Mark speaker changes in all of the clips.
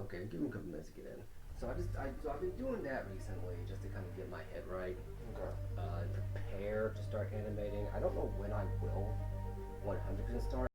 Speaker 1: Okay, give me a couple minutes to get in. So I've been doing that recently just to kind of get my head right,
Speaker 2: Okay.
Speaker 1: and prepare to start animating. I don't know when I will 100% start.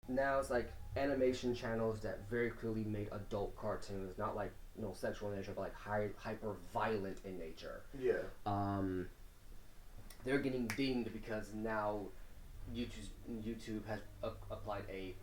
Speaker 1: Now it's like animation channels that very clearly made adult cartoons, not like sexual in nature, but like hyper violent in nature.
Speaker 2: Yeah.
Speaker 1: Um, they're getting dinged because now YouTube has applied a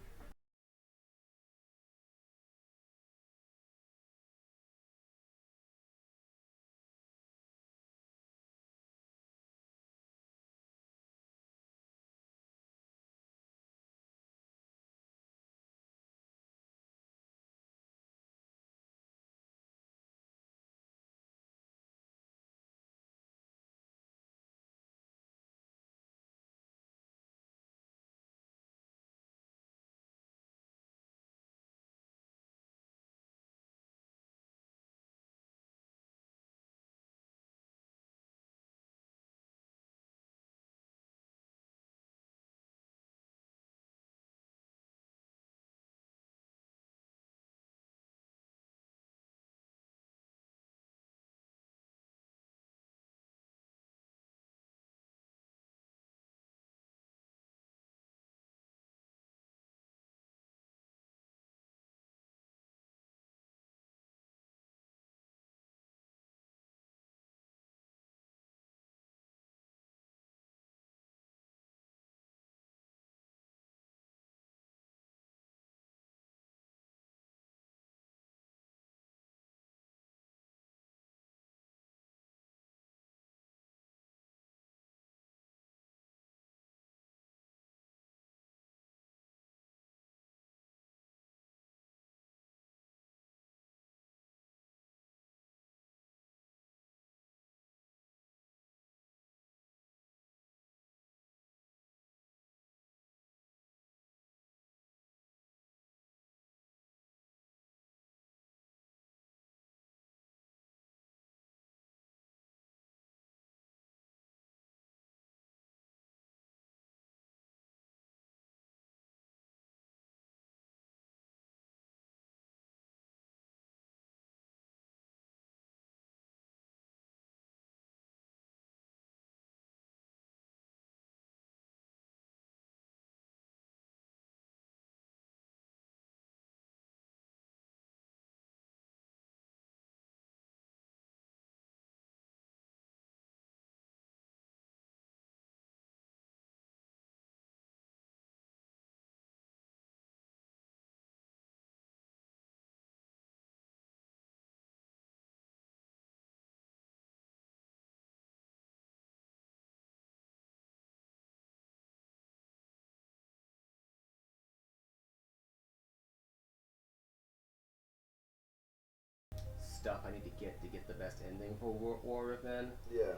Speaker 1: stuff I need to get the best ending for Warrior Within.
Speaker 2: Yeah.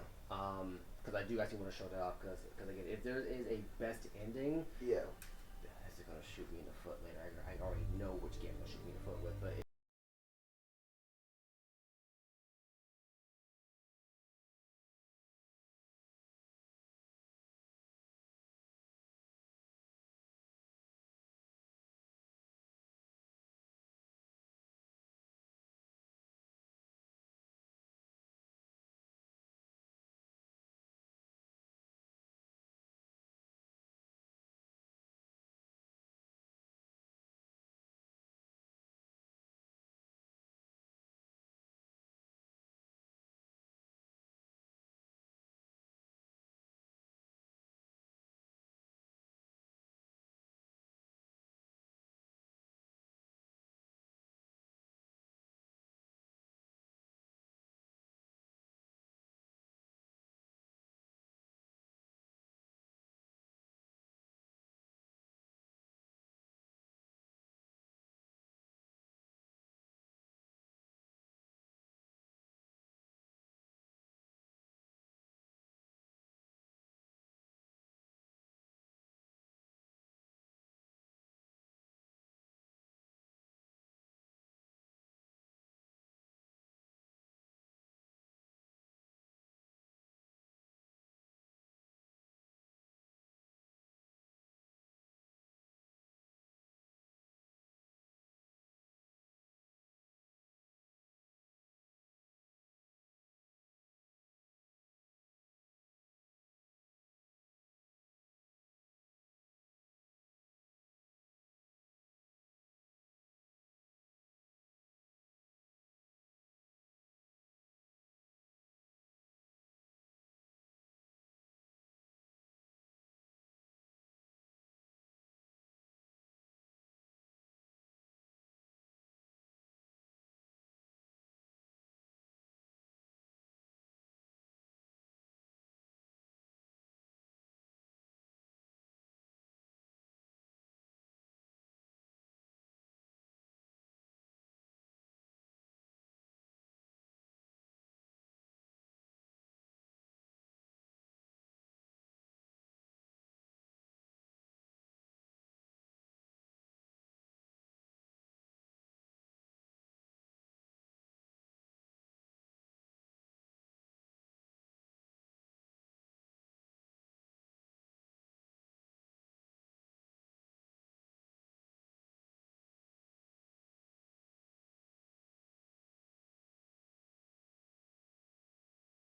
Speaker 1: Because I do actually want to show that off. Because again, if there is a best ending,
Speaker 2: Yeah.
Speaker 1: this is gonna shoot me in the foot later. I already know which game it'll shoot me in the foot with, but.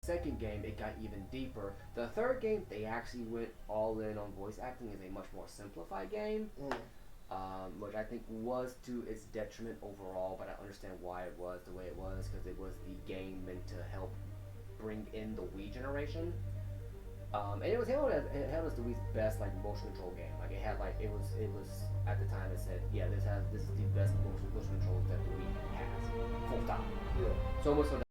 Speaker 1: Second game, it got even deeper. The third game, they actually went all in on voice acting as a much more simplified game,
Speaker 2: Mm.
Speaker 1: which I think was to its detriment overall. But I understand why it was the way it was because it was the game meant to help bring in the Wii generation. And it hailed as the Wii's best like motion control game. Like it was at the time it said this is the best motion controls that the Wii has. Full stop.
Speaker 2: Yeah.
Speaker 1: So almost so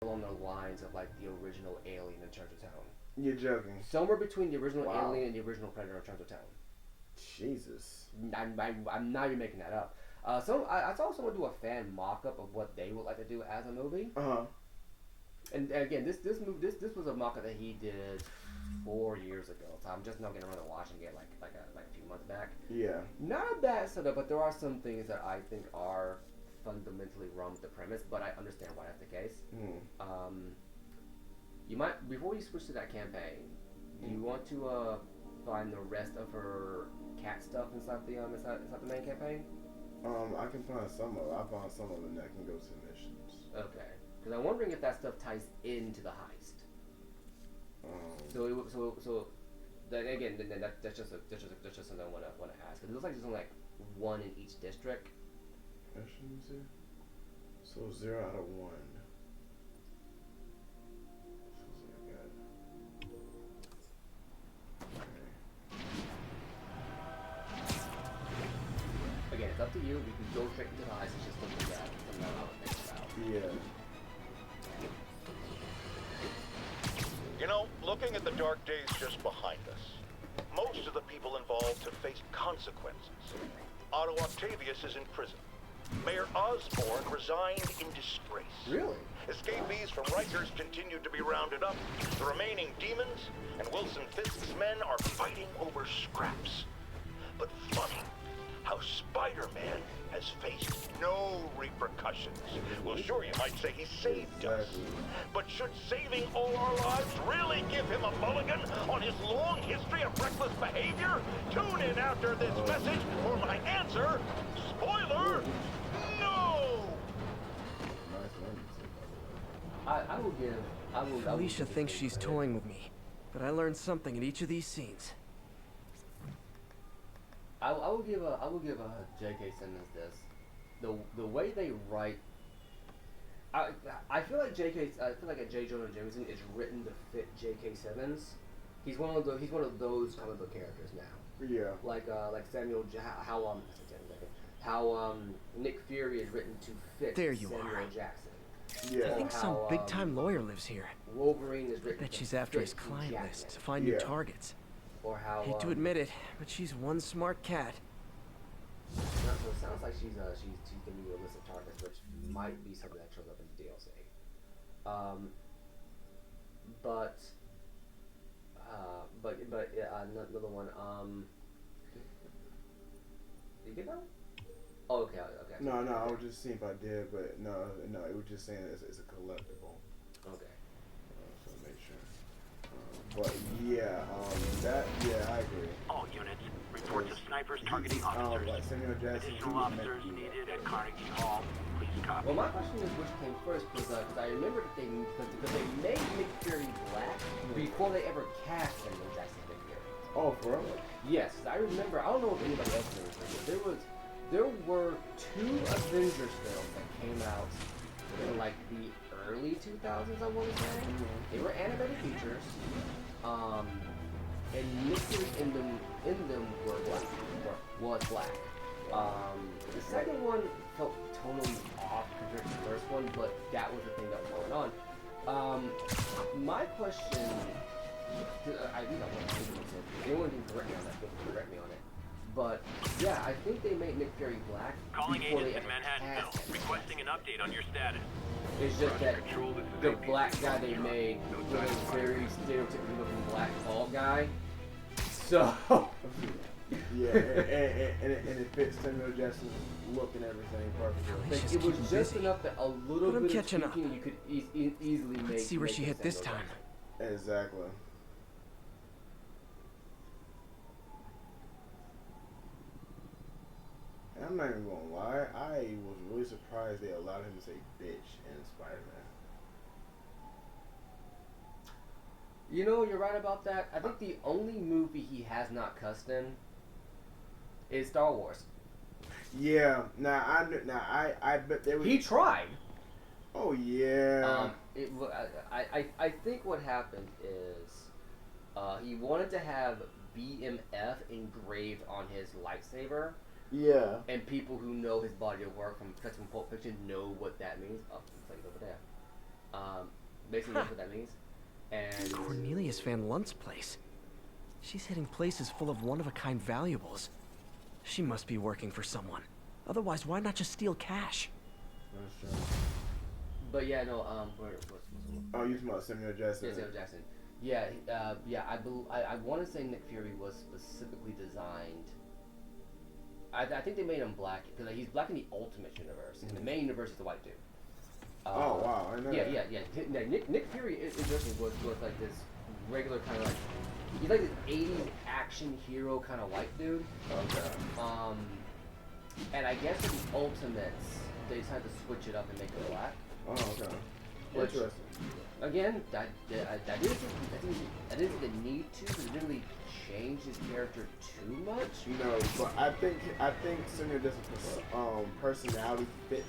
Speaker 1: along the lines of like the original Alien in Terms of Town.
Speaker 2: You're joking.
Speaker 1: Somewhere between the original
Speaker 2: Wow.
Speaker 1: Alien and the original Predator in Terms of Town.
Speaker 2: Jesus.
Speaker 1: I'm not even making that up. So I saw someone do a fan mock-up of what they would like to do as a movie.
Speaker 2: Uh-huh.
Speaker 1: And again, this was a mock-up that he did 4 years ago. So I'm just now getting around to watching it like a few months back.
Speaker 2: Yeah.
Speaker 1: Not a bad setup, but there are some things that I think are fundamentally wrong with the premise. But I understand why that's the case. You might, before you switch to that campaign, do you want to find the rest of her cat stuff inside the main campaign?
Speaker 2: I can find some of it. I found some of it that can go to missions.
Speaker 1: Okay, because I'm wondering if that stuff ties into the heist. So then again, that's just something I want to ask. Because it looks like there's only like one in each district.
Speaker 2: Missions here. So 0 out of 1.
Speaker 1: Again, it's up to you. We can go straight into the heist. It's just something that I would think about.
Speaker 2: Yeah.
Speaker 3: You know, looking at the dark days just behind us, most of the people involved have faced consequences. Otto Octavius is in prison. Mayor Osborn resigned in disgrace.
Speaker 1: Really?
Speaker 3: Escapees from Rikers continue to be rounded up. The remaining demons and Wilson Fisk's men are fighting over scraps. But funny how Spider-Man has faced no repercussions. Well, sure, you might say he saved us. But should saving all our lives really give him a mulligan on his long history of reckless behavior? Tune in after this message for my answer. Spoiler, no!
Speaker 1: I will give.
Speaker 4: Alicia thinks she's toying with me, but I learned something in each of these scenes.
Speaker 1: I will give J.K. Simmons this. The way they write, I feel like J. Jonah Jameson is written to fit J.K. Simmons. He's one of those comic book characters now.
Speaker 2: Yeah.
Speaker 1: Like Samuel, how Nick Fury is written to fit
Speaker 4: There you
Speaker 1: Samuel
Speaker 4: are.
Speaker 1: Jackson.
Speaker 2: Yeah.
Speaker 4: I think some big-time lawyer lives here.
Speaker 1: Wolverine is written.
Speaker 4: Bet
Speaker 1: to
Speaker 4: she's after
Speaker 1: fit
Speaker 4: his client
Speaker 1: Jackman.
Speaker 4: list to find new targets.
Speaker 1: Or how.
Speaker 4: Hate to admit it, but she's one smart cat.
Speaker 1: So it sounds like she's giving you a list of targets, which might be something that shows up in the DLC. Another one. Did you get that? Oh, okay.
Speaker 2: No, I was just seeing if I did, but no, it was just saying it's a collectible.
Speaker 1: Okay.
Speaker 2: So make sure. But yeah, I agree.
Speaker 5: All units, reports of snipers targeting officers.
Speaker 2: Like Samuel Jackson,
Speaker 5: Additional officers needed at Carnegie Hall. Please copy.
Speaker 1: Well, my question is which came first, because I remember that they made Nick Fury black before they ever cast Samuel Jackson as Nick Fury.
Speaker 2: Oh, for real?
Speaker 1: Yes, I remember. I don't know if anybody else remembers, but there were 2 Avengers films that came out in like the early 2000s. I want to say they were animated features. And Nick Fury in them was black. The second one felt totally off compared to the first one, but that was the thing that was going on. My question, I think I want to if anyone can correct me on that, correct me on it. But yeah, I think they made Nick Fury black
Speaker 5: Calling
Speaker 1: before they
Speaker 5: agents
Speaker 1: ever
Speaker 5: in Manhattanville.
Speaker 1: cast him.
Speaker 5: Requesting an update on your status.
Speaker 1: It's just that the black guy they made was a very stereotypical looking black bald guy. So
Speaker 2: Yeah, and it fits Samuel Jackson's look and everything perfectly.
Speaker 1: like, it was just enough that a little
Speaker 4: But I'm
Speaker 1: bit of
Speaker 4: catching up.
Speaker 1: tweaking you could easily make.
Speaker 4: Let's see where
Speaker 1: make
Speaker 4: she
Speaker 1: it
Speaker 4: hit this
Speaker 1: Samuel
Speaker 4: time.
Speaker 1: Jackson.
Speaker 2: Exactly. And I'm not even gonna lie, I was really surprised they allowed him to say bitch in Spider-Man.
Speaker 1: You know, you're right about that. I think the only movie he has not cussed in is Star Wars.
Speaker 2: Yeah, I bet they would.
Speaker 1: He tried.
Speaker 2: Oh yeah.
Speaker 1: I think what happened is he wanted to have BMF engraved on his lightsaber,
Speaker 2: Yeah.
Speaker 1: and people who know his body of work from Pulp Fiction know what that means. Oh, it's like over there. Basically, that's what that means. And
Speaker 4: Cornelius Van Lunt's place. She's hitting places full of one-of-a-kind valuables. She must be working for someone. Otherwise, why not just steal cash?
Speaker 2: That's true.
Speaker 1: but yeah, no. What's
Speaker 2: Oh, you talking about Samuel Jackson?
Speaker 1: yeah, Samuel Jackson. Yeah, yeah. I want to say Nick Fury was specifically designed. I think they made him black because like, he's black in the Ultimate Universe. In the main universe, he's a white dude.
Speaker 2: Oh wow! I know
Speaker 1: Yeah,
Speaker 2: that.
Speaker 1: yeah. Nick Fury was like this regular kind of like he's like this '80s action hero kind of white dude.
Speaker 2: Okay.
Speaker 1: And I guess with the Ultimates, they decided to switch it up and make it black.
Speaker 2: Oh, okay.
Speaker 1: Which,
Speaker 2: Interesting.
Speaker 1: again, I didn't think the need to, because it didn't really change his character too much.
Speaker 2: No, but I think Samuel Jackson's personality fit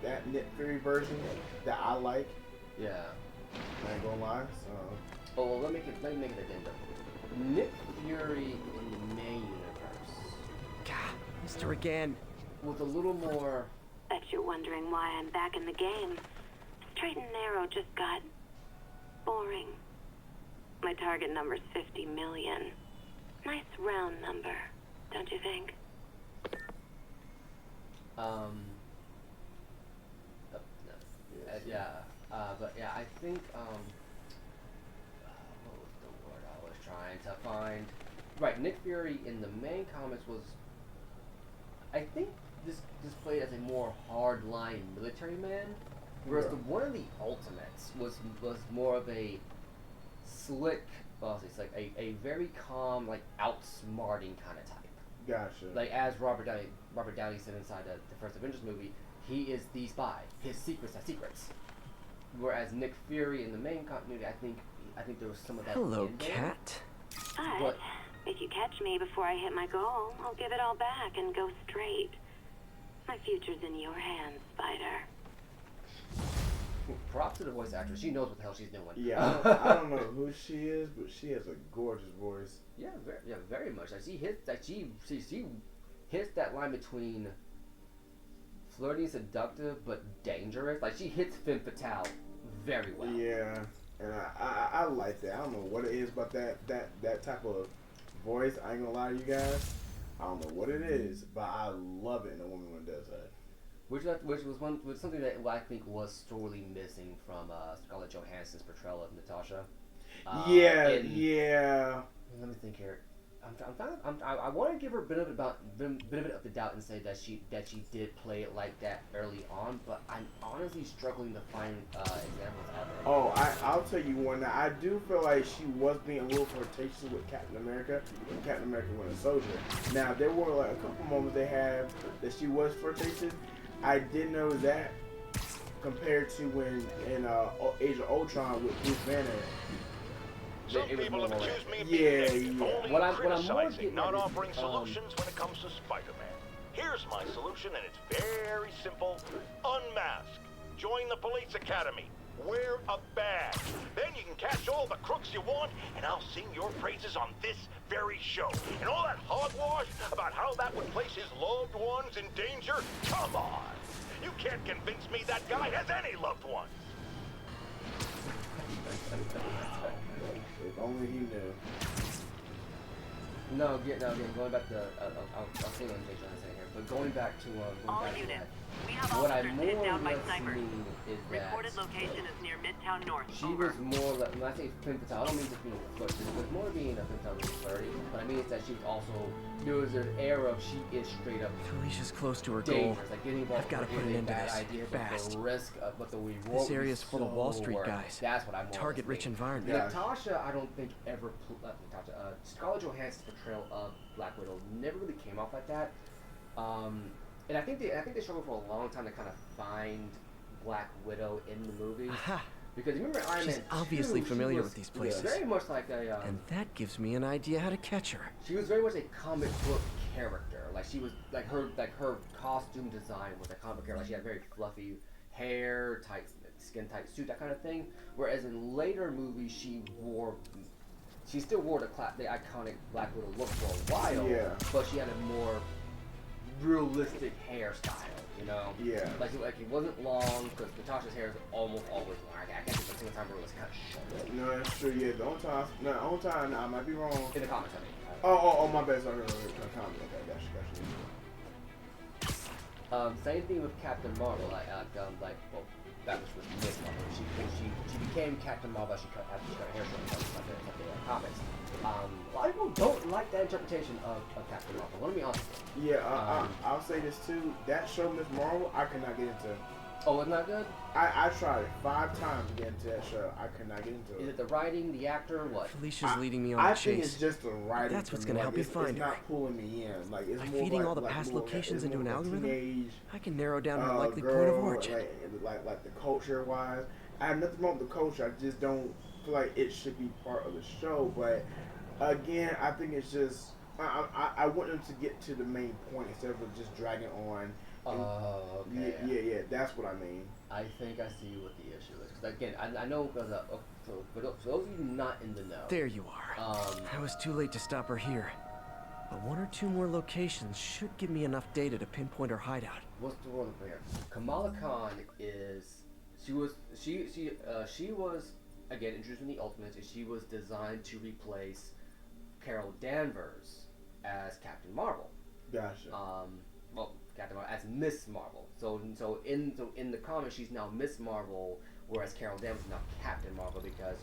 Speaker 2: that Nick Fury version that I like.
Speaker 1: Yeah.
Speaker 2: I ain't gonna lie. So.
Speaker 1: Oh, well, let me make an addendum. Nick Fury in the main universe
Speaker 4: God, Mr. again.
Speaker 1: was a little more.
Speaker 6: Bet you're wondering why I'm back in the game. Straight and narrow just got boring. My target number's 50 million. Nice round number, don't you think?
Speaker 1: Yeah. But yeah, I think what was the word I was trying to find? Right, Nick Fury in the main comics was, I think, this displayed as a more hardline military man, whereas the one of the Ultimates was more of a slick, well, it's like a very calm, like outsmarting kind of type.
Speaker 2: Gotcha.
Speaker 1: Like as Robert Downey said inside the first Avengers movie, he is the spy. His secrets are secrets. Whereas Nick Fury in the main continuity, I think there was some of that.
Speaker 4: Hello,
Speaker 1: in there.
Speaker 4: cat.
Speaker 6: But if you catch me before I hit my goal, I'll give it all back and go straight. My future's in your hands, Spider.
Speaker 1: Props to the voice actress. She knows what the hell she's doing.
Speaker 2: Yeah, I don't know who she is, but she has a gorgeous voice.
Speaker 1: Yeah, very much. Like she hits that line between flirty, seductive, but dangerous. Like she hits femme fatale very well.
Speaker 2: Yeah, and I like that. I don't know what it is about that type of voice. I ain't gonna lie to you guys. I don't know what it is, but I love it in a woman when it does that.
Speaker 1: Which was something that I think was sorely missing from Scarlett Johansson's portrayal of Natasha.
Speaker 2: Yeah.
Speaker 1: Let me think here. I want to give her a bit of it of the doubt and say that she did play it like that early on, but I'm honestly struggling to find examples of it.
Speaker 2: Oh, I'll tell you one. Now, I do feel like she was being a little flirtatious with Captain America when Captain America Winter Soldier. Now, there were like a couple moments they had that she was flirtatious. I did know that compared to when in Age of Ultron with Bruce Banner.
Speaker 3: Some
Speaker 1: It was
Speaker 3: people
Speaker 1: more
Speaker 3: have
Speaker 1: like-
Speaker 3: accused me of
Speaker 2: Yeah,
Speaker 3: being
Speaker 2: yeah.
Speaker 3: only
Speaker 1: What I'm more
Speaker 3: criticizing,
Speaker 1: getting
Speaker 3: not
Speaker 1: at is,
Speaker 3: offering solutions when it comes to Spider-Man. Here's my solution, and it's very simple. Unmask. Join the police academy. Wear a badge. Then you can catch all the crooks you want, and I'll sing your praises on this very show. And all that hogwash about how that would place his loved ones in danger? Come on. You can't convince me that guy has any loved ones.
Speaker 2: If only he knew.
Speaker 1: No, again, going back to I'll say one thing I'm saying here, but going back to
Speaker 6: All
Speaker 1: going back to
Speaker 6: units.
Speaker 1: that,
Speaker 6: We have
Speaker 1: what I
Speaker 6: officers
Speaker 1: more
Speaker 6: pinned
Speaker 1: or
Speaker 6: down by
Speaker 1: less
Speaker 6: snipers.
Speaker 1: mean is that
Speaker 6: Reported location is near Midtown North.
Speaker 1: she
Speaker 6: Over.
Speaker 1: was more like, when I say femme fatale, I don't mean just being flirty. It was more being a femme fatale than flirty. But I mean it's that she was also, there was an air of she is straight up
Speaker 4: Felicia's close to her goal.
Speaker 1: dangerous. Like getting involved
Speaker 4: I've gotta
Speaker 1: with
Speaker 4: put an
Speaker 1: a
Speaker 4: end to
Speaker 1: bad
Speaker 4: this,
Speaker 1: idea,
Speaker 4: fast.
Speaker 1: but the risk, but the reward.
Speaker 4: This
Speaker 1: would be
Speaker 4: area's full of Wall
Speaker 1: so
Speaker 4: Street
Speaker 1: worth it.
Speaker 4: guys.
Speaker 1: That's what I'm more or less
Speaker 4: Target-rich
Speaker 1: mean.
Speaker 4: environment.
Speaker 2: Yeah.
Speaker 1: Natasha, I don't think ever. Scarlett Johansson's portrayal of Black Widow never really came off like that. And I think they struggled for a long time to kind of find Black Widow in the movie.
Speaker 4: Aha!
Speaker 1: Because you remember Iron
Speaker 4: She's
Speaker 1: Man 2,
Speaker 4: obviously
Speaker 1: she
Speaker 4: familiar
Speaker 1: was
Speaker 4: with these places.
Speaker 1: Very much like a.
Speaker 4: And that gives me an idea how to catch her.
Speaker 1: She was very much a comic book character. Like she was like her costume design was a comic book character. Like she had very fluffy hair, tight skin tight suit, that kind of thing. Whereas in later movies she still wore the iconic Black Widow look for a while.
Speaker 2: Yeah.
Speaker 1: But she had a more realistic hairstyle. You know?
Speaker 2: Yeah.
Speaker 1: Like it wasn't long because Natasha's hair is almost always long. I can't think of a single time where it was cut short.
Speaker 2: No, that's true. Yeah, the only time, I might be wrong.
Speaker 1: In the comics, I mean.
Speaker 2: Oh, my bad. Sorry, okay, gotcha.
Speaker 1: Same thing with Captain Marvel. That was with Miss Marvel. She became Captain Marvel after she cut her hair short in the comics. A lot of people don't like that interpretation of Captain Marvel. Let me be honest with you.
Speaker 2: Yeah, I'll say this too. That show, Miss Marvel, I could not get into.
Speaker 1: Oh, it's not good?
Speaker 2: I tried 5 times to get into that show. I could not get into it.
Speaker 1: Is it the writing, the actor, or what?
Speaker 4: Felicia's leading me on
Speaker 2: I
Speaker 4: the
Speaker 2: think
Speaker 4: chase.
Speaker 2: it's just the writing.
Speaker 4: That's what's
Speaker 2: for me.
Speaker 4: gonna help you find
Speaker 2: it's
Speaker 4: her.
Speaker 2: not pulling me in. Like it's
Speaker 4: By
Speaker 2: more
Speaker 4: feeding
Speaker 2: like,
Speaker 4: all the
Speaker 2: like
Speaker 4: past
Speaker 2: more
Speaker 4: locations
Speaker 2: like,
Speaker 4: into an
Speaker 2: more like
Speaker 4: algorithm,
Speaker 2: teenage,
Speaker 4: I can narrow down her likely point
Speaker 2: girl,
Speaker 4: of origin.
Speaker 2: like the culture wise. I have nothing wrong with the culture. I just don't feel like it should be part of the show. But again, I think it's just I want them to get to the main point instead of just dragging on.
Speaker 1: Okay.
Speaker 2: Yeah. That's what I mean.
Speaker 1: I think I see what the issue is. Because again, I know because for those of you not in the know.
Speaker 4: There you are. I was too late to stop her here. But 1 or 2 more locations should give me enough data to pinpoint her hideout.
Speaker 1: What's the word here? Kamala Khan she was again introduced in the Ultimates, and she was designed to replace Carol Danvers as Captain Marvel.
Speaker 2: Gotcha.
Speaker 1: Captain Marvel as Miss Marvel. So in the comics, she's now Miss Marvel, whereas Carol Danvers is now Captain Marvel because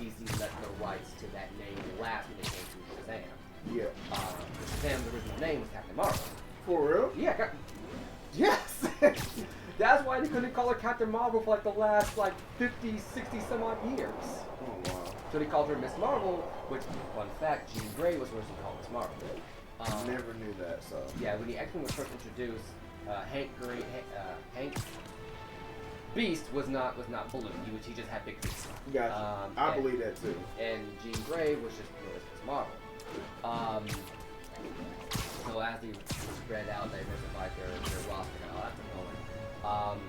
Speaker 1: DC let the rights to that name lapse when it came to Shazam.
Speaker 2: Yeah.
Speaker 1: Shazam's original name was Captain Marvel.
Speaker 2: For real?
Speaker 1: Yeah. Yes. That's why they couldn't call her Captain Marvel for like the last 50, 60 some odd years.
Speaker 2: Oh wow.
Speaker 1: So they called her Miss Marvel, which, fun fact, Jean Grey was originally called Miss Marvel.
Speaker 2: Never knew that. So.
Speaker 1: Yeah, when the X-Men was first introduced, Hank Beast was not blue. He just had big feet.
Speaker 2: Gotcha. I believe that too.
Speaker 1: And Jean Grey was just Miss Marvel. So as they spread out, diversified their roster and all that stuff going.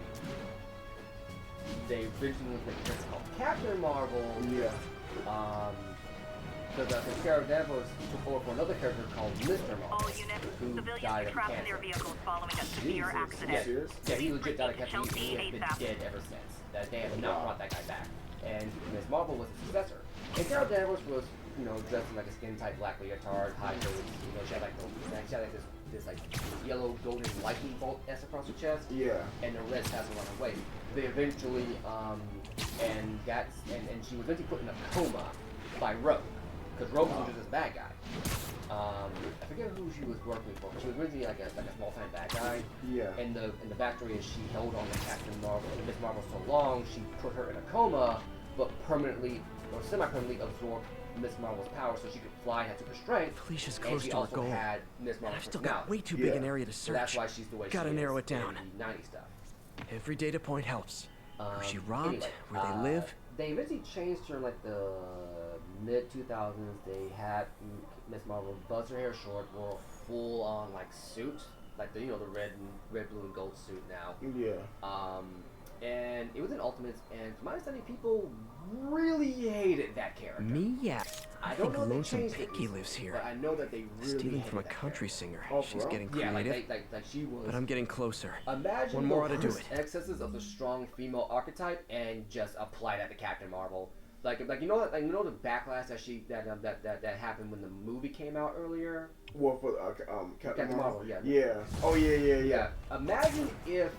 Speaker 1: They originally was making a called Captain Marvel.
Speaker 2: Yeah.
Speaker 1: Because Carol Danvers took over for another character called Mr. Marvel,
Speaker 7: All units,
Speaker 1: who
Speaker 7: civilians
Speaker 1: died
Speaker 7: are
Speaker 1: of
Speaker 7: trapped in
Speaker 1: cancer.
Speaker 7: their vehicles following a severe accident.
Speaker 2: Serious?
Speaker 1: Yeah, he legit died of cancer.
Speaker 7: Chelsea
Speaker 1: He has been
Speaker 7: ASAP.
Speaker 1: dead ever since. That they have not brought that guy back. And Miss Marvel was his successor. And Carol Danvers was, dressed in like a skin tight black leotard, high boots. She had this yellow golden lightning bolt S across her chest.
Speaker 2: Yeah.
Speaker 1: And the red tassel on her waist. They eventually and she was eventually put in a coma by Rogue. Because Rogue was just this bad guy. I forget who she was working for. She was originally like a small time bad guy.
Speaker 2: Yeah.
Speaker 1: And the backstory is she held on to Captain Marvel and Miss Marvel so long she put her in a coma, but permanently or semi-permanently absorbed Miss Marvel's power so she could fly and had super strength.
Speaker 4: Felicia's
Speaker 1: And
Speaker 4: close
Speaker 1: she
Speaker 4: to her
Speaker 1: also
Speaker 4: goal.
Speaker 1: had Miss
Speaker 4: And
Speaker 1: Marvel's
Speaker 4: I've still got way too big an area to search.
Speaker 1: So that's why she's the way
Speaker 4: Gotta
Speaker 1: she
Speaker 4: narrow
Speaker 1: is
Speaker 4: it down.
Speaker 1: in the 90s stuff.
Speaker 4: Every data point helps. Who she robbed,
Speaker 1: Anyway,
Speaker 4: where they live.
Speaker 1: They eventually changed her in the mid 2000s. They had Miss Marvel buzz her hair short, wore a full on suit, the red, blue, and gold suit now.
Speaker 2: Yeah.
Speaker 1: And it was in Ultimates, and to my understanding, people really hated that character.
Speaker 4: Me, yeah. I
Speaker 1: don't
Speaker 4: think
Speaker 1: know if they
Speaker 4: Lonesome
Speaker 1: changed it
Speaker 4: Pinky
Speaker 1: recently,
Speaker 4: lives here.
Speaker 1: but I know that they really
Speaker 4: Stealing
Speaker 1: hated
Speaker 4: from a
Speaker 1: that
Speaker 4: country
Speaker 1: character.
Speaker 4: singer.
Speaker 2: Oh,
Speaker 4: She's
Speaker 2: bro.
Speaker 4: getting
Speaker 1: Yeah,
Speaker 4: creative.
Speaker 1: like she was.
Speaker 4: But I'm getting closer.
Speaker 1: Imagine
Speaker 4: One more
Speaker 1: the
Speaker 4: ought to do
Speaker 1: worst
Speaker 4: it.
Speaker 1: excesses of the strong female archetype and just apply that to Captain Marvel. The backlash that happened when the movie came out earlier.
Speaker 2: Well, for Captain Marvel.
Speaker 1: Yeah.
Speaker 2: Yeah. Oh yeah.
Speaker 1: Imagine if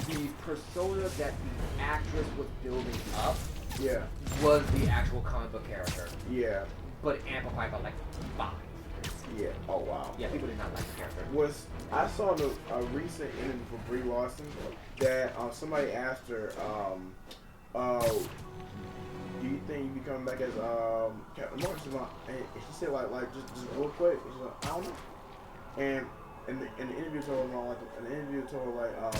Speaker 1: the persona that the actress was building up
Speaker 2: Yeah.
Speaker 1: was the actual comic book character,
Speaker 2: Yeah.
Speaker 1: but amplified by 5.
Speaker 2: Yeah. Oh wow.
Speaker 1: Yeah, people did not like the character.
Speaker 2: I saw a recent interview for Brie Larson that somebody asked her, do you think you be coming back as Captain Marvel? And she said just real quick. She's like, I don't know. And the interview told her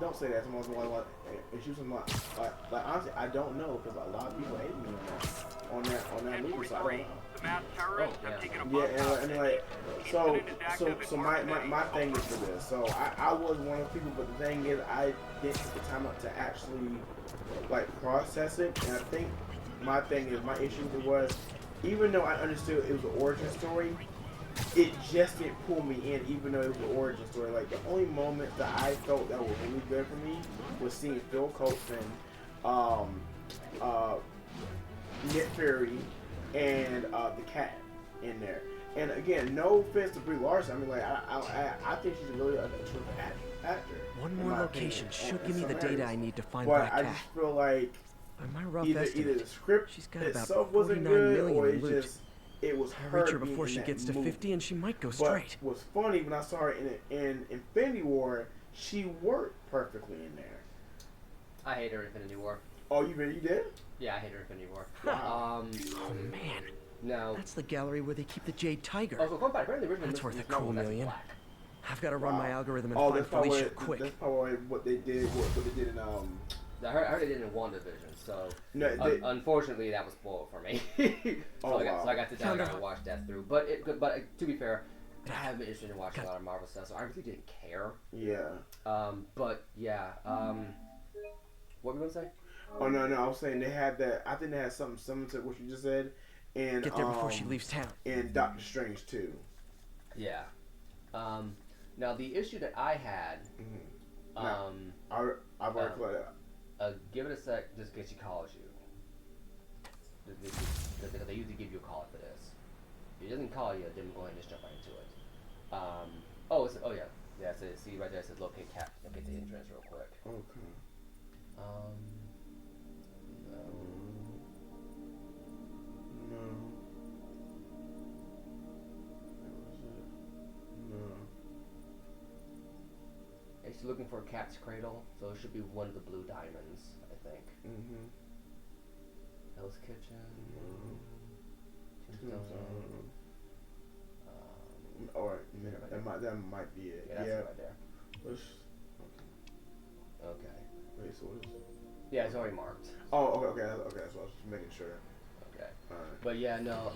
Speaker 2: don't say that. Someone's and she was like honestly, I don't know because a lot of people hate me on that movie. So I don't know.
Speaker 5: The mass terrorists
Speaker 1: Oh, yeah.
Speaker 5: have taken a
Speaker 2: so my thing is for this. So I was one of the people, but the thing is I didn't take the time up to actually process it, and I think my issue was even though I understood it was an origin story, it just didn't pull me in, even though it was the origin story. Like, the only moment that I felt that was really good for me was seeing Phil Coulson, Nick Fury, and the cat in there. And again, no offense to Brie Larson. I mean, like, I think she's really a terrific actor.
Speaker 4: One
Speaker 2: in
Speaker 4: more
Speaker 2: my
Speaker 4: location
Speaker 2: opinion,
Speaker 4: should
Speaker 2: in
Speaker 4: give me
Speaker 2: some
Speaker 4: the data
Speaker 2: areas.
Speaker 4: I need to find
Speaker 2: But
Speaker 4: Black
Speaker 2: I
Speaker 4: Cat.
Speaker 2: just feel like
Speaker 4: By my rough
Speaker 2: either
Speaker 4: estimate,
Speaker 2: the script
Speaker 4: she's got about
Speaker 2: itself wasn't
Speaker 4: 49
Speaker 2: good,
Speaker 4: million
Speaker 2: or
Speaker 4: in
Speaker 2: it
Speaker 4: loot.
Speaker 2: just it was
Speaker 4: I'll
Speaker 2: her
Speaker 4: reach her
Speaker 2: being
Speaker 4: before
Speaker 2: in
Speaker 4: she
Speaker 2: that
Speaker 4: gets to
Speaker 2: movie.
Speaker 4: 50 and she might go
Speaker 2: But
Speaker 4: straight.
Speaker 2: what's funny, when I saw her in Infinity War, she worked perfectly in there.
Speaker 1: I hate her in Infinity War.
Speaker 2: Oh, you did?
Speaker 1: Yeah, I hate her in Infinity War.
Speaker 2: Wow.
Speaker 4: Oh man,
Speaker 1: No.
Speaker 4: that's the gallery where they keep the Jade Tiger.
Speaker 1: Oh, so fun fact, apparently the original
Speaker 4: That's worth
Speaker 1: Miss
Speaker 4: a cool
Speaker 1: Marvel, that's
Speaker 4: million.
Speaker 1: black.
Speaker 4: I've got to run my algorithm and
Speaker 2: Oh,
Speaker 4: find
Speaker 2: that's probably
Speaker 4: Felicia quick.
Speaker 2: That's probably what they did. What they did in
Speaker 1: I heard they did it in WandaVision, so
Speaker 2: No, they,
Speaker 1: unfortunately that was spoiled for me.
Speaker 2: Oh,
Speaker 1: I
Speaker 2: wow.
Speaker 1: got to sit down and watch that through. But to be fair, I have been interested in watching a lot of Marvel stuff, so I really didn't care.
Speaker 2: yeah.
Speaker 1: But yeah. What were we gonna say?
Speaker 2: Oh no, I was saying they had that. I think they had something similar to what you just said. And
Speaker 4: Get there before she leaves town.
Speaker 2: And Doctor Strange too.
Speaker 1: Yeah. Now the issue that I had.
Speaker 2: I've already played it.
Speaker 1: Give it a sec, just in case she calls you. They usually give you a call for this. If it doesn't call you, then go ahead and just jump right into it. Yeah. So see right there, it says locate cat. Locate the entrance real quick.
Speaker 2: Okay.
Speaker 1: No.
Speaker 2: No. That was it. No.
Speaker 1: She's looking for a cat's cradle, so it should be one of the blue diamonds, I think.
Speaker 2: Mm-hmm.
Speaker 1: Hell's Kitchen.
Speaker 2: Tombstone. Or that might be it.
Speaker 1: Yeah, that's it right there. Okay.
Speaker 2: Wait, so what is it?
Speaker 1: Yeah, it's already marked.
Speaker 2: Oh, okay. So I was just making sure.
Speaker 1: Okay.
Speaker 2: Alright.
Speaker 1: But yeah, no.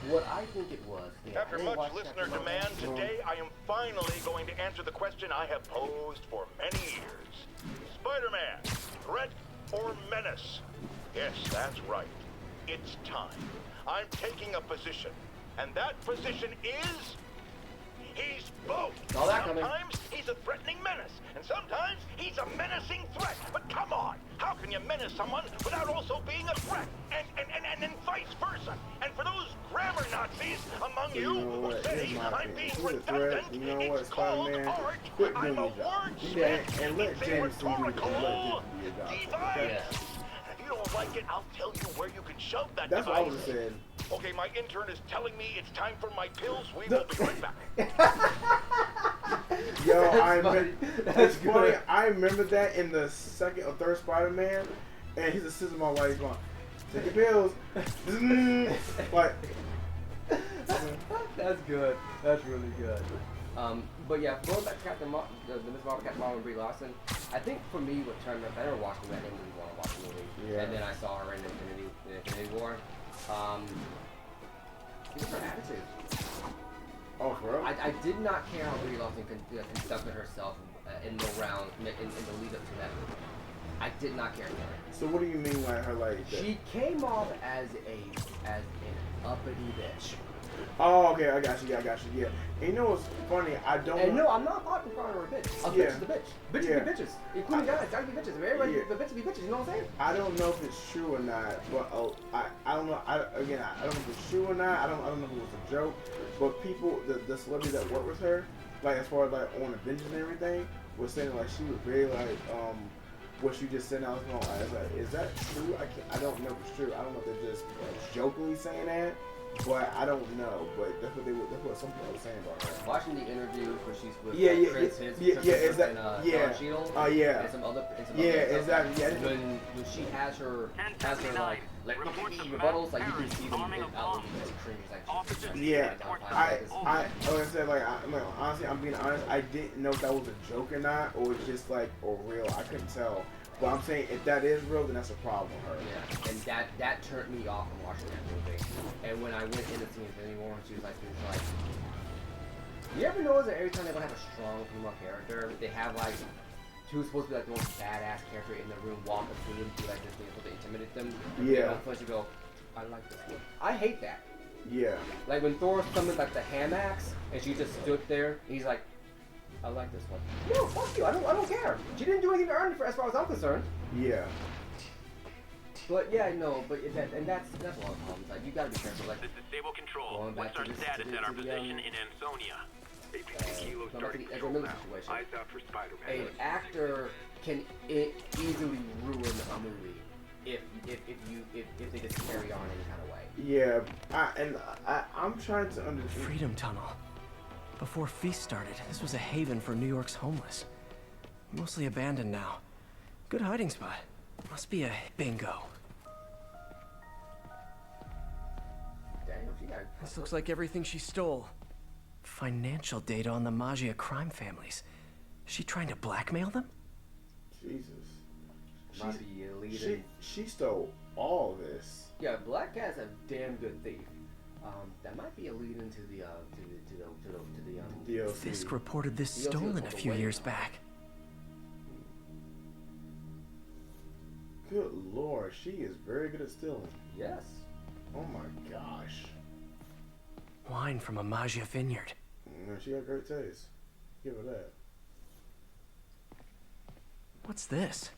Speaker 1: What I think it was. Yeah,
Speaker 3: After much listener demand, today I am finally going to answer the question I have posed for many years. Spider-Man, threat or menace? Yes, that's right. It's time. I'm taking a position. And that position is... he's both.
Speaker 1: Saw that coming.
Speaker 3: Sometimes he's a threatening menace, and sometimes he's a menacing threat. But come on, how can you menace someone without also being a threat? And vice versa. And for those grammar Nazis among you who say I'm being redundant, it's called art. I'm a wordsmith.
Speaker 2: And let
Speaker 3: It's a
Speaker 2: James do it.
Speaker 3: rhetorical
Speaker 2: Let James do
Speaker 3: device.
Speaker 2: it.
Speaker 3: If you don't like it, I'll tell you where you can shove that
Speaker 2: That's what I
Speaker 3: device.
Speaker 2: would have said.
Speaker 3: Okay, my intern is telling me it's time for my pills. We will be right back.
Speaker 2: Yo,
Speaker 1: That's
Speaker 2: it's funny.
Speaker 1: good.
Speaker 2: I remember that in the second or third Spider-Man, and he's assisting my wife going, "Take your pills." Like,
Speaker 1: That's good. That's really good. But yeah, going back to the Miss Marvel, Captain Marvel, and Brie Larson, I think for me, what turned me up, I never watched the movie, I didn't really want to watch the movie.
Speaker 2: Yeah.
Speaker 1: And then I saw her in Infinity War. It was her attitude.
Speaker 2: oh, for real?
Speaker 1: I did not care how Brie Larson conducted herself in the round, in the lead up to that movie. I did not care for her.
Speaker 2: So what do you mean, like her, like? That?
Speaker 1: She came off as an uppity bitch.
Speaker 2: Oh, okay, I got you. Yeah. And you know what's funny? I don't.
Speaker 1: And no, I'm not talking about her a bitch. A bitch is a bitch. Bitches
Speaker 2: Yeah.
Speaker 1: be bitches. Including guys. Guys be bitches. Everybody,
Speaker 2: Yeah.
Speaker 1: the bitches be bitches. You know what I'm saying?
Speaker 2: I don't know if it's true or not, but I don't know. I don't know if it's true or not. I don't know if it was a joke, but people, the celebrities that work with her, like as far as like on Avengers and everything, was saying like she was very like what you just said. I was going, I was like, is that true? I don't know if it's true. I don't know if they're just jokingly saying that. But I don't know, but that's what some people were saying about her.
Speaker 1: Watching the interviews where she's with Chris
Speaker 2: exactly.
Speaker 1: and some other
Speaker 2: exactly. Yeah,
Speaker 1: when she has her like rebuttals, like you can see them out just cringe, like
Speaker 2: yeah. I said like honestly, I'm being honest. I didn't know if that was a joke or not, or just like or real. I couldn't tell. But I'm saying if that is real, then that's a problem with her.
Speaker 1: Yeah, and that turned me off from watching that movie. And when I went in to see Infinity War, she was like, you ever notice that every time they're gonna have a strong female character, they have like who's supposed to be like the most badass character in the room walk between them, be like this thing supposed to intimidate them.
Speaker 2: Yeah.
Speaker 1: First you go, I like this one. I hate that.
Speaker 2: Yeah.
Speaker 1: Like when Thor summoned like the ham axe, and she just stood there, and he's like, "I like this one." No, fuck you. I don't care. She didn't do anything to earn it, as far as I'm concerned.
Speaker 2: Yeah.
Speaker 1: But yeah, no, but that's a lot of problems. Like you gotta be careful. Like
Speaker 5: This is Stable Control.
Speaker 1: Going back
Speaker 5: What's our
Speaker 1: to this-
Speaker 5: status
Speaker 1: to the-
Speaker 5: at our
Speaker 1: to the,
Speaker 5: position in Ansonia?
Speaker 8: APC Kilo
Speaker 1: going back to
Speaker 8: starting
Speaker 1: the Ezra
Speaker 8: patrol
Speaker 1: Miller
Speaker 8: now.
Speaker 1: situation.
Speaker 8: Eyes out for Spider-Man.
Speaker 1: an actor can easily ruin a movie if they just carry on any kind of way.
Speaker 2: Yeah. I'm trying to understand.
Speaker 4: Freedom Tunnel. Before Feast started, this was a haven for New York's homeless. Mostly abandoned now. Good hiding spot. Must be a bingo.
Speaker 1: Damn, she got.
Speaker 4: This looks like everything she stole. Financial data on the Maggia crime families. Is she trying to blackmail them?
Speaker 2: Jesus.
Speaker 1: Might be a lead.
Speaker 2: She stole all this.
Speaker 1: Yeah, Black Cat's a damn good thief. That might be a lead into the
Speaker 2: DLC.
Speaker 4: Fisk reported this
Speaker 1: DLC was
Speaker 4: stolen a
Speaker 1: on the
Speaker 4: few
Speaker 1: way
Speaker 4: years
Speaker 1: now.
Speaker 4: back.
Speaker 2: Good lord, she is very good at stealing.
Speaker 1: Yes.
Speaker 2: Oh my gosh.
Speaker 4: Wine from a Maggia vineyard.
Speaker 2: She got great taste. Give her that.
Speaker 4: What's this?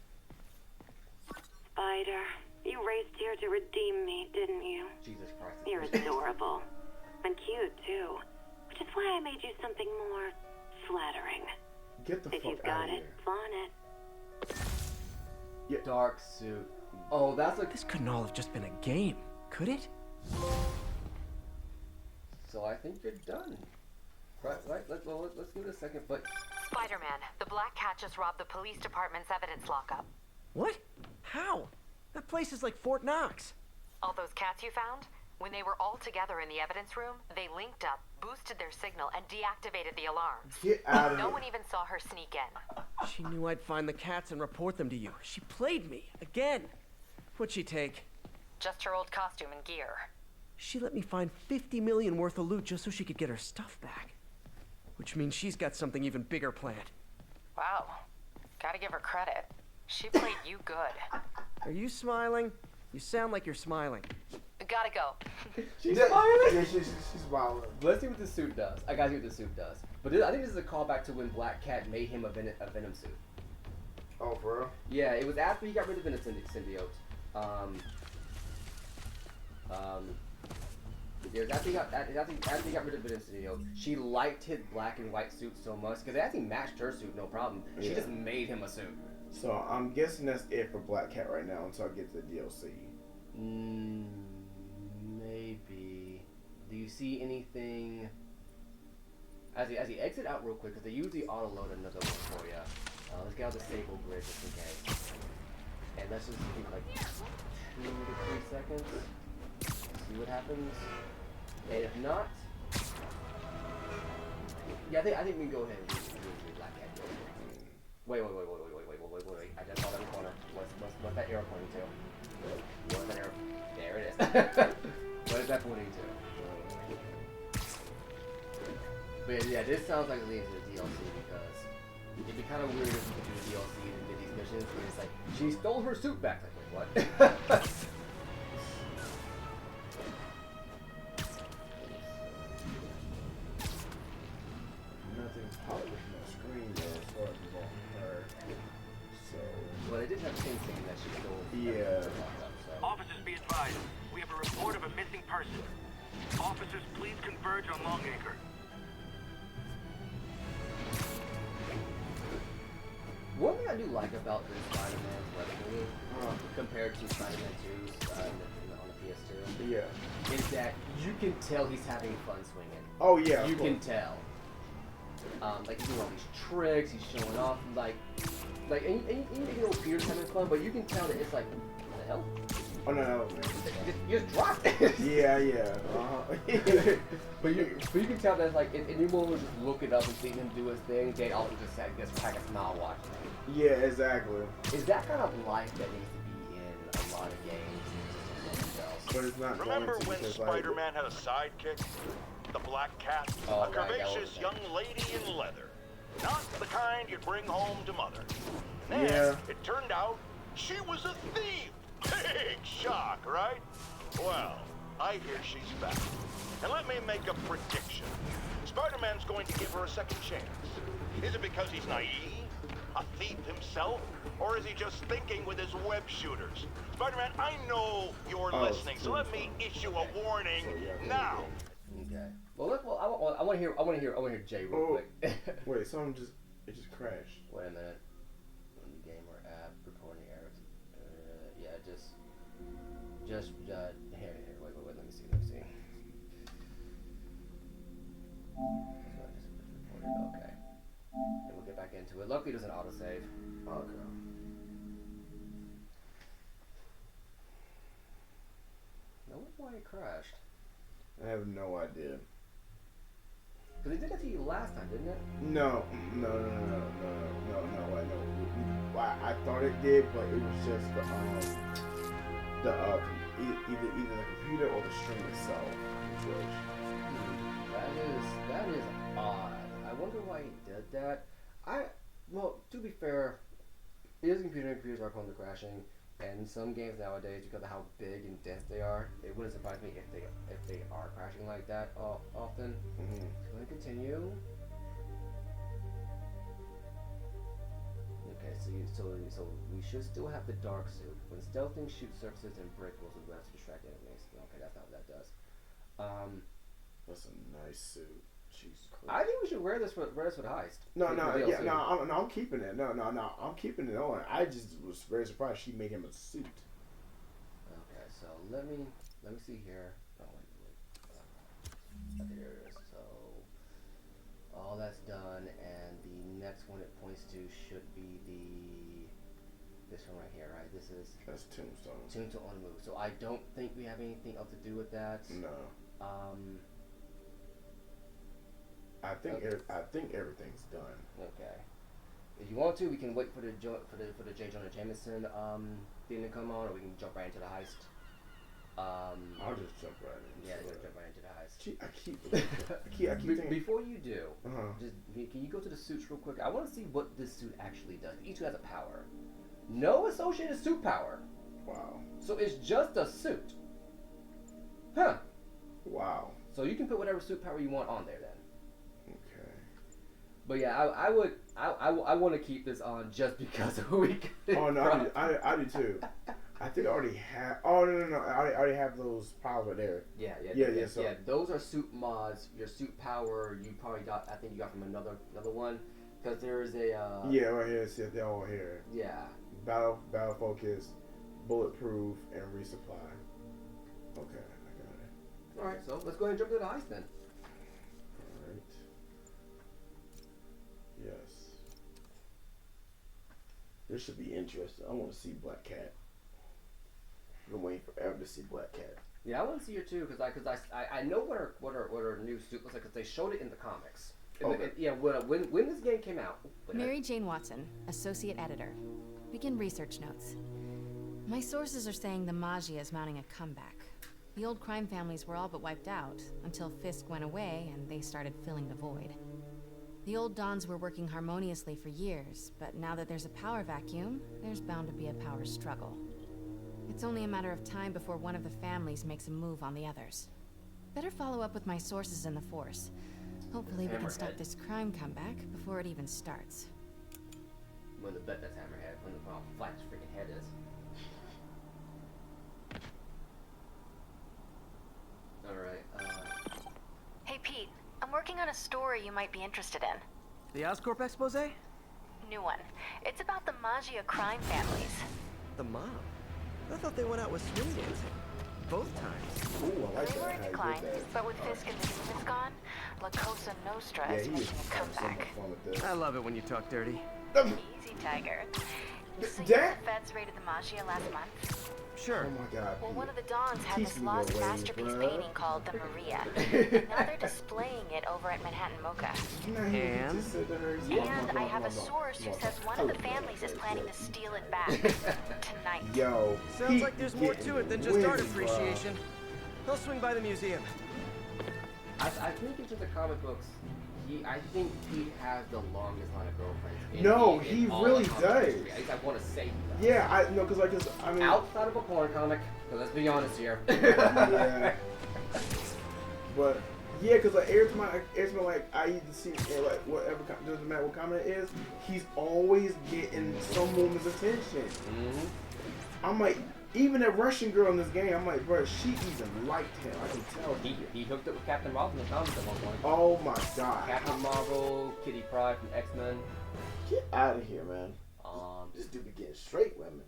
Speaker 6: Spider, you raced here to redeem me, didn't you?
Speaker 1: Jesus Christ.
Speaker 6: You're adorable. And cute, too. Which is why I made you something more flattering.
Speaker 2: Get the
Speaker 6: If
Speaker 2: fuck
Speaker 6: you've
Speaker 2: out
Speaker 6: got
Speaker 2: of
Speaker 6: it,
Speaker 2: here.
Speaker 6: flaunt it.
Speaker 1: Dark suit. Oh, that's like.
Speaker 4: This couldn't all have just been a game, could it?
Speaker 1: So I think you're done. Right. Let's give it a second. But
Speaker 7: Spider-Man, the Black Cat just robbed the police department's evidence lockup.
Speaker 4: What? How? That place is like Fort Knox.
Speaker 7: All those cats you found? When they were all together in the evidence room, they linked up, boosted their signal, and deactivated the alarms.
Speaker 2: Get out of
Speaker 7: No
Speaker 2: here.
Speaker 7: one even saw her sneak in.
Speaker 4: She knew I'd find the cats and report them to you. She played me, again. What'd she take?
Speaker 7: Just her old costume and gear.
Speaker 4: She let me find 50 million worth of loot just so she could get her stuff back. Which means she's got something even bigger planned.
Speaker 7: Wow. Gotta give her credit. She played you good.
Speaker 4: Are you smiling? You sound like you're smiling.
Speaker 7: Gotta go.
Speaker 1: she's
Speaker 2: Yeah,
Speaker 1: smiling.
Speaker 2: she's smiling.
Speaker 1: Let's see what the suit does. I gotta see what the suit does. But I think this is a callback to when Black Cat made him a Venom suit.
Speaker 2: Oh, for real?
Speaker 1: Yeah, it was after he got rid of Venom symbiote. It was after he got rid of Venom symbiote. She liked his black and white suit so much because it actually matched her suit, no problem. She
Speaker 2: Yeah.
Speaker 1: just made him a suit.
Speaker 2: So I'm guessing that's it for Black Cat right now until I get to the DLC.
Speaker 1: Maybe. Do you see anything? As he exit out real quick, because they usually auto load another one for you. Let's get out the stable grid just in case. And let's just keep like 2 to 3 seconds. See what happens. And if not, yeah, I think we can go ahead and do Black Cat. Wait. I just saw that in the corner. What's that arrow pointing to? What's that arrow? There it is. What is that pointing to? But yeah, this sounds like it leads to the DLC because it'd be kind of weird if we could do the DLC and did these missions where it's like, she stole her suit back. Like, wait, what?
Speaker 2: Nothing popped with my screen though as far as about her. So
Speaker 1: Well, they did have the same thing that she stole.
Speaker 2: Yeah.
Speaker 1: So.
Speaker 5: Officers, be advised. We have a report of a missing person. Officers, please converge on Longacre.
Speaker 1: One thing I do like about this Spider-Man's weapon movie, compared to Spider-Man 2's on the PS2,
Speaker 2: yeah.
Speaker 1: is that you can tell he's having fun swinging.
Speaker 2: Oh yeah.
Speaker 1: You
Speaker 2: of
Speaker 1: can
Speaker 2: course.
Speaker 1: tell. Like he's doing all these tricks, he's showing off, like and you know Peter's having fun, but you can tell that it's like, what the hell?
Speaker 2: Oh no.
Speaker 1: You just dropped it.
Speaker 2: Yeah.
Speaker 1: But you can tell that like if anyone was just looking up and seeing him do his thing, they'd all just crack a smile watching him.
Speaker 2: Yeah, exactly.
Speaker 1: Is that kind of life that needs to be in a lot of games?
Speaker 2: But it's not
Speaker 3: Remember
Speaker 2: going to
Speaker 3: when
Speaker 2: because,
Speaker 3: Spider-Man had a sidekick? The Black Cat?
Speaker 1: Oh,
Speaker 3: a
Speaker 1: right, that
Speaker 3: curvaceous
Speaker 1: was-
Speaker 3: young lady in leather. Not the kind you'd bring home to mother. And then,
Speaker 2: Yeah.
Speaker 3: it turned out she was a thief. Big shock, right? Well, I hear she's back. And let me make a prediction. Spider-Man's going to give her a second chance. Is it because he's naive? A thief himself? Or is he just thinking with his web shooters? Spider-Man, I know you're listening, so let me issue a warning now.
Speaker 1: Okay. Well, I want to hear Jay real quick.
Speaker 2: Wait, it just crashed.
Speaker 1: Wait a minute. New game or app reporting errors. Yeah, just here. Wait. Let me see. So I just reported. Okay. Then we'll get back into it. Luckily, it doesn't autosave.
Speaker 2: Okay.
Speaker 1: I wonder why it crashed.
Speaker 2: I have no idea.
Speaker 1: Because it did that to you last time, didn't it?
Speaker 2: No. I know. I thought it did, but it was just either the computer or the stream itself.
Speaker 1: That is odd. I wonder why he did that. Well, to be fair, it is a computer, and computers are prone to crashing. And some games nowadays, because of how big and dense they are, it wouldn't surprise me if they are crashing like that often.
Speaker 2: Mm-hmm.
Speaker 1: So let me continue. Okay, so we should still have the dark suit. When stealthing, shoot surfaces and break walls with webs to distract enemies. Okay, that's not what that does.
Speaker 2: That's a nice suit. Jesus Christ.
Speaker 1: I think we should wear this for the heist.
Speaker 2: I'm keeping it. No, I'm keeping it on. I just was very surprised she made him a suit.
Speaker 1: Okay, so let me see here. Oh wait. Okay, there it is. So all that's done, and the next one it points to should be this one right here, right?
Speaker 2: That's Tombstone.
Speaker 1: Tombstone on the move. So I don't think we have anything else to do with that.
Speaker 2: No. I think everything's done.
Speaker 1: Okay. If you want to, we can wait for the J. Jonah Jameson thing to come on, or we can jump right into the heist.
Speaker 2: I'll just jump right in.
Speaker 1: Yeah, we'll jump right into the heist.
Speaker 2: I keep thinking.
Speaker 1: Before you do,
Speaker 2: Uh-huh.
Speaker 1: can you go to the suits real quick? I want to see what this suit actually does. Each suit has a power. No associated suit power.
Speaker 2: Wow.
Speaker 1: So it's just a suit. Huh.
Speaker 2: Wow.
Speaker 1: So you can put whatever suit power you want on there then.
Speaker 2: Okay.
Speaker 1: But yeah, I want to keep this on just because of who we get it
Speaker 2: Oh no,
Speaker 1: from.
Speaker 2: I do too. I think I already have. Oh no! I already have those powers right there.
Speaker 1: Yeah.
Speaker 2: So
Speaker 1: Those are suit mods. Your suit power, you probably got. I think you got from another one, because there is a.
Speaker 2: Yeah, right here. See, they're all here.
Speaker 1: Yeah.
Speaker 2: Battle focus, bulletproof, and resupply. Okay, I got it.
Speaker 1: All right, so let's go ahead and jump into the heist then.
Speaker 2: All right. Yes. This should be interesting. I want to see Black Cat. I've been waiting forever to see Black Cat.
Speaker 1: Yeah, I want to see her too, because I know what her new suit looks like, because they showed it in the comics.
Speaker 2: Okay.
Speaker 1: When this game came out.
Speaker 9: Mary Jane Watson, associate editor. Begin research notes. My sources are saying the Maggia is mounting a comeback. The old crime families were all but wiped out until Fisk went away and they started filling the void. The old Dons were working harmoniously for years, but now that there's a power vacuum, there's bound to be a power struggle. It's only a matter of time before one of the families makes a move on the others. Better follow up with my sources in the Force. Hopefully we can stop this crime comeback before it even starts.
Speaker 1: I'm willing to bet that's Hammerhead. I'm willing to how flat his freaking head is. Alright,
Speaker 7: Hey Pete, I'm working on a story you might be interested in.
Speaker 4: The Oscorp expose?
Speaker 7: New one. It's about the Maggia crime families.
Speaker 4: The mob? I thought they went out with swing dancing. Both times.
Speaker 2: Ooh, I like
Speaker 7: They were
Speaker 2: that.
Speaker 7: in
Speaker 2: How you
Speaker 7: decline,
Speaker 2: did that.
Speaker 7: but with Fisk and the demons gone, La Cosa Nostra
Speaker 2: Yeah,
Speaker 7: is
Speaker 2: he was
Speaker 7: making a
Speaker 2: having so much
Speaker 7: comeback.
Speaker 2: fun with this.
Speaker 4: I love it when you talk dirty.
Speaker 7: Easy, Tiger. So you know
Speaker 2: That-
Speaker 7: the feds raided the Maggia last month?
Speaker 4: Sure.
Speaker 2: Oh my God.
Speaker 7: Well, one of the Dons had
Speaker 2: Teach
Speaker 7: this
Speaker 2: me
Speaker 7: lost
Speaker 2: your ways,
Speaker 7: masterpiece
Speaker 2: bruh.
Speaker 7: painting called the Maria. And now they're displaying it over at Manhattan Mocha.
Speaker 4: And?
Speaker 7: And I have a source who says one of the families is planning to steal it back tonight.
Speaker 2: Yo.
Speaker 4: Sounds
Speaker 2: he
Speaker 4: like there's more to it than just
Speaker 2: wins,
Speaker 4: art
Speaker 2: bruh.
Speaker 4: appreciation. I'll swing by the museum.
Speaker 1: I think it's just the comic books. I think Pete has the longest line of girlfriends.
Speaker 2: No, he
Speaker 1: all
Speaker 2: really
Speaker 1: of comic
Speaker 2: does.
Speaker 1: history. At least I want to say he does.
Speaker 2: Yeah, I know, cause I mean,
Speaker 1: Outside of a porn comic, because let's be honest here.
Speaker 2: yeah. But yeah, cause like every time like I either see like whatever doesn't matter what comment it is, he's always getting some woman's attention.
Speaker 1: Mm-hmm.
Speaker 2: I'm like, even that Russian girl in this game, I'm like, bro, she even liked him. I can tell.
Speaker 1: He hooked up with Captain Marvel in the comics at one point.
Speaker 2: Oh my god.
Speaker 1: Captain Marvel, Kitty Pryde from X-Men.
Speaker 10: Get out of here, man.
Speaker 1: This
Speaker 10: This dude be getting straight women.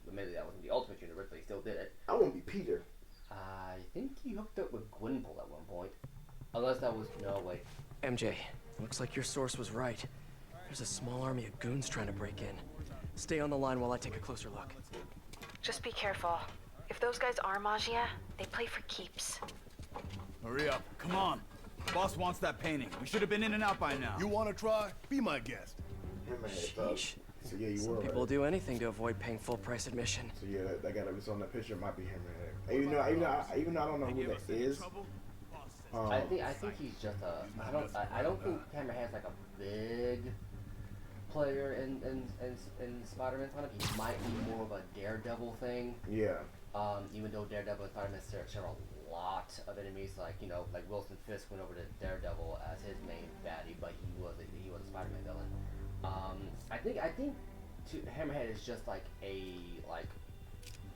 Speaker 1: Admittedly, that wasn't the Ultimate Universe, but he still did it.
Speaker 10: I want to be Peter.
Speaker 1: I think he hooked up with Gwenpool at one point. Unless that was... No, wait.
Speaker 4: MJ, looks like your source was right. There's a small army of goons trying to break in. Stay on the line while I take a closer look.
Speaker 7: Just be careful. If those guys are Magia, they play for keeps.
Speaker 11: Hurry up. Come on. Boss wants that painting. We should have been in and out by now.
Speaker 12: You want to try? Be my guest.
Speaker 4: Sheesh.
Speaker 2: So yeah, you
Speaker 4: Some
Speaker 2: were
Speaker 4: people
Speaker 2: right.
Speaker 4: do anything to avoid paying full price admission.
Speaker 2: So yeah, that guy that was on that picture might be Hammerhead. Even though I don't know who that is.
Speaker 1: I think he's just a... I don't think Hammerhead's like a big player in Spider-Man comic. He might be more of a Daredevil thing.
Speaker 2: Yeah.
Speaker 1: Even though Daredevil and Spider-Man share a lot of enemies, like like Wilson Fisk went over to Daredevil as his main baddie, but he was a Spider-Man villain. I think Hammerhead is just like a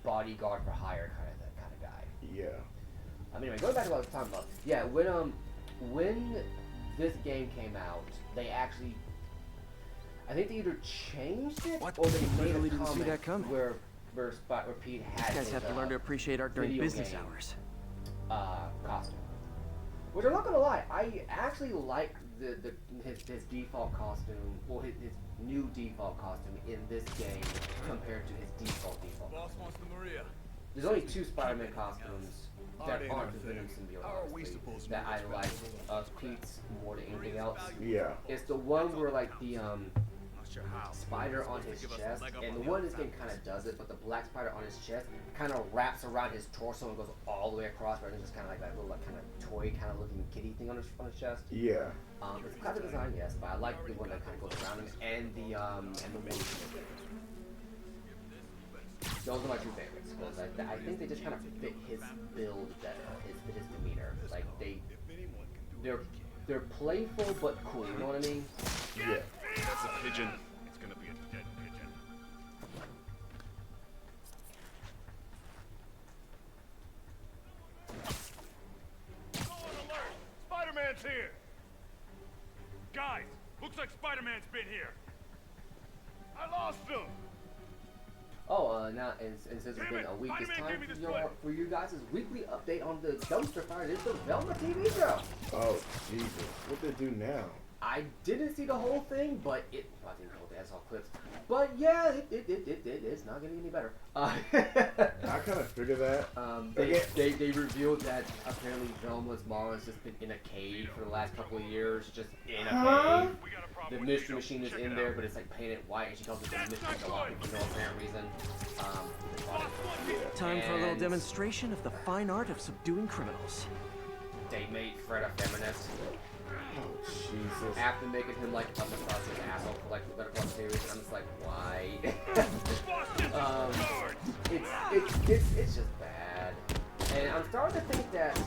Speaker 1: bodyguard for hire kind of guy.
Speaker 2: Yeah.
Speaker 1: Anyway, going back to what I was talking about. Yeah, when this game came out, they actually, I think they either changed it or they made
Speaker 4: Literally
Speaker 1: a
Speaker 4: didn't see
Speaker 1: comment
Speaker 4: that coming.
Speaker 1: where Pete had
Speaker 4: You guys
Speaker 1: his,
Speaker 4: have to learn to appreciate art during
Speaker 1: video
Speaker 4: business
Speaker 1: game,
Speaker 4: hours.
Speaker 1: costume. Which I'm not gonna lie, I actually like his default costume, well his new default costume in this game compared to his default.
Speaker 11: Boss wants the Maria.
Speaker 1: There's only 2 Spider-Man costumes that
Speaker 12: ain't
Speaker 1: aren't
Speaker 12: no
Speaker 1: the Venom
Speaker 12: thing.
Speaker 1: symbiote,
Speaker 12: How are we
Speaker 1: honestly,
Speaker 12: supposed to
Speaker 1: that
Speaker 12: know
Speaker 1: I
Speaker 12: what's
Speaker 1: like
Speaker 12: better?
Speaker 1: of Pete's more than anything else.
Speaker 2: Yeah.
Speaker 1: It's the one where like the
Speaker 11: Not sure how.
Speaker 1: spider on his chest, and the one in this game kind of does it, but the black spider on his chest kind of wraps around his torso and goes all the way across, rather than just kind of like that little kind of toy kind of looking kitty thing on his chest.
Speaker 2: Yeah.
Speaker 1: It's a classic design, yes, but I like the one that kind of goes around him, and the wings. Those are my 2 favorites, because I think they just kind of fit his build better, his demeanor. Like they're playful but cool. You know what I mean?
Speaker 2: Yeah.
Speaker 12: That's a pigeon. It's gonna be a dead pigeon.
Speaker 11: Spider-Man's here! Guys, looks like Spider-Man's been here. I lost him!
Speaker 1: Oh, now and since it's been a week, it's time for you guys' weekly update on the Dumpster Fire. This is the Velma TV show.
Speaker 2: Oh Jesus, what they do now?
Speaker 1: I didn't see the whole thing, but I didn't know that's all clips. But yeah, it's not getting any better.
Speaker 2: I kind of figured that.
Speaker 1: They revealed that apparently Velma's mom has just been in a cave for the last couple of years, just in a cave. The mystery machine is in there, but it's like painted white, and she calls it the mystery dog for no apparent reason.
Speaker 4: Time for a little demonstration of the fine art of subduing criminals.
Speaker 1: They made Fred a feminist.
Speaker 2: Oh Jesus.
Speaker 1: After making him like a misogynist asshole for like the Better Call series, I'm just like, why? It's just bad. And I'm starting to think that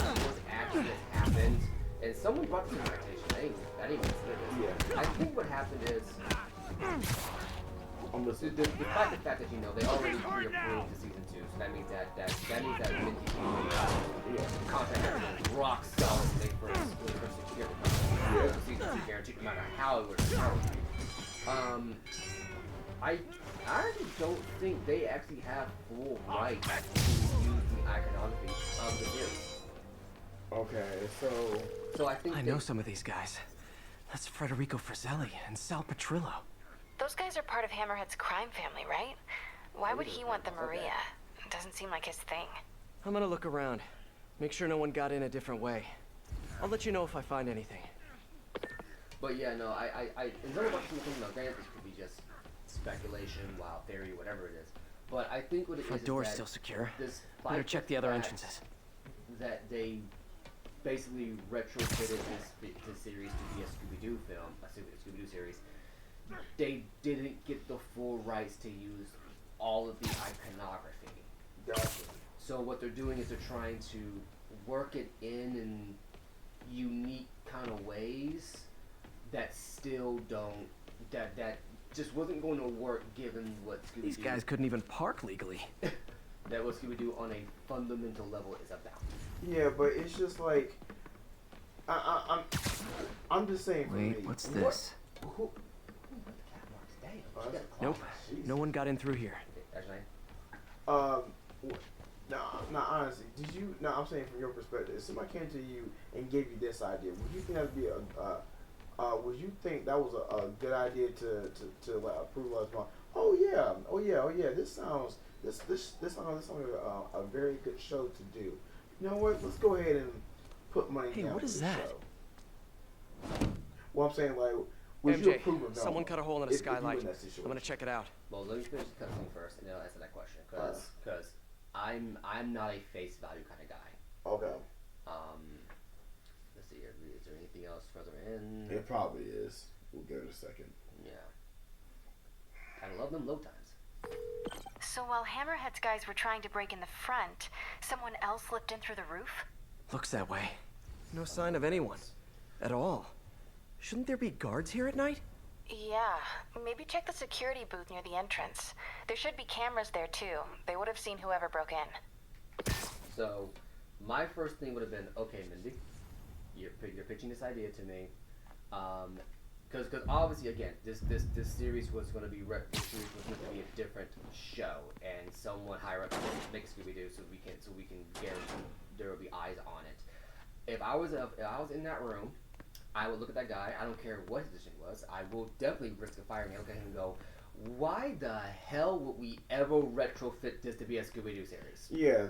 Speaker 1: was actually happened. And someone brought this to my attention. I didn't even say this.
Speaker 2: Yeah.
Speaker 1: I think what happened is
Speaker 2: I'm listening.
Speaker 1: despite the fact that they already pre-approved the season 2, so that means that Minty contract everything rock solid to make for security. The season 2 guaranteed, no matter how it would be. I actually don't think they actually have full right to use the iconography of the series.
Speaker 2: Okay,
Speaker 1: so I think
Speaker 4: I know some of these guys. That's Federico Fratelli and Sal Petrillo.
Speaker 7: Those guys are part of Hammerhead's crime family, right? Why would he want the Maria? It doesn't seem like his thing.
Speaker 4: I'm gonna look around. Make sure no one got in a different way. I'll let you know if I find anything.
Speaker 1: But yeah, no, I in terms of something, granted this could be just speculation, wild theory, whatever it is. But I think what it
Speaker 4: Front
Speaker 1: is
Speaker 4: door's
Speaker 1: that
Speaker 4: still secure.
Speaker 1: despite
Speaker 4: Better check the other
Speaker 1: fact
Speaker 4: entrances.
Speaker 1: That they basically retrofitted this series to be a Scooby-Doo film, a Scooby-Doo series. They didn't get the full rights to use all of the iconography.
Speaker 2: Gotcha.
Speaker 1: So what they're doing is they're trying to work it in unique kind of ways that still don't, that just wasn't going to work given what Scooby-Doo...
Speaker 4: These guys couldn't even park legally.
Speaker 1: That what Scooby-Doo on a fundamental level is about.
Speaker 2: Yeah, but it's just like I'm just saying. For
Speaker 4: Wait,
Speaker 2: me,
Speaker 4: what's this?
Speaker 1: Who put the cat marks? Damn. She got
Speaker 4: Nope.
Speaker 2: Jeez.
Speaker 4: No one got in through here.
Speaker 1: Actually,
Speaker 2: nah, honestly, did you? No, I'm saying from your perspective, if somebody came to you and gave you this idea, would you think that'd be would you think that was a good idea to like approve of? Oh yeah. This sounds a very good show to do. You know what? Let's go ahead and put money
Speaker 4: Hey,
Speaker 2: down.
Speaker 4: what
Speaker 2: for
Speaker 4: is
Speaker 2: the
Speaker 4: that?
Speaker 2: Show. Well, I'm saying like, would you
Speaker 4: MJ,
Speaker 2: approve of that?
Speaker 4: someone cut a hole in a
Speaker 2: If you were
Speaker 4: skylight.
Speaker 2: in that situation?
Speaker 4: I'm gonna check it out.
Speaker 1: well, let me finish the cutscene first, and then I'll answer that question. Because I'm not a face value kind of guy.
Speaker 2: Okay.
Speaker 1: Let's see. Is there anything else further in?
Speaker 10: It probably is. We'll give it a second.
Speaker 1: Yeah. I love them low times.
Speaker 7: So while Hammerhead's guys were trying to break in the front, someone else slipped in through the roof?
Speaker 4: Looks that way. No sign of anyone. At all. Shouldn't there be guards here at night?
Speaker 7: Yeah, maybe check the security booth near the entrance. There should be cameras there too. They would have seen whoever broke in.
Speaker 1: So, my first thing would have been, okay, Mindy, you're pitching this idea to me, because obviously again, this series was going to be meant to be a different show, and someone higher up make Scooby-Doo so we can guarantee there will be eyes on it. If I was in that room, I would look at that guy. I don't care what his position was. I will definitely risk a firing. I look at him and go, why the hell would we ever retrofit this to be a Scooby-Doo series?
Speaker 2: Yeah.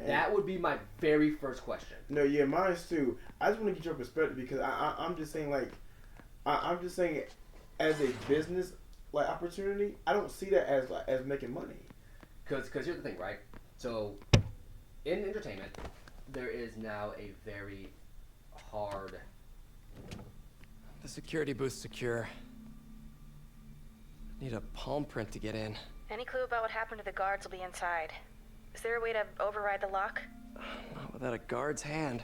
Speaker 1: That would be my very first question.
Speaker 2: No, yeah, mine's too. I just want to get your perspective because I'm just saying I'm just saying as a business like opportunity, I don't see that as making money.
Speaker 1: Because here's the thing, right? So in entertainment, there is now a very hard.
Speaker 4: The security booth's secure. Need a palm print to get in.
Speaker 7: Any clue about what happened to the guards will be inside. Is there a way to override the lock?
Speaker 4: Not without a guard's hand.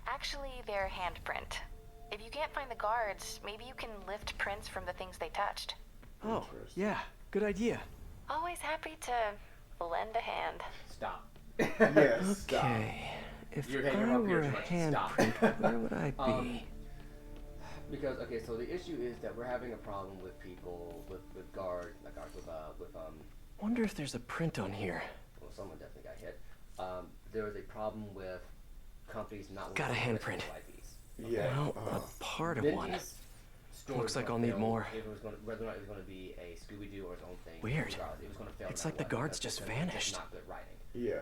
Speaker 7: Actually, their handprint. If you can't find the guards, maybe you can lift prints from the things they touched.
Speaker 4: Oh, yeah. Good idea.
Speaker 7: Always happy to lend a hand.
Speaker 1: Stop.
Speaker 2: Yes.
Speaker 4: Okay. If
Speaker 1: You're hanging
Speaker 4: I
Speaker 1: up here
Speaker 4: were a
Speaker 1: too much. Stop.
Speaker 4: handprint, where would I be?
Speaker 1: Because so the issue is that we're having a problem with people with guards, not guards, with
Speaker 4: Wonder if there's a print on here.
Speaker 1: well, someone definitely got hit. There is a problem with companies not
Speaker 4: Got a
Speaker 1: wanting to
Speaker 4: handprint.
Speaker 1: list IPs.
Speaker 2: Yeah.
Speaker 4: Well, a part of one.
Speaker 1: Mindy's story
Speaker 4: Looks
Speaker 1: was
Speaker 4: like
Speaker 1: gonna
Speaker 4: I'll need
Speaker 1: fail
Speaker 4: more.
Speaker 1: If it was going, whether or not it was going to be a Scooby-Doo or its own thing.
Speaker 4: Weird.
Speaker 1: Regardless, it was going to fail.
Speaker 4: It's
Speaker 1: no
Speaker 4: like the
Speaker 1: matter what,
Speaker 4: guards
Speaker 1: because
Speaker 4: just
Speaker 1: it's
Speaker 4: vanished.
Speaker 1: Not good writing.
Speaker 2: Yeah.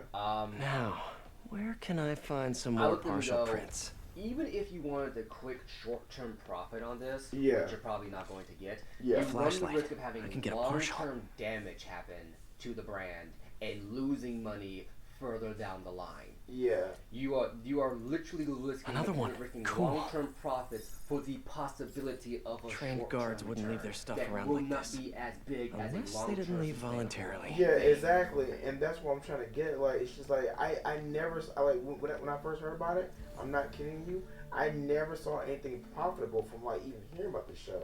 Speaker 4: Now, where can I find some
Speaker 1: I
Speaker 4: more
Speaker 1: looked at it and
Speaker 4: partial
Speaker 1: go,
Speaker 4: prints?
Speaker 1: Even if you wanted a quick short-term profit on this,
Speaker 2: Yeah.
Speaker 1: which you're probably not going to get,
Speaker 2: Yeah.
Speaker 1: you run the
Speaker 4: Flashlight.
Speaker 1: risk of having
Speaker 4: I can get a partial.
Speaker 1: long-term damage happen to the brand and losing money further down the line.
Speaker 2: Yeah.
Speaker 1: You are literally risking
Speaker 4: Another one.
Speaker 1: risking
Speaker 4: Cool.
Speaker 1: long-term profits for the possibility of a
Speaker 4: Trained
Speaker 1: short-term
Speaker 4: guards wouldn't leave their
Speaker 1: return
Speaker 4: stuff
Speaker 1: that
Speaker 4: around
Speaker 1: will
Speaker 4: like
Speaker 1: not
Speaker 4: this.
Speaker 1: be as big as
Speaker 4: Unless
Speaker 1: a
Speaker 4: they
Speaker 1: long-term
Speaker 4: didn't leave
Speaker 1: sustainable
Speaker 4: voluntarily.
Speaker 2: Yeah,
Speaker 1: thing.
Speaker 2: exactly, and that's what I'm trying to get. Like, it's just like I never when I first heard about it. I'm not kidding you. I never saw anything profitable from like even hearing about the show.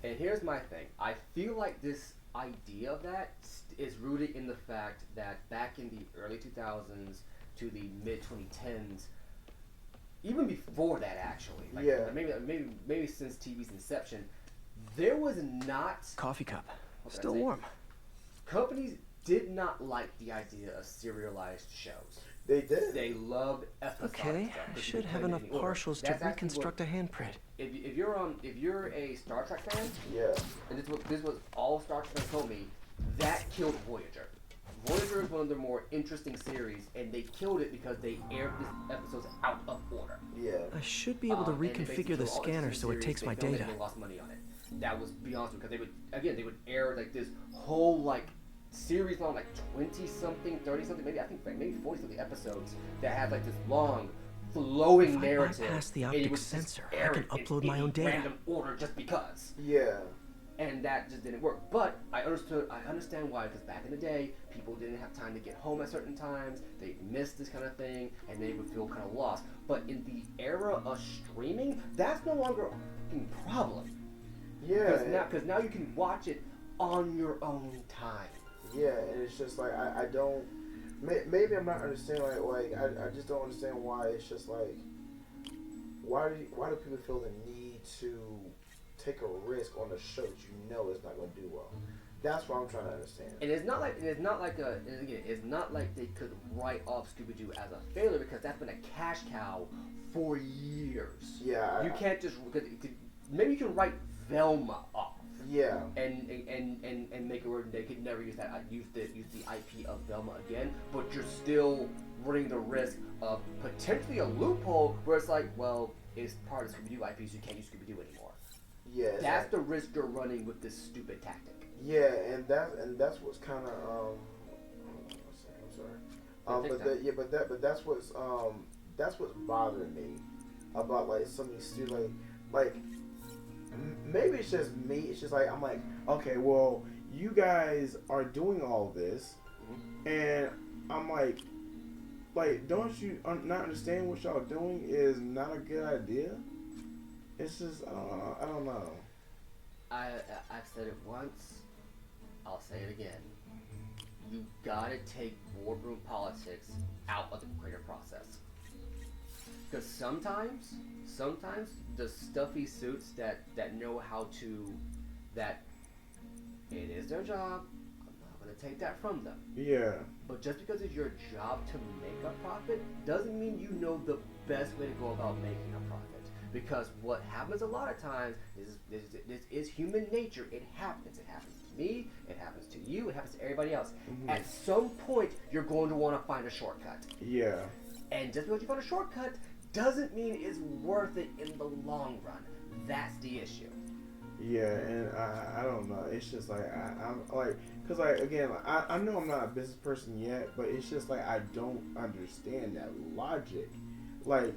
Speaker 1: And here's my thing. I feel like this idea of that is rooted in the fact that back in the early 2000s to the mid 2010s, even before that actually, like
Speaker 2: Yeah.
Speaker 1: maybe since TV's inception, there was not
Speaker 4: Coffee cup.
Speaker 1: what can I
Speaker 4: Still
Speaker 1: say?
Speaker 4: warm.
Speaker 1: Companies did not like the idea of serialized shows.
Speaker 2: They did.
Speaker 1: They loved episodic
Speaker 4: Okay,
Speaker 1: stuff,
Speaker 4: I
Speaker 1: 'cause you
Speaker 4: should
Speaker 1: could
Speaker 4: have
Speaker 1: play it
Speaker 4: enough
Speaker 1: in any order.
Speaker 4: partials to
Speaker 1: That's actually
Speaker 4: reconstruct a handprint.
Speaker 1: if you're a Star Trek fan,
Speaker 2: Yeah.
Speaker 1: and this was all Star Trek fans told me, that killed Voyager. Voyager is one of their more interesting series, and they killed it because they aired these episodes out of order.
Speaker 2: Yeah.
Speaker 4: I should be able to
Speaker 1: And they basically
Speaker 4: reconfigure the
Speaker 1: told all
Speaker 4: scanner
Speaker 1: these
Speaker 4: so it
Speaker 1: series,
Speaker 4: takes
Speaker 1: they
Speaker 4: my
Speaker 1: filmed it
Speaker 4: data.
Speaker 1: and they lost money on it. That was beyond because they would air like this whole like series long, like 20-something, 30-something, maybe I think like maybe 40-something episodes that have like this long, flowing
Speaker 4: If
Speaker 1: narrative.
Speaker 4: I bypass the
Speaker 1: and it
Speaker 4: optic
Speaker 1: was just
Speaker 4: sensor, I can
Speaker 1: aired in
Speaker 4: upload my
Speaker 1: any
Speaker 4: own data.
Speaker 1: random order just because.
Speaker 2: Yeah.
Speaker 1: And that just didn't work. But I understand why, because back in the day, people didn't have time to get home at certain times, they missed this kind of thing, and they would feel kind of lost. But in the era of streaming, that's no longer a fucking problem.
Speaker 2: Yeah.
Speaker 1: Because now you can watch it on your own time.
Speaker 2: Yeah, and it's just like I don't. Maybe I'm not understanding. Like I just don't understand why it's just like why do people feel the need to take a risk on a show that you know is not going to do well? That's what I'm trying to understand.
Speaker 1: And it's not like they could write off Scooby-Doo as a failure, because that's been a cash cow for years.
Speaker 2: Yeah.
Speaker 1: You can't just maybe you can write Velma off.
Speaker 2: Yeah.
Speaker 1: And make it where they could never use the IP of Velma again, but you're still running the risk of potentially a loophole where it's like, well, it's part of Scooby-Doo IP, so you can't use Scooby-Doo anymore.
Speaker 2: Yeah.
Speaker 1: That's the risk you're running with this stupid tactic.
Speaker 2: Yeah, and that's what's kind of I'm sorry. But that's what's bothering me about like some of these like maybe it's just me. It's just like I'm like, okay, well, you guys are doing all this, and I'm like, don't you not understand what y'all doing is not a good idea? It's just I don't know.
Speaker 1: I've said it once. I'll say it again. You gotta take boardroom politics out of the creative process. Because sometimes the stuffy suits that know how to, that it is their job, I'm not gonna take that from them.
Speaker 2: Yeah.
Speaker 1: But just because it's your job to make a profit doesn't mean you know the best way to go about making a profit. Because what happens a lot of times is human nature. It happens. It happens to me. It happens to you. It happens to everybody else. Mm-hmm. At some point, you're going to want to find a shortcut.
Speaker 2: Yeah. And
Speaker 1: just because you find a shortcut doesn't mean it's worth it in the long run. That's the issue.
Speaker 2: Yeah, and I don't know. It's just like I'm like, cause like again, I know I'm not a business person yet, but it's just like I don't understand that logic. Like,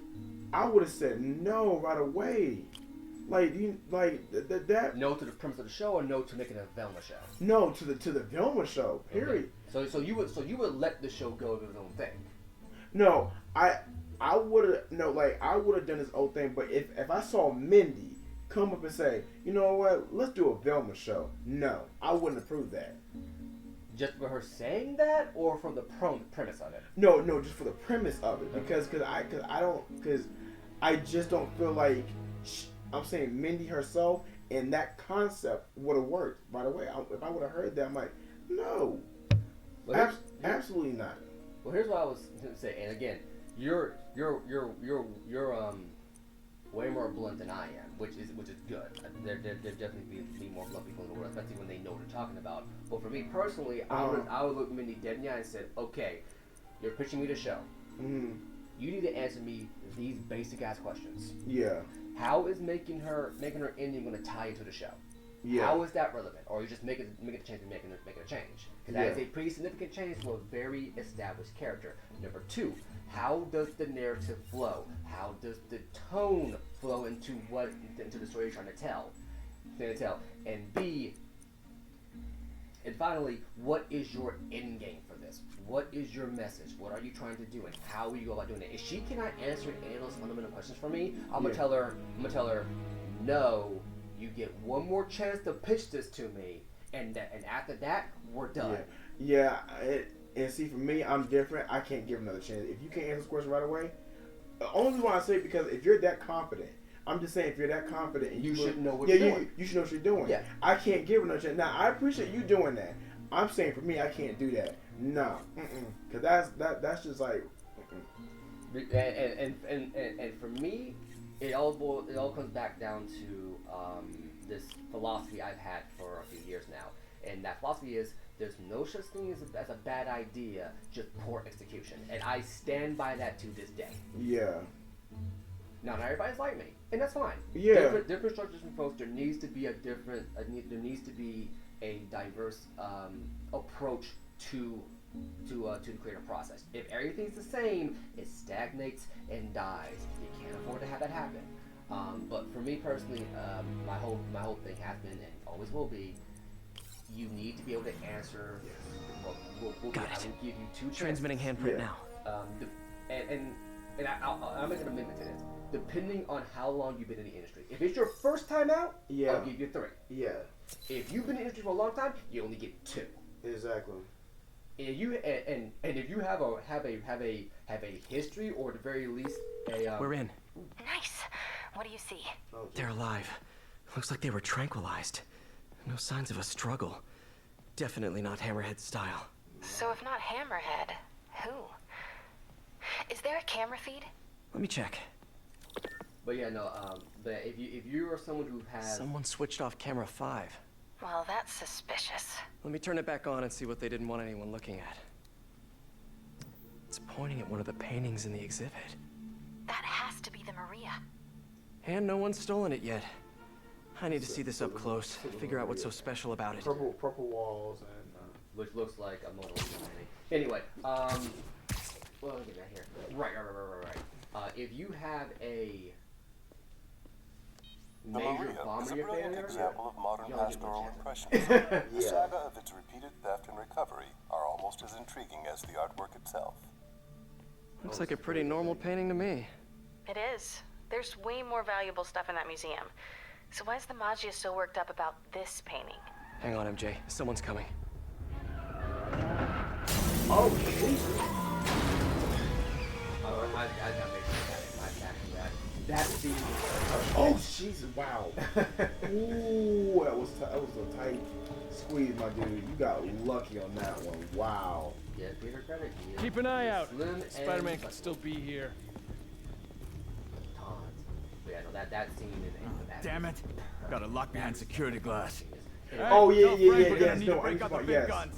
Speaker 2: I would have said no right away. Like that.
Speaker 1: No to the premise of the show, or no to making a Velma show.
Speaker 2: No to the Velma show. Period.
Speaker 1: Okay. So you would let the show go of its own thing.
Speaker 2: No, I would have I would have done his own thing. But if I saw Mindy come up and say, you know what, let's do a Velma show, no, I wouldn't approve that.
Speaker 1: Just for her saying that, or from the premise of it?
Speaker 2: No, just for the premise of it, because I just don't feel like I'm saying Mindy herself and that concept would have worked right away. If I would have heard that, I'm like, no, absolutely not.
Speaker 1: Well, here's what I was going to say, and again, you're way more blunt than I am, which is good. There definitely be more blunt people in the world, especially when they know what they're talking about. But for me personally, I would look Mindy dead in the eye and said, okay, you're pitching me the show.
Speaker 2: Mm-hmm.
Speaker 1: You need to answer me these basic ass questions.
Speaker 2: Yeah.
Speaker 1: How is making her ending going to tie into the show? Yeah. How is that relevant? Or are you just making a change and making a change? Because that is a pretty significant change to a very established character. Number two, how does the narrative flow? How does the tone flow into the story you're trying to tell? And B, and finally, what is your end game for this? What is your message? What are you trying to do, and how will you go about doing it? If she cannot answer any of those fundamental questions for me, I'm gonna tell her, no, you get one more chance to pitch this to me, and after that, we're done.
Speaker 2: Yeah. And see, for me, I'm different. I can't give another chance. If you can't answer this question right away, the only reason why I say it, because if you're that confident, I'm just saying, if you're that confident, and
Speaker 1: you should know what you're doing.
Speaker 2: You should know what you're doing.
Speaker 1: Yeah.
Speaker 2: I can't give another chance. Now, I appreciate you doing that. I'm saying, for me, I can't do that. No, because that's just like.
Speaker 1: And for me, it all comes back down to this philosophy I've had for a few years now, and that philosophy is there's no such thing as a bad idea, just poor execution, and I stand by that to this day.
Speaker 2: Yeah.
Speaker 1: Now, not everybody's like me, and that's fine.
Speaker 2: Yeah.
Speaker 1: Different structures and folks. There needs to be a diverse approach to the creative process. If everything's the same, it stagnates and dies. You can't afford to have that happen. But for me personally, my whole thing has been and always will be, you need to be able to answer. We'll
Speaker 4: Got it.
Speaker 1: I will give you 2 chances.
Speaker 4: Transmitting handprint now.
Speaker 1: And I'll make an amendment to this. Depending on how long you've been in the industry. If it's your first time out, I'll give you 3.
Speaker 2: Yeah.
Speaker 1: If you've been in the industry for a long time, you only get 2.
Speaker 2: Exactly.
Speaker 1: If you and if you have a history, or at the very least a
Speaker 4: We're in.
Speaker 7: Nice. What do you see?
Speaker 4: They're alive. Looks like they were tranquilized. No signs of a struggle. Definitely not Hammerhead style.
Speaker 7: So if not Hammerhead, who? Is there a camera feed?
Speaker 4: Let me check.
Speaker 1: But yeah, no. But if you are someone who has
Speaker 4: Someone switched off camera 5.
Speaker 7: Well, that's suspicious.
Speaker 4: Let me turn it back on and see what they didn't want anyone looking at. It's pointing at one of the paintings in the exhibit.
Speaker 7: That has to be the Maria.
Speaker 4: And no one's stolen it yet. I need to see this up close, figure out what's so special about it.
Speaker 2: Purple walls and
Speaker 1: which looks like a Mona Lisa painting. Anyway, well, let me get that here. Right. If you have a
Speaker 13: The
Speaker 1: major
Speaker 13: Maria
Speaker 1: bomb
Speaker 13: is a
Speaker 1: in your
Speaker 13: brilliant
Speaker 1: failure,
Speaker 13: example of modern
Speaker 1: you only get
Speaker 13: pastoral
Speaker 1: 1 chance.
Speaker 13: impressionism. The saga of its repeated theft and recovery are almost as intriguing as the artwork itself.
Speaker 4: Looks like a pretty normal painting to me.
Speaker 7: It is. There's way more valuable stuff in that museum. So why is the Maggia so worked up about this painting?
Speaker 4: Hang on, MJ. Someone's coming.
Speaker 2: oh Jesus!
Speaker 1: I gotta make sure that in my back of that scene.
Speaker 2: Oh Jesus! Wow. Ooh, that was a tight squeeze, my dude. You got lucky on that one. Wow.
Speaker 1: Yeah, Peter credit.
Speaker 11: Keep an eye out.
Speaker 1: Slim
Speaker 11: Spider-Man
Speaker 1: and
Speaker 11: can still be here.
Speaker 1: tons. But yeah, no, that scene in that.
Speaker 11: Damn it. Got it locked behind security glass.
Speaker 2: Oh yeah,
Speaker 11: Tell
Speaker 2: yeah,
Speaker 11: Frank
Speaker 2: yeah,
Speaker 11: we're gonna
Speaker 2: yes.
Speaker 11: need
Speaker 2: No,
Speaker 11: to
Speaker 2: I
Speaker 11: break out the big
Speaker 2: yes.
Speaker 11: guns.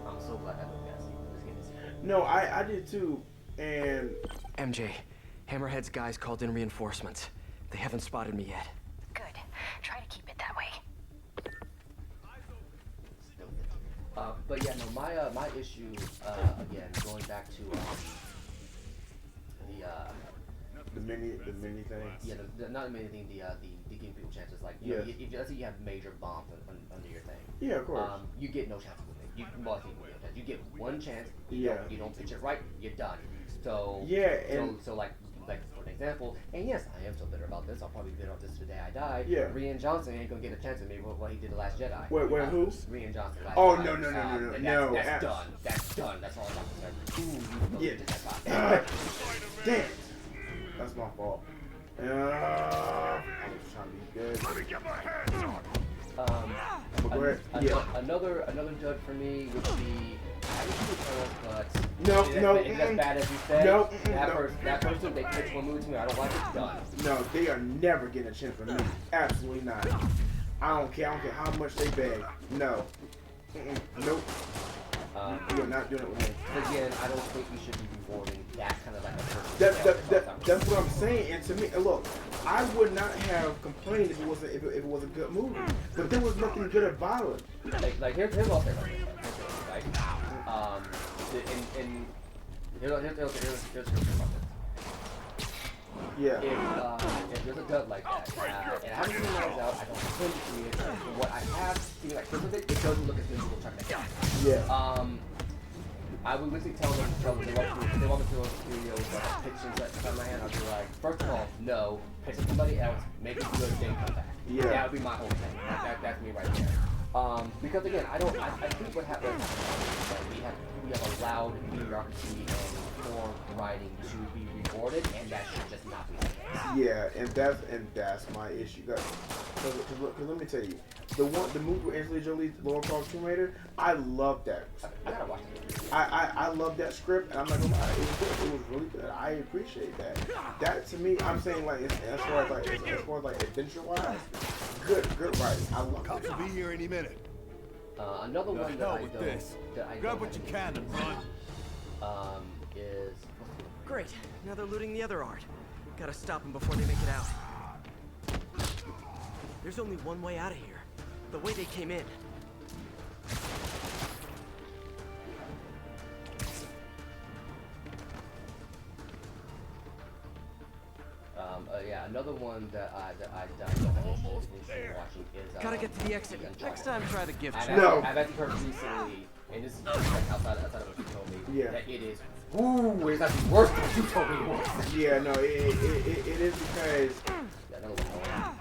Speaker 1: I'm so glad that movie got seen. Let's get this.
Speaker 2: No, I did too. And
Speaker 4: MJ, Hammerhead's guys called in reinforcements. They haven't spotted me yet.
Speaker 7: Good. Try to keep it that way.
Speaker 1: But yeah, no, my issue again, going back to
Speaker 2: the mini thing.
Speaker 1: yeah, not the mini thing, the giving people chances. Like, you know, if let's say you have major bombs under your thing.
Speaker 2: Yeah, of course.
Speaker 1: You get no chances with it. You get 1 chance.
Speaker 2: Yeah.
Speaker 1: You don't pitch it right, you're done. So
Speaker 2: Yeah, and
Speaker 1: so like for an example, and yes, I am so bitter about this. I'll probably be bitter about this today I died.
Speaker 2: Yeah.
Speaker 1: Rian Johnson ain't gonna get a chance at me with what he did the Last Jedi.
Speaker 2: Wait, who?
Speaker 1: Rian Johnson. Last
Speaker 2: Oh,
Speaker 1: Jedi.
Speaker 2: no.
Speaker 1: That's done. That's done. That's all I'm concerned. Ooh, you
Speaker 2: Yeah. Damn it. That's my fault. I was trying to be good.
Speaker 11: Let me get my hands on.
Speaker 1: Another dud for me would be, I didn't see Turtles, but
Speaker 2: No.
Speaker 1: it's as bad as you said.
Speaker 2: No.
Speaker 1: That person, they pitched one movie to me. I don't like it. Done.
Speaker 2: No, they are never getting a chance from me. Absolutely not. I don't care how much they beg. No. Nope. You're not doing it with me.
Speaker 1: Again, I don't think we should be rewarding that kind of like a person.
Speaker 2: That's what I'm saying. And to me, look, I would not have complained if it was a good movie, but there was nothing good about it.
Speaker 1: Like here's what I'll say about this. Right? Here's the thing about this.
Speaker 2: Yeah.
Speaker 1: If there's a dud like that, and I haven't seen those out, I don't tend to see it. But what I have seen, like first of it doesn't look as good as people trying to make it.
Speaker 2: Yeah.
Speaker 1: I would literally tell them they want me to go to studios, like pictures that in my hand. I'd be like, first of all, no, pitch it to somebody else, make it good, then come back.
Speaker 2: Yeah.
Speaker 1: That would be my whole thing. That's me right there. Because again, I think what happens is that we have allowed mediocrity and poor writing to be rewarded, and that should just not be the case.
Speaker 2: Yeah, and that's my issue. Because let me tell you, the movie with Angelina Jolie, Lara Croft Tomb Raider, I love that.
Speaker 1: I gotta watch it.
Speaker 2: I love that script, and I'm not gonna lie, it was good. It was really good. I appreciate that. That to me, I'm saying like as far as adventure wise, good writing. I love it.
Speaker 12: Cops will be here any minute.
Speaker 1: Another one that I
Speaker 12: Grab
Speaker 1: don't
Speaker 12: what you can and run.
Speaker 1: is
Speaker 4: Great. Now they're looting the other art. Gotta stop them before they make it out. There's only one way out of here. The way they came in.
Speaker 1: Yeah, another one that I don't watching is
Speaker 4: Gotta get to the exit. Next time, try the gift shop.
Speaker 2: No.
Speaker 1: I've actually heard recently, and this is like outside of what you told me,
Speaker 2: Yeah.
Speaker 1: that it is. Ooh, it's actually worse than what you told me it was.
Speaker 2: Yeah, no, it is because
Speaker 1: Yeah, another one.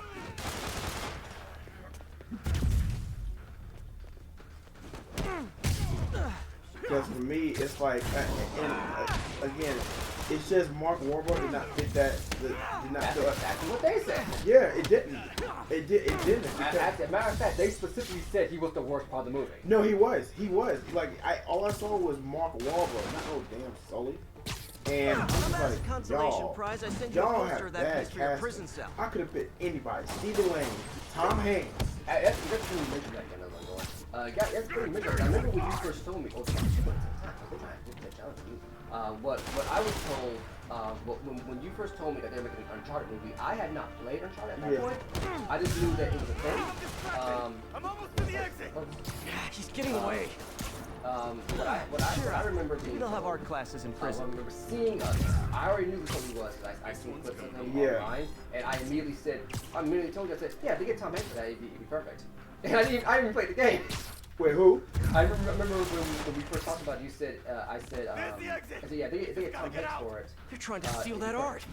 Speaker 2: because for me it's like again, it's just Mark Wahlberg did not fit that. Did not
Speaker 1: That's
Speaker 2: fit.
Speaker 1: exactly what they said.
Speaker 2: Yeah, it didn't. It didn't. Because,
Speaker 1: As a matter of fact, they specifically said he was the worst part of the movie.
Speaker 2: no, he was. Like all I saw was Mark Wahlberg, not no damn Sully. And I'm just
Speaker 4: As a
Speaker 2: like,
Speaker 4: consolation
Speaker 2: y'all,
Speaker 4: prize, I send you a
Speaker 2: y'all
Speaker 4: poster
Speaker 2: have
Speaker 4: of that
Speaker 2: bad
Speaker 4: piece for your prison
Speaker 2: casting.
Speaker 4: cell.
Speaker 2: I could have picked anybody. Stephen Lane, Tom Hanks.
Speaker 1: That's pretty mentioned that again. That's pretty mentioned. I remember when you first told me. Oh, what I was told, when you first told me that they were making an Uncharted movie, I had not played Uncharted at that point. I just knew that it was a thing.
Speaker 11: I'm almost to the exit.
Speaker 4: He's getting away.
Speaker 1: What I remember being
Speaker 4: They'll have art classes in
Speaker 1: I
Speaker 4: prison.
Speaker 1: remember seeing I already knew who he was because I seen clips of him online, and I immediately told you, I said, yeah, if they get Tom Hanks for that, it'd be perfect. And I didn't even play the game.
Speaker 2: Wait, who?
Speaker 1: I remember when we first talked about it, you said, I said, yeah, they get Tom Hanks for it.
Speaker 4: They're trying to steal that art.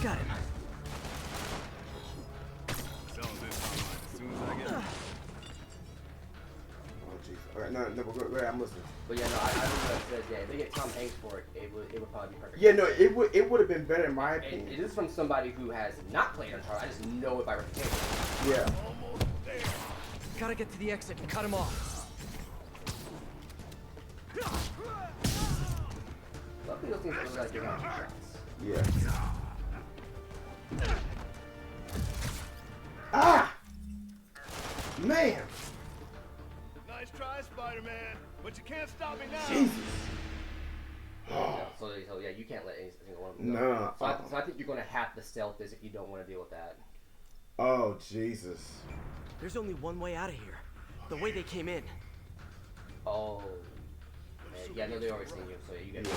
Speaker 4: Got him.
Speaker 11: Selling this online as soon as I get it.
Speaker 2: Oh jeez. Okay, no, go ahead. I'm listening.
Speaker 1: But yeah, no, I remember I said, yeah, if they get Tom Hanks for it, it would probably be perfect.
Speaker 2: Yeah, no, it would have been better in my
Speaker 1: And
Speaker 2: opinion.
Speaker 1: it is from somebody who has not played Uncharted. I just know it by reputation.
Speaker 2: Yeah.
Speaker 4: Gotta get to the exit and cut him off.
Speaker 1: Luckily, those things look like they got 2 shots.
Speaker 2: Yeah. Ah! Man!
Speaker 11: Nice try, Spider-Man, but you can't stop me now.
Speaker 2: Jesus.
Speaker 1: So yeah, you can't let any single one of them go.
Speaker 2: No.
Speaker 1: So I think you're going to have to stealth this if you don't want to deal with that.
Speaker 2: Oh, Jesus.
Speaker 4: There's only one way out of here. The way they came in.
Speaker 1: Oh. Man. Yeah, no, they already seen you, so you get it.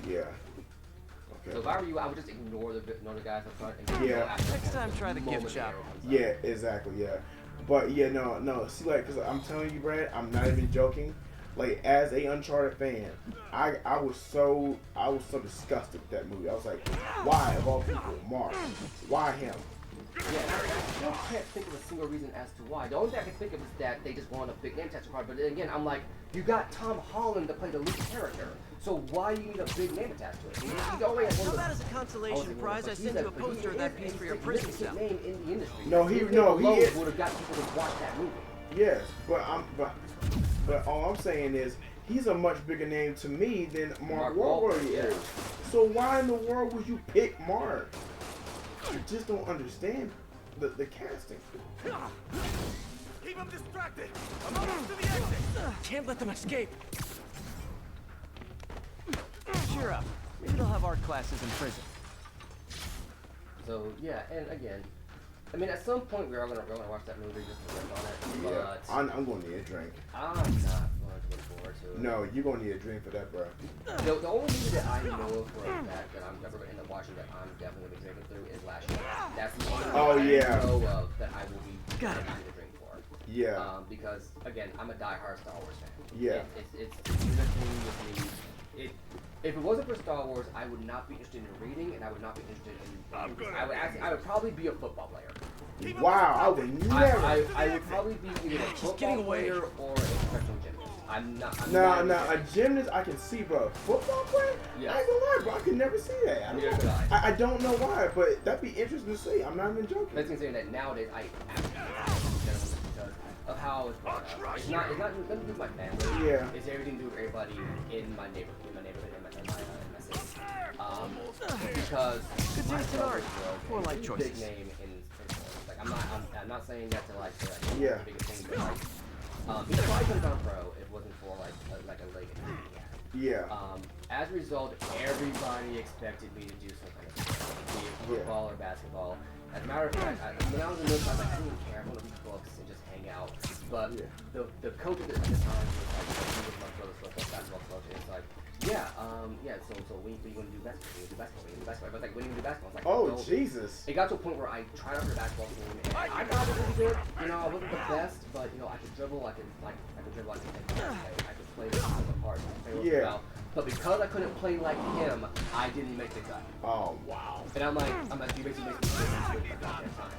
Speaker 2: Yeah. Okay.
Speaker 1: So if I were you, I would just ignore the guys up front and
Speaker 2: Yeah.
Speaker 1: go after
Speaker 4: Next time, try the gift
Speaker 1: moment
Speaker 4: shop.
Speaker 1: arrow comes out.
Speaker 2: Yeah, exactly, yeah. But yeah, no. See, like, cause I'm telling you, Brad, I'm not even joking. Like, as a Uncharted fan, I was so disgusted with that movie. I was like, why of all people, Mark? Why him?
Speaker 1: Yeah, I still can't think of a single reason as to why. The only thing I can think of is that they just wanted a big name tattoo card. But then again, I'm like, you got Tom Holland to play the lead character, so why do you need a big name attached to it? He's already
Speaker 4: How about as a consolation prize, I send you a poster of that piece for your prison cell.
Speaker 1: Name in the industry.
Speaker 2: No, he is.
Speaker 1: Would have got people to watch that movie.
Speaker 2: Yes, but all I'm saying is he's a much bigger name to me than Mark Wahlberg is. So why in the world would you pick Mark? I just don't understand the casting.
Speaker 11: Keep him distracted. I'm almost to the exit.
Speaker 4: Can't let them escape. Cheer up. Maybe they'll have art classes in prison.
Speaker 1: So yeah, and again, I mean, at some point we're gonna watch that movie just to rip on it.
Speaker 2: Yeah,
Speaker 1: But
Speaker 2: I'm gonna need a drink.
Speaker 1: I'm not going to look forward to it.
Speaker 2: No, you're gonna need a drink for that, bro.
Speaker 1: The only movie that I know for a fact that I'm never going to end up watching that I'm definitely going to be drinking through is Last Year. That's the only movie I know of that I will be getting a drink for.
Speaker 2: Yeah.
Speaker 1: Because, again, I'm a diehard Star Wars fan.
Speaker 2: Yeah.
Speaker 1: It's connecting with me. If it wasn't for Star Wars, I would not be interested in reading, and I would not be interested in... I would probably be a football player.
Speaker 2: Wow, I would never.
Speaker 1: I would probably be either a football player or a professional gymnast. I'm not
Speaker 2: a gymnast I can see, bro. Football player?
Speaker 1: Yes.
Speaker 2: I ain't gonna lie, bro. I can never see that. I don't know why, but that'd be interesting to see. I'm not even joking.
Speaker 1: That's saying that nowadays I absolutely because of how it's brought up. It's not nothing to do with my family.
Speaker 2: Yeah.
Speaker 1: It's everything to do with everybody in my neighborhood, in my city. Because
Speaker 4: Good
Speaker 1: my
Speaker 4: taste in
Speaker 1: brother
Speaker 4: art.
Speaker 1: was
Speaker 4: More life
Speaker 1: a
Speaker 4: choices.
Speaker 1: big name in sports. Like I'm not saying that to like say like
Speaker 2: Yeah.
Speaker 1: the biggest thing, but like he probably could have gone pro if it wasn't for like a leg injury he had.
Speaker 2: Yeah.
Speaker 1: As a result, everybody expected me to do some kind of sport, be it football or basketball. As a matter of fact, when I was in middle school, I was like, I didn't care. I want to read books and just hang out. But the coach at the time was like, he was my brother's basketball coach, and it's like, so when are you going to do basketball? When you do basketball? When you do basketball? I was like, when are you going to do basketball? I was like,
Speaker 2: oh,
Speaker 1: no.
Speaker 2: Jesus.
Speaker 1: It got to a point where I tried out for the basketball team, and I got it really good. You know, I wasn't the best, but, you know, I could dribble, I could dribble, I could play the part, play with the ball. But because I couldn't play like him, I didn't make the cut.
Speaker 2: Oh, wow.
Speaker 1: And I'm like, you basically make me switch my goddamn time.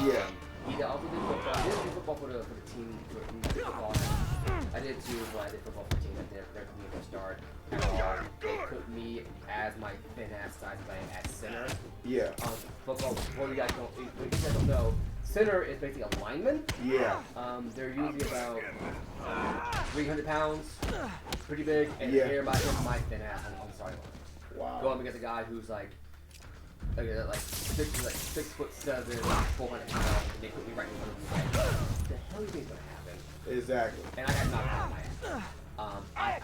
Speaker 2: Yeah.
Speaker 1: He also did football. I didn't do football for the team. Football. I did too, but I did football for the team that their team from start. They put me as my thin ass size playing at center.
Speaker 2: Yeah.
Speaker 1: Football. Well, you guys don't know. Center is basically a lineman.
Speaker 2: Yeah.
Speaker 1: They're usually about 300 pounds, pretty big, and here my thin ass on the sideline.
Speaker 2: Wow.
Speaker 1: Going up against a guy who's like 6'7", 400 pounds, and they put me right in front of him. Like, what the hell do you think is gonna happen?
Speaker 2: Exactly.
Speaker 1: And I got knocked out of my ass.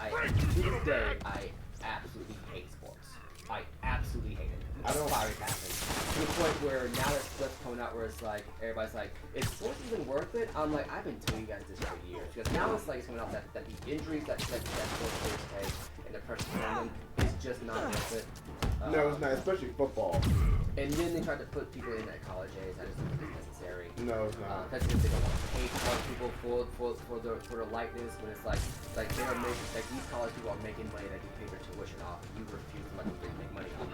Speaker 1: To this day, I absolutely hate sports. I absolutely hate it.
Speaker 2: I don't.
Speaker 1: Sorry, happened. To the point where now that stuff's coming out, where it's like everybody's like, "Is sports even worth it?" I'm like, I've been telling you guys this for years because now it's like it's coming out that the injuries that sports players take and the pressure on them is just not worth it.
Speaker 2: No, it's not, especially football.
Speaker 1: And then they tried to put people in at college age. I just don't think it's necessary.
Speaker 2: No, it's not.
Speaker 1: That's because they don't want to pay college people for their likeness. When it's like they are making like these college people are making money that you pay their tuition off. You refuse to let them make money off.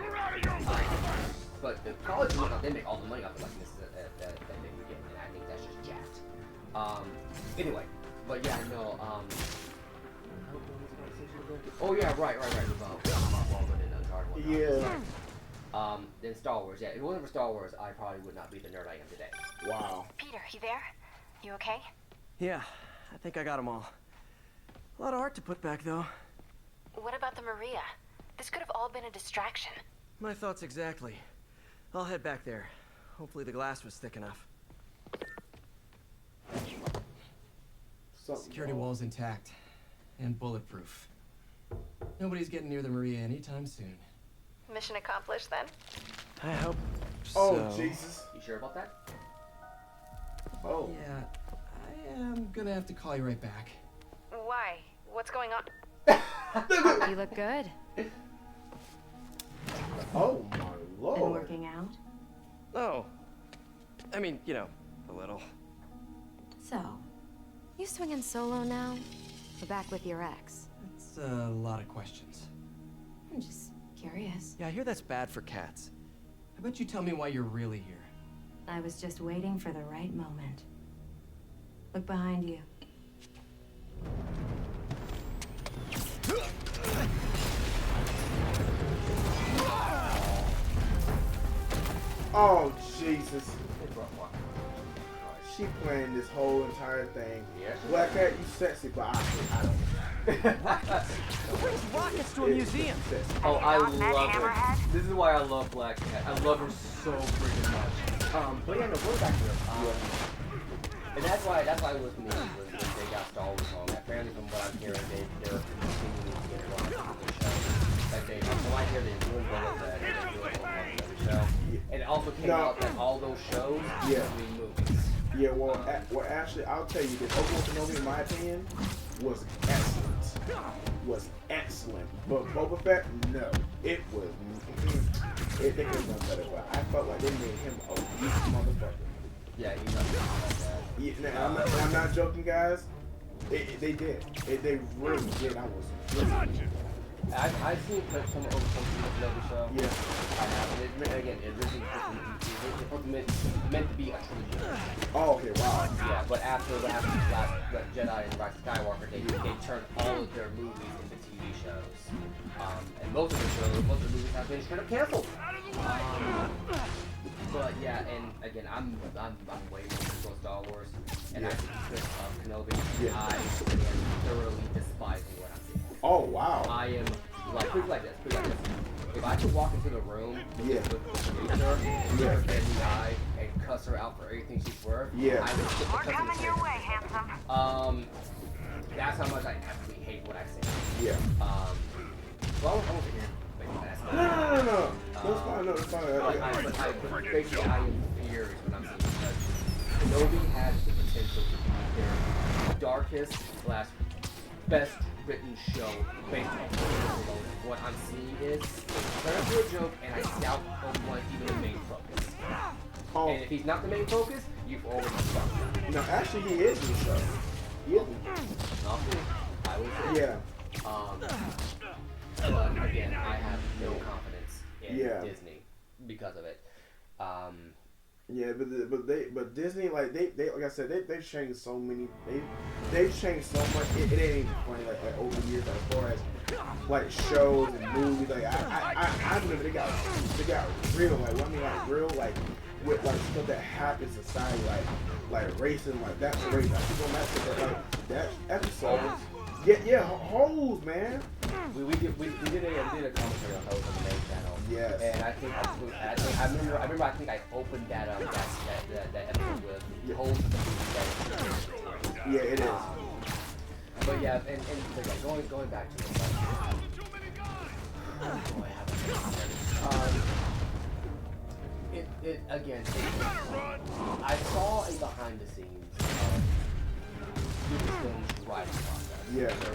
Speaker 1: But the college people, they make all the money off the likeness that they get, and I think that's just jacked. Anyway, but yeah, no. Oh yeah, right.
Speaker 2: Yeah.
Speaker 1: Then Star Wars. Yeah, if it wasn't for Star Wars, I probably would not be the nerd I am today.
Speaker 2: Wow.
Speaker 7: Peter, you there? You okay?
Speaker 4: Yeah, I think I got them all. A lot of art to put back, though.
Speaker 7: What about the Maria? This could have all been a distraction.
Speaker 4: My thoughts exactly. I'll head back there. Hopefully the glass was thick enough.
Speaker 14: Security wall's intact. And bulletproof. Nobody's getting near the Maria anytime soon.
Speaker 7: Mission accomplished, then?
Speaker 4: I hope
Speaker 2: so.
Speaker 4: Oh,
Speaker 2: Jesus.
Speaker 1: You sure about that?
Speaker 2: Oh.
Speaker 14: Yeah, I am gonna have to call you right back.
Speaker 7: Why? What's going on?
Speaker 9: You look good.
Speaker 2: Oh my lord.
Speaker 9: Been working out?
Speaker 4: Oh. I mean, you know, a little.
Speaker 9: So, you swinging solo now? Or back with your ex?
Speaker 14: That's a lot of questions.
Speaker 9: I'm just curious.
Speaker 4: Yeah, I hear that's bad for cats.
Speaker 14: How about you tell me why you're really here?
Speaker 9: I was just waiting for the right moment. Look behind you.
Speaker 2: Oh, Jesus. She planned this whole entire thing.
Speaker 1: Yes.
Speaker 2: Black Cat, you sexy, but I don't.
Speaker 4: Who brings rockets to a museum?
Speaker 1: Oh, I love her. This is why I love Black Cat. I love her so freaking much. But yeah, no, going back to it. And that's why it was for me when they got Star Wars wrong. Apparently, from what I'm hearing, they're continuing to get it wrong with the show. Like from what I hear, they're doing well with that, and they're doing well with the show. And it also came out that all those shows are movies.
Speaker 2: Yeah, well, actually, I'll tell you this. Obi-Wan Kenobi, in my opinion, was excellent. But Boba Fett, no. It was... They could have done better, but I felt like they made him a weak motherfucker.
Speaker 1: Yeah, he's not like that.
Speaker 2: Yeah, I'm not joking, guys. They did. They really did. I was really...
Speaker 1: I've seen clips from the Kenobi show.
Speaker 2: Yeah.
Speaker 1: I have. It's meant to be a trilogy.
Speaker 2: Oh, okay, wow.
Speaker 1: Yeah, but after what happened with Last Jedi and Rise of Skywalker, they turned all of their movies into TV shows. And most of the movies have been straight up canceled. But yeah, and again, I'm way more into Star Wars, and I think Kenobi. I am thoroughly despising what I'm seeing.
Speaker 2: Oh wow!
Speaker 1: I am put it like this. If I could walk into the room with the producer and look her in the eye and cuss her out for everything she's worth, I would skip the
Speaker 7: We're coming your way, handsome.
Speaker 1: That's how much I absolutely hate what I say.
Speaker 2: Yeah.
Speaker 1: Well, I won't sit here and make an ass.
Speaker 2: No. That's fine. No, it's fine.
Speaker 1: But basically, I am furious when I'm seeing because Kenobi has the potential to be their darkest / best written show based on alone. What I'm seeing is turn into a joke, and I doubt Obi-Wan even the main focus.
Speaker 2: Oh.
Speaker 1: And if he's not the main focus, you've already fucked.
Speaker 2: No, actually, he is in the show. He is in the show.
Speaker 1: I would say.
Speaker 2: Yeah.
Speaker 1: But again, I have no confidence in Disney because of it.
Speaker 2: Yeah, but Disney, like they like I said, they've changed so many. They've changed so much. It ain't even funny like over the years, like, as far as like shows and movies. Like I remember they got real. Like I mean, like real like with like stuff that happens in society, like racing, like that's crazy. Like people might say that like that episode. Yeah, hoes, man.
Speaker 1: We did a commentary on hoes on the main channel.
Speaker 2: Yes.
Speaker 1: And I think I remember I think I opened that that episode with hoes.
Speaker 2: Yeah, it is.
Speaker 1: But yeah, and going back to it. It again. I saw a behind the scenes of Lucasfilm's writing process.
Speaker 2: Yeah.
Speaker 1: Their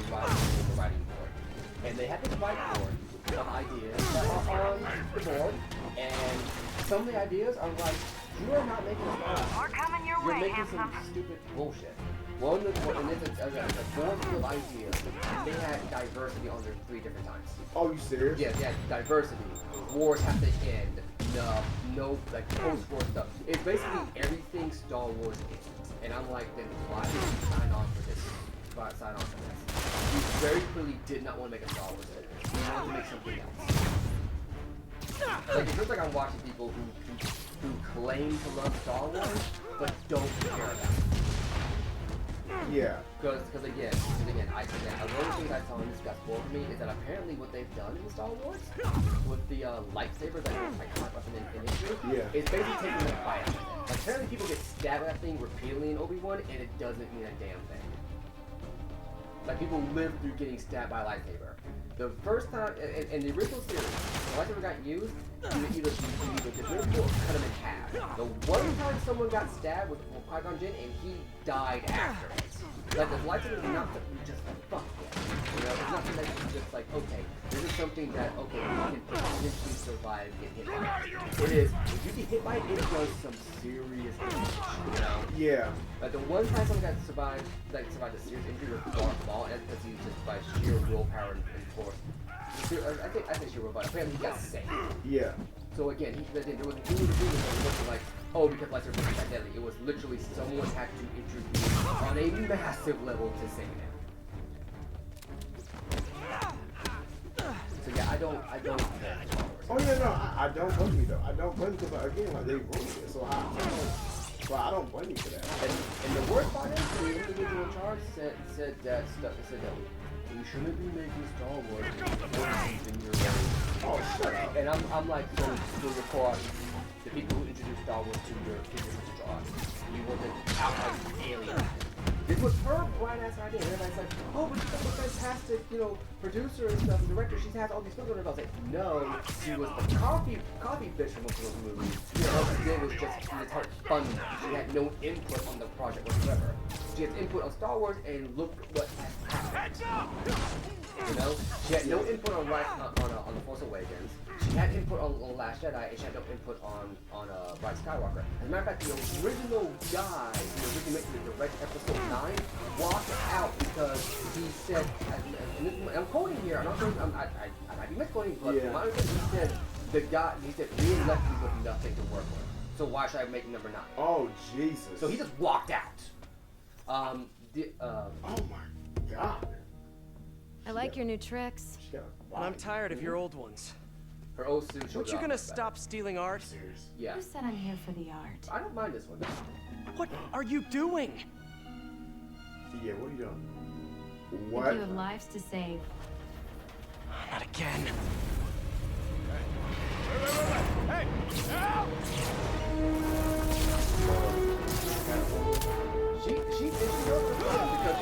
Speaker 1: writing board, and they had this whiteboard of ideas that are on the board, and some of the ideas are like, you are not making a Star Wars. You're making some stupid bullshit. And it's a board full of ideas, and they had diversity on there 3 different times.
Speaker 2: Oh, you serious?
Speaker 1: Yeah, they had diversity. Wars have to end. No, like post-war stuff. It's basically everything Star Wars is. And I'm like, then why did you sign on for this? You very clearly did not want to make a Star Wars movie. You wanted to make something else. Like, it feels like I'm watching people who claim to love Star Wars, but don't care about it.
Speaker 2: Yeah.
Speaker 1: Because again, one of the things I saw in this got spoiled for me is that apparently what they've done in Star Wars with the lightsabers, like iconic weapon in history, is basically taking them by accident. Like, apparently people get stabbed at that thing repeatedly in Obi-Wan, and it doesn't mean a damn thing. Like, people live through getting stabbed by a lightsaber. The first time, in the original series, the lightsaber got used, you either dismantle or cut him in half. The one time someone got stabbed was Qui-Gon Jinn, and he died afterwards. Like, the lightsaber is not something you just fuck with. You know, it's not something that you just like, okay, this is something that, okay, you can potentially survive getting hit by it. It is, if you get hit by it, it does some serious damage, you know?
Speaker 2: Yeah.
Speaker 1: Like, the one time someone got survived the serious injury was Darth Maul, and that's because he was just by sheer willpower and force. I think sheer willpower, apparently he got saved.
Speaker 2: Yeah.
Speaker 1: So again, there was it wasn't like, oh, because lightsaber is that deadly. It was literally someone had to introduce on a massive level to save him. So yeah, I don't care.
Speaker 2: Oh yeah, no, I don't blame you though. I don't blame you because again, like they ruined it, so I don't blame you for that.
Speaker 1: And the worst part is the individual in charge said that we shouldn't be making Star Wars in your way. Oh, shut up. And I'm like, so your core, the people who introduced Star Wars to your art, you wasn't out like alien. This was her bright-ass idea. And everybody's like, oh, but she's a fantastic, producer and stuff, and director. She has all these films on her belt. I was like, no, she was the coffee bitch from most of those movies. All she did was just her fun. She had no input on the project whatsoever. She had input on Star Wars, and look what happened. She had no input on The Force Awakens. She had input on Last Jedi, and she had no input on Rise of Skywalker. As a matter of fact, the original guy who originally made the direct episode 9 walked out because he said, and I'm quoting here, I'm not sure, I might be misquoting, but my understanding, he said, we left you with nothing to work with. So why should I make number 9?
Speaker 2: Oh, Jesus.
Speaker 1: So he just walked out.
Speaker 2: Oh my God.
Speaker 9: I like your new tricks.
Speaker 4: And I'm tired of your old ones.
Speaker 1: Her old suit.
Speaker 4: Aren't you gonna stop stealing art?
Speaker 1: Yeah.
Speaker 9: Who said I'm here for the art?
Speaker 1: I don't mind this one.
Speaker 4: What are you doing?
Speaker 2: Yeah, what are you doing?
Speaker 9: What? You have lives to save.
Speaker 4: Not again.
Speaker 11: Hey! Help!
Speaker 1: She knows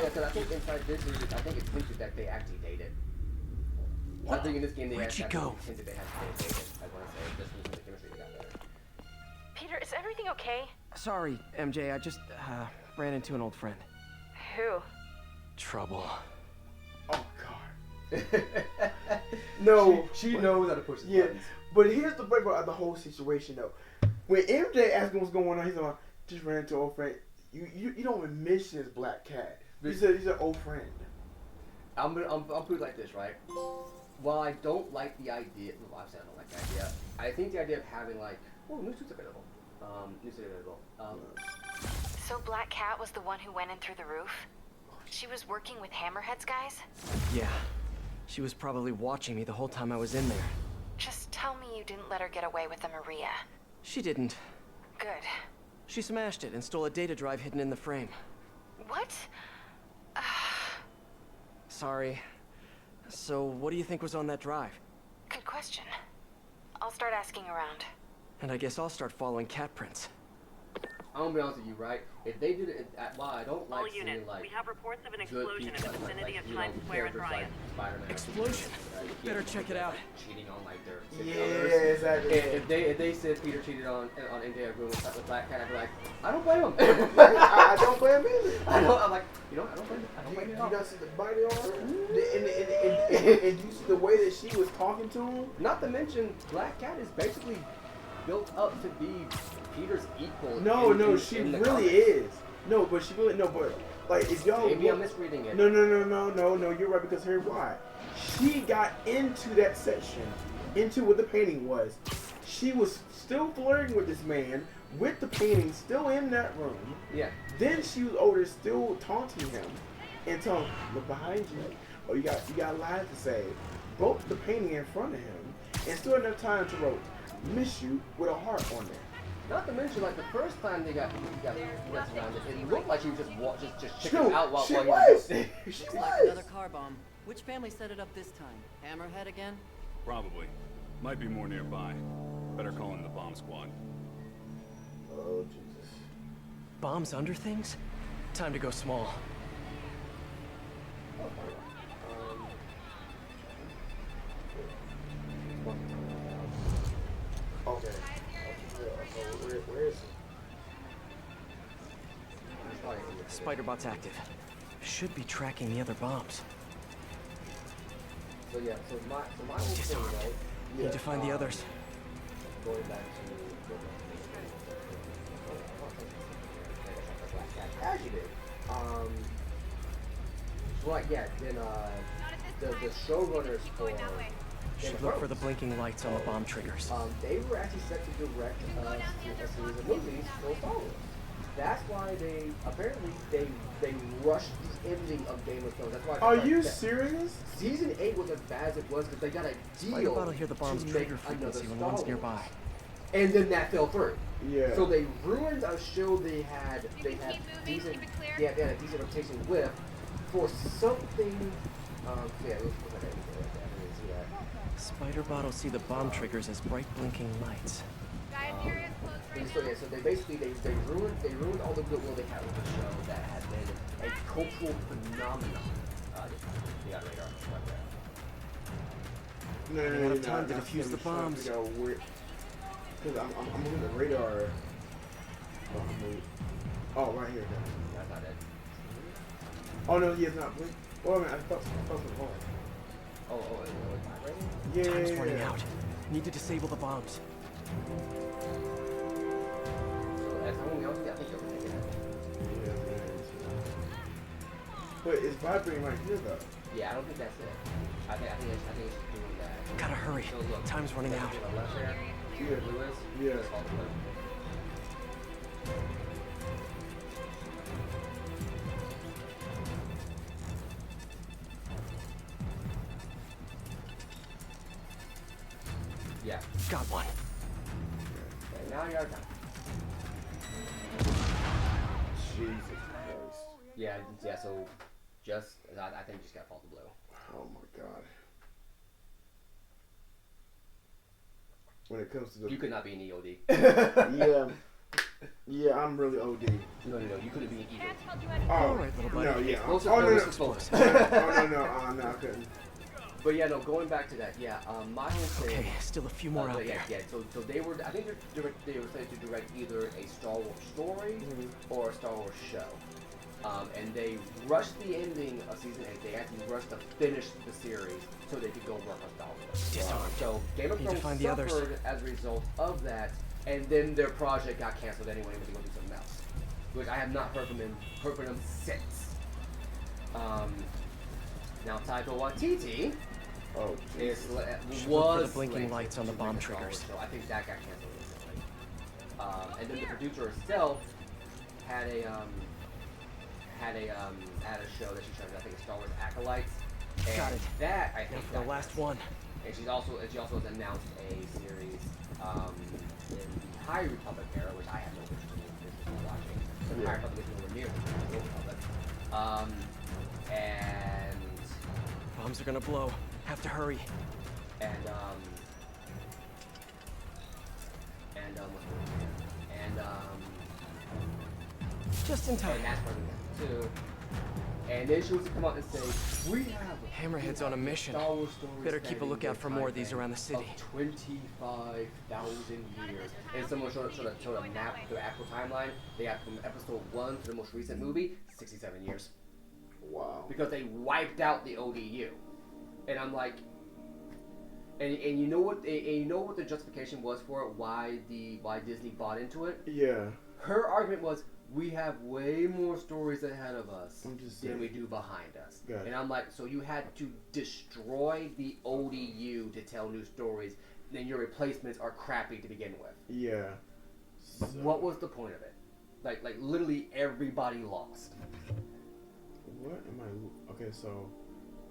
Speaker 1: because I think inside this news, I think it's hinted that they actually dated. I think in this game they
Speaker 4: Where'd she
Speaker 1: had
Speaker 4: go?
Speaker 1: hinted they had to stay I want to say just from the chemistry they got there.
Speaker 7: Peter, is everything okay?
Speaker 4: Sorry, MJ. I just ran into an old friend.
Speaker 7: Who?
Speaker 4: Trouble.
Speaker 2: Oh God. No,
Speaker 1: she knows how to push the
Speaker 2: yeah,
Speaker 1: buttons.
Speaker 2: but here's the break of the whole situation though. When MJ asked him what's going on, he's like, just ran into an old friend. You don't even mention this black cat. He said he's an old friend.
Speaker 1: I'm put it like this, right? While I don't like the idea, well, obviously I don't like the idea. I think the idea of having like, oh, new suits available.
Speaker 7: So Black Cat was the one who went in through the roof? She was working with Hammerhead's guys?
Speaker 4: Yeah. She was probably watching me the whole time I was in there.
Speaker 7: Just tell me you didn't let her get away with the Maria.
Speaker 4: She didn't.
Speaker 7: Good.
Speaker 4: She smashed it and stole a data drive hidden in the frame.
Speaker 7: What?
Speaker 4: Sorry. So, what do you think was on that drive?
Speaker 7: Good question. I'll start asking around.
Speaker 4: And I guess I'll start following cat prints.
Speaker 1: I'm gonna be honest with you, right? If they did it, while I don't like
Speaker 15: All
Speaker 1: seeing
Speaker 15: units,
Speaker 1: like
Speaker 15: we have reports of an
Speaker 1: good
Speaker 15: explosion in
Speaker 1: people,
Speaker 15: the vicinity of
Speaker 1: you
Speaker 15: Times
Speaker 1: know,
Speaker 15: Square and
Speaker 1: characters
Speaker 15: Bryant.
Speaker 1: like Spider-Man.
Speaker 4: Explosion. Better check it out.
Speaker 1: Cheating on like their
Speaker 2: Yeah, exactly.
Speaker 1: If they said Peter cheated on MJ Agreement with Black Cat, I'd be like, I don't blame him.
Speaker 2: I don't blame him either.
Speaker 1: I'm like, you know, I don't blame him. I don't blame him.
Speaker 2: You not see the body on her? And you see the way that she was talking to him?
Speaker 1: Not to mention, Black Cat is basically built up to be Peter's equal.
Speaker 2: No, she really is. No, but she really but like if y'all
Speaker 1: maybe I'm misreading it.
Speaker 2: No, you're right because here's why. She got into that section, into what the painting was. She was still flirting with this man with the painting still in that room.
Speaker 1: Yeah.
Speaker 2: Then she was over there still taunting him and telling him, look behind you. Oh, you got lies to say. Broke the painting in front of him and still had enough time to wrote miss you with a heart on there.
Speaker 1: Not to mention, like the first time they got surrounded, it looked like he was just checking out while
Speaker 2: she
Speaker 1: he
Speaker 2: was.
Speaker 16: Looks like another car bomb. Which family set it up this time? Hammerhead again?
Speaker 11: Probably. Might be more nearby. Better call in the bomb squad.
Speaker 2: Oh, Jesus.
Speaker 4: Bombs under things? Time to go small.
Speaker 2: Okay. Where is he?
Speaker 4: Spider-Bot's active. Should be tracking the other bombs.
Speaker 1: So yeah, so my whole thing, right?
Speaker 4: Need to find the others.
Speaker 1: Going back to as you did. So like yeah, then the showrunners for
Speaker 4: Should look for the blinking lights on the bomb triggers.
Speaker 1: they were actually set to direct a series of movies for Star Wars. That's why they rushed the ending of Game of Thrones. That's why.
Speaker 2: Are you serious?
Speaker 1: Season 8 was as bad as it was because they got a deal
Speaker 4: Spider-Bot will hear the bomb's
Speaker 1: to
Speaker 4: trigger
Speaker 1: make
Speaker 4: frequency when
Speaker 1: another
Speaker 4: one's
Speaker 1: Star
Speaker 4: nearby.
Speaker 1: Wars. And then that fell through.
Speaker 2: Yeah.
Speaker 1: So they ruined a show they had decent they had a decent reputation with for something. Yeah, it was like that. I didn't see that.
Speaker 4: Spider-Bot will see the bomb triggers as bright blinking lights.
Speaker 1: So they basically they ruined all the goodwill they had with the show that had been a cultural phenomenon. They got radar right there.
Speaker 2: No,
Speaker 4: Running out of time to defuse the bombs.
Speaker 2: Because I'm moving the radar. Oh, right here.
Speaker 1: That's not it.
Speaker 2: Oh no, he is not blink. Oh man, I thought it was hard.
Speaker 1: Oh, it's not right?
Speaker 2: Yeah.
Speaker 4: Time's running out. Need to disable the bombs.
Speaker 1: That's the only I think you're thinking of.
Speaker 2: Yeah, but it's vibrating right here though.
Speaker 1: Yeah, I don't think that's it. I think it's doing that.
Speaker 4: Gotta hurry.
Speaker 1: So look,
Speaker 4: Time's running out.
Speaker 1: To the left there.
Speaker 2: Yeah.
Speaker 1: Lewis.
Speaker 2: Yeah.
Speaker 1: That's all the way. Yeah.
Speaker 4: Got one.
Speaker 1: Okay, now you're done.
Speaker 2: Jesus Christ.
Speaker 1: Yeah, so just, I think you just got fault blue.
Speaker 2: Oh my God. When it comes to the...
Speaker 1: You could not be an EOD.
Speaker 2: Yeah, I'm really OD.
Speaker 1: No, you couldn't be an either.
Speaker 2: Oh,
Speaker 4: all right, little buddy.
Speaker 2: No, yeah.
Speaker 1: Explosive,
Speaker 2: Oh, no,
Speaker 1: explosive.
Speaker 2: no, I couldn't.
Speaker 1: But yeah, no, going back to that, yeah, my whole thing.
Speaker 4: Okay, still a few more out
Speaker 1: yeah,
Speaker 4: there.
Speaker 1: yeah. So they were. I think they were slated to direct either a Star Wars story or a Star Wars show. And they rushed the ending of season 8. They actually rushed to finish the series so they could go work on Star Wars.
Speaker 4: Disarmed.
Speaker 1: So Game of
Speaker 4: Need to
Speaker 1: Thrones
Speaker 4: find the others.
Speaker 1: suffered as a result of that, and then their project got canceled anyway, and they went to do something else. Which I have not heard from them since. Now Taika Waititi
Speaker 4: Look for the blinking lights on the bomb triggers.
Speaker 1: So I think that got canceled recently. And then the producer herself had a show that she started. I think it's Star Wars Acolytes. And
Speaker 4: Got it.
Speaker 1: That I think
Speaker 4: Now for the last one.
Speaker 1: And she also has announced a series in the High Republic era, which I have no interest in watching. The High Republic is nowhere near the Old Republic. And
Speaker 4: Bombs are gonna blow. Have to hurry. Just in time.
Speaker 1: And that's part of it too. And then she was to come out and say, we have
Speaker 4: Hammerhead's on a mission.
Speaker 1: Star Wars stories
Speaker 4: Better keep a lookout for more of these around the city.
Speaker 1: 25,000 years. And someone showed a map, the actual timeline. They got from episode 1 to the most recent movie, 67 years.
Speaker 2: Wow.
Speaker 1: Because they wiped out the ODU. And I'm like, and you know what the justification was for it, why Disney bought into it?
Speaker 2: Yeah.
Speaker 1: Her argument was, we have way more stories ahead of us than we do behind us.
Speaker 2: Gotcha.
Speaker 1: And I'm like, so you had to destroy the ODU to tell new stories, then your replacements are crappy to begin with.
Speaker 2: Yeah. So.
Speaker 1: What was the point of it? Like literally everybody lost.
Speaker 2: What am I? Okay, so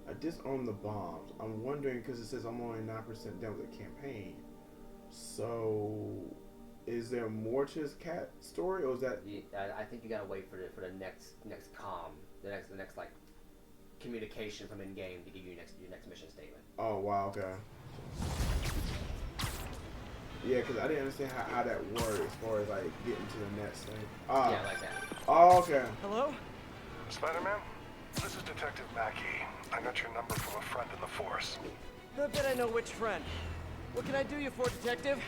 Speaker 2: I disown the bombs. I'm wondering because it says I'm only 9% done with the campaign. So, is there more to this cat story, or is that?
Speaker 1: I think you gotta wait for the next comm, the next like communication from in game to give you your next mission statement.
Speaker 2: Oh wow, okay. Yeah, because I didn't understand how that worked as far as like getting to the next thing.
Speaker 1: Yeah, like that.
Speaker 2: Oh, okay.
Speaker 4: Hello?
Speaker 15: Spider-Man, this is Detective Mackey. I got your number from a friend in the Force.
Speaker 4: I bet I know which friend. What can I do you for, Detective?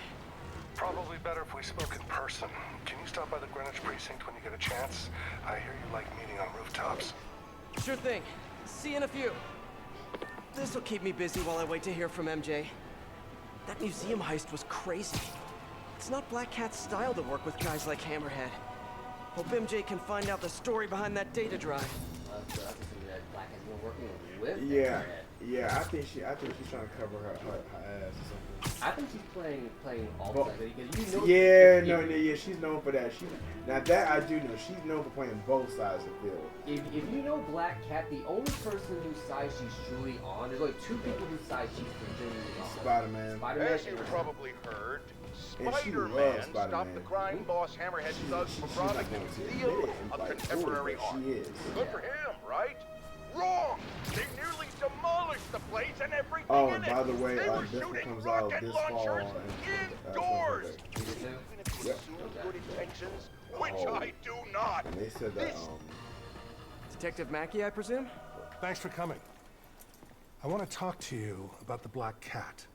Speaker 15: Probably better if we spoke in person. Can you stop by the Greenwich precinct when you get a chance? I hear you like meeting on rooftops.
Speaker 4: Sure thing. See you in a few. This'll keep me busy while I wait to hear from MJ. That museum heist was crazy. It's not Black Cat's style to work with guys like Hammerhead. Hope MJ can find out the story behind that data drive.
Speaker 1: So that's something that Black has been working with.
Speaker 2: Yeah. I think she's trying to cover her ass or something.
Speaker 1: I think she's playing all sides. Because
Speaker 2: she's known for that. Now that I do know, she's known for playing both sides of the field.
Speaker 1: If you know Black Cat, the only person whose side she's truly on, there's only two people whose side she's genuinely on.
Speaker 2: Spider-Man.
Speaker 3: As you probably heard, Spider-Man stopped the crime boss Hammerhead's thugs from robbing the Museum of Contemporary Art. Good for him, right? Wrong! They nearly demolished the place and everything in it!
Speaker 2: By the way,
Speaker 3: they were
Speaker 2: this
Speaker 3: shooting
Speaker 2: comes out
Speaker 3: rocket
Speaker 2: this fall.
Speaker 3: launchers indoors! Even if you assume good intentions, which I do not.
Speaker 2: And they said that,
Speaker 4: Detective Mackey, I presume?
Speaker 15: Thanks for coming. I want to talk to you about the Black Cat.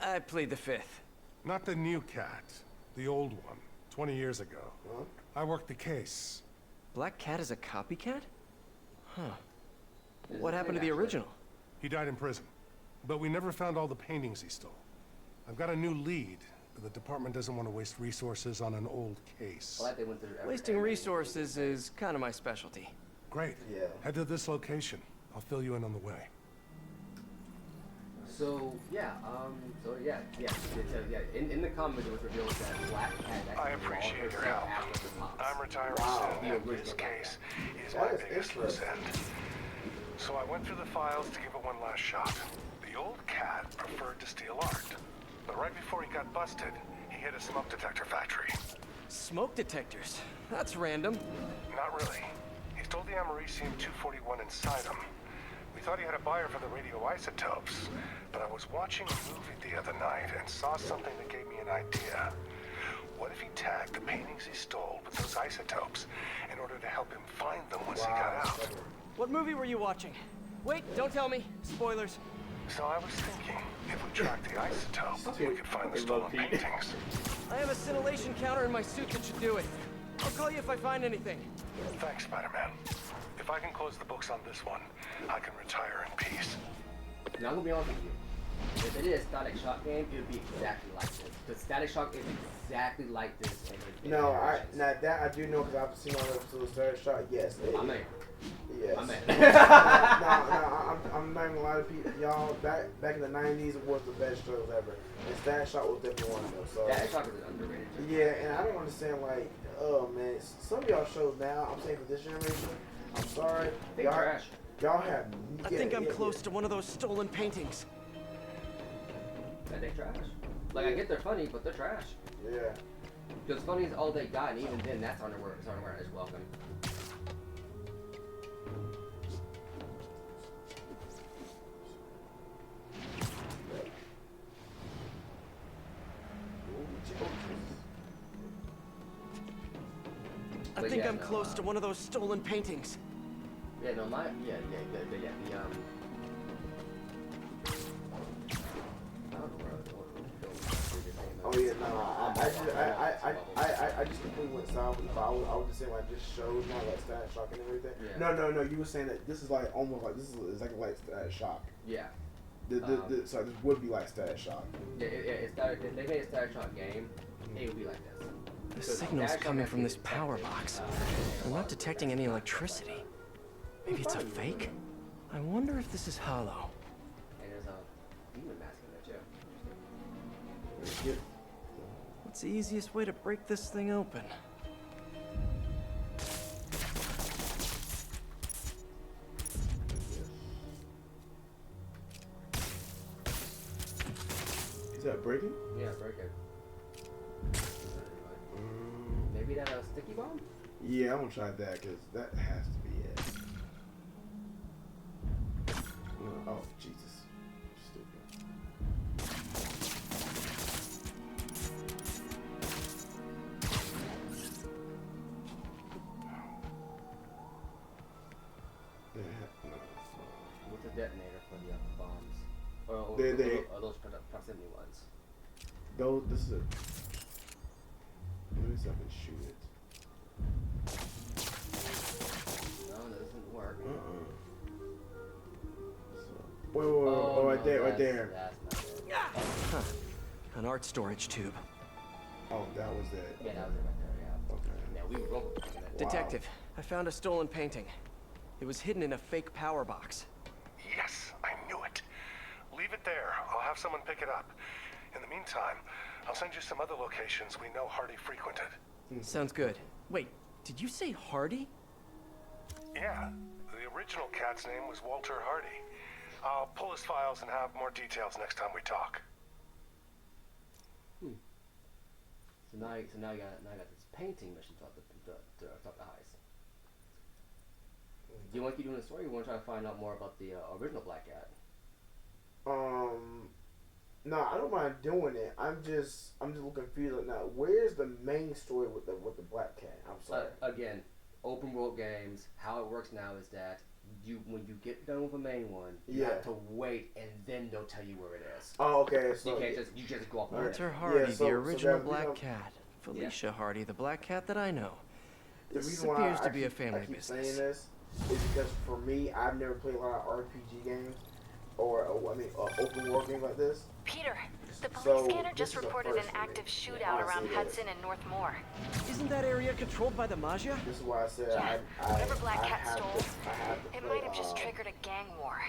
Speaker 4: I plead the fifth.
Speaker 15: Not the new cat, the old one, 20 years ago.
Speaker 2: Huh?
Speaker 15: I worked the case.
Speaker 4: Black Cat is a copycat? Huh. What happened to the original?
Speaker 15: He died in prison, but we never found all the paintings he stole. I've got a new lead, but the department doesn't want to waste resources on an old case.
Speaker 4: Wasting resources is kind of my specialty.
Speaker 15: Great.
Speaker 2: Yeah.
Speaker 15: Head to this location. I'll fill you in on the way.
Speaker 1: So in the comic it was revealed that Black Cat
Speaker 15: I appreciate your help. I'm retiring soon, and this case is my biggest loose end. So I went through the files to give it one last shot. The old cat preferred to steal art, but right before he got busted, he hit a smoke detector factory.
Speaker 4: Smoke detectors? That's random.
Speaker 15: Not really. He stole the Americium-241 inside him. We thought he had a buyer for the radioisotopes, but I was watching a movie the other night and saw something that gave me an idea. What if he tagged the paintings he stole with those isotopes in order to help him find them once he got out?
Speaker 4: What movie were you watching? Wait, don't tell me. Spoilers.
Speaker 15: So I was thinking, if we track the isotope, we could find the stolen paintings.
Speaker 4: I have a scintillation counter in my suit that should do it. I'll call you if I find anything.
Speaker 15: Thanks, Spider-Man. If I can close the books on this one, I can retire in peace.
Speaker 1: Now I'm gonna be honest with you. If it is a Static Shock game, it would be exactly like this. Because Static Shock is exactly like this.
Speaker 2: No, that I do know because I've seen all the episodes of Static Shock. Yes,
Speaker 1: I'm in.
Speaker 2: Yes.
Speaker 1: I'm in.
Speaker 2: I'm not even gonna lie to people. Y'all, back in the 90s, it was the best shows ever. And Static Shock was definitely one of them. So.
Speaker 1: Static Shock is underrated.
Speaker 2: Yeah, and I don't understand, like, oh man, some of y'all shows now, I'm saying for this generation, I'm sorry.
Speaker 1: Y'all trash.
Speaker 2: Y'all have.
Speaker 4: I think I'm close to one of those stolen paintings.
Speaker 1: Yeah, they trash. Like, I get they're funny, but they're trash.
Speaker 2: Yeah.
Speaker 1: Because funny is all they got, and even then, that's underwear is welcome.
Speaker 4: I think I'm close to one of those stolen paintings.
Speaker 1: Yeah, no, the
Speaker 2: Oh yeah, no, I just completely went south with the I was just saying like this shows now like Static Shock and everything.
Speaker 1: Yeah.
Speaker 2: No, you were saying that this is like almost like this is exactly like Static Shock.
Speaker 1: Yeah.
Speaker 2: So this would be like Static Shock.
Speaker 1: Yeah, if they made a Static Shock game, it would be like this.
Speaker 4: The signal's coming from this power box. I'm not detecting any electricity. Maybe it's a fake? I wonder if this is hollow.
Speaker 1: And there's a demon mask in there too.
Speaker 4: What's the easiest way to break this thing open?
Speaker 2: Is that breaking?
Speaker 1: Yeah, break it. Maybe that a sticky bomb?
Speaker 2: Yeah, I'm gonna try that because that has to be it. Oh, Jesus. Stupid.
Speaker 1: What's a detonator for the bombs? Or those proximity ones?
Speaker 2: This is a... Let me see if I can shoot it.
Speaker 1: No, that doesn't work.
Speaker 2: Wait, right there.
Speaker 1: That's not it.
Speaker 4: Huh. An art storage tube.
Speaker 2: Oh, that was it.
Speaker 1: Yeah, that was it right there, yeah.
Speaker 2: Okay.
Speaker 1: Yeah, we were both thinking that.
Speaker 4: Detective, I found a stolen painting. It was hidden in a fake power box.
Speaker 15: Yes, I knew it. Leave it there. I'll have someone pick it up. In the meantime, I'll send you some other locations we know Hardy frequented.
Speaker 4: Sounds good. Wait, did you say Hardy?
Speaker 15: Yeah, the original cat's name was Walter Hardy. I'll pull his files and have more details next time we talk.
Speaker 1: So now I got this painting mission to stop the heist. Do you want to keep doing the story, or you want to try to find out more about the original Black Cat?
Speaker 2: No, I don't mind doing it. I'm just looking confused now. Where's the main story with the Black Cat? I'm sorry.
Speaker 1: Again, open world games. How it works now is that when you get done with the main one, you have to wait, and then they'll tell you where it is.
Speaker 2: Oh, okay. So
Speaker 1: you can't just go off.
Speaker 4: Walter Hardy, the original Black Cat. Felicia Hardy, the Black Cat that I know. This appears to be a family business.
Speaker 2: Saying this is because for me, I've never played a lot of RPG games or open world games like this.
Speaker 7: Peter, the police scanner just reported an active shootout around Hudson and North Moore.
Speaker 4: Isn't that area controlled by the Maggia?
Speaker 2: This is why I said
Speaker 7: whatever Black Cat stole, it might have just triggered a gang war.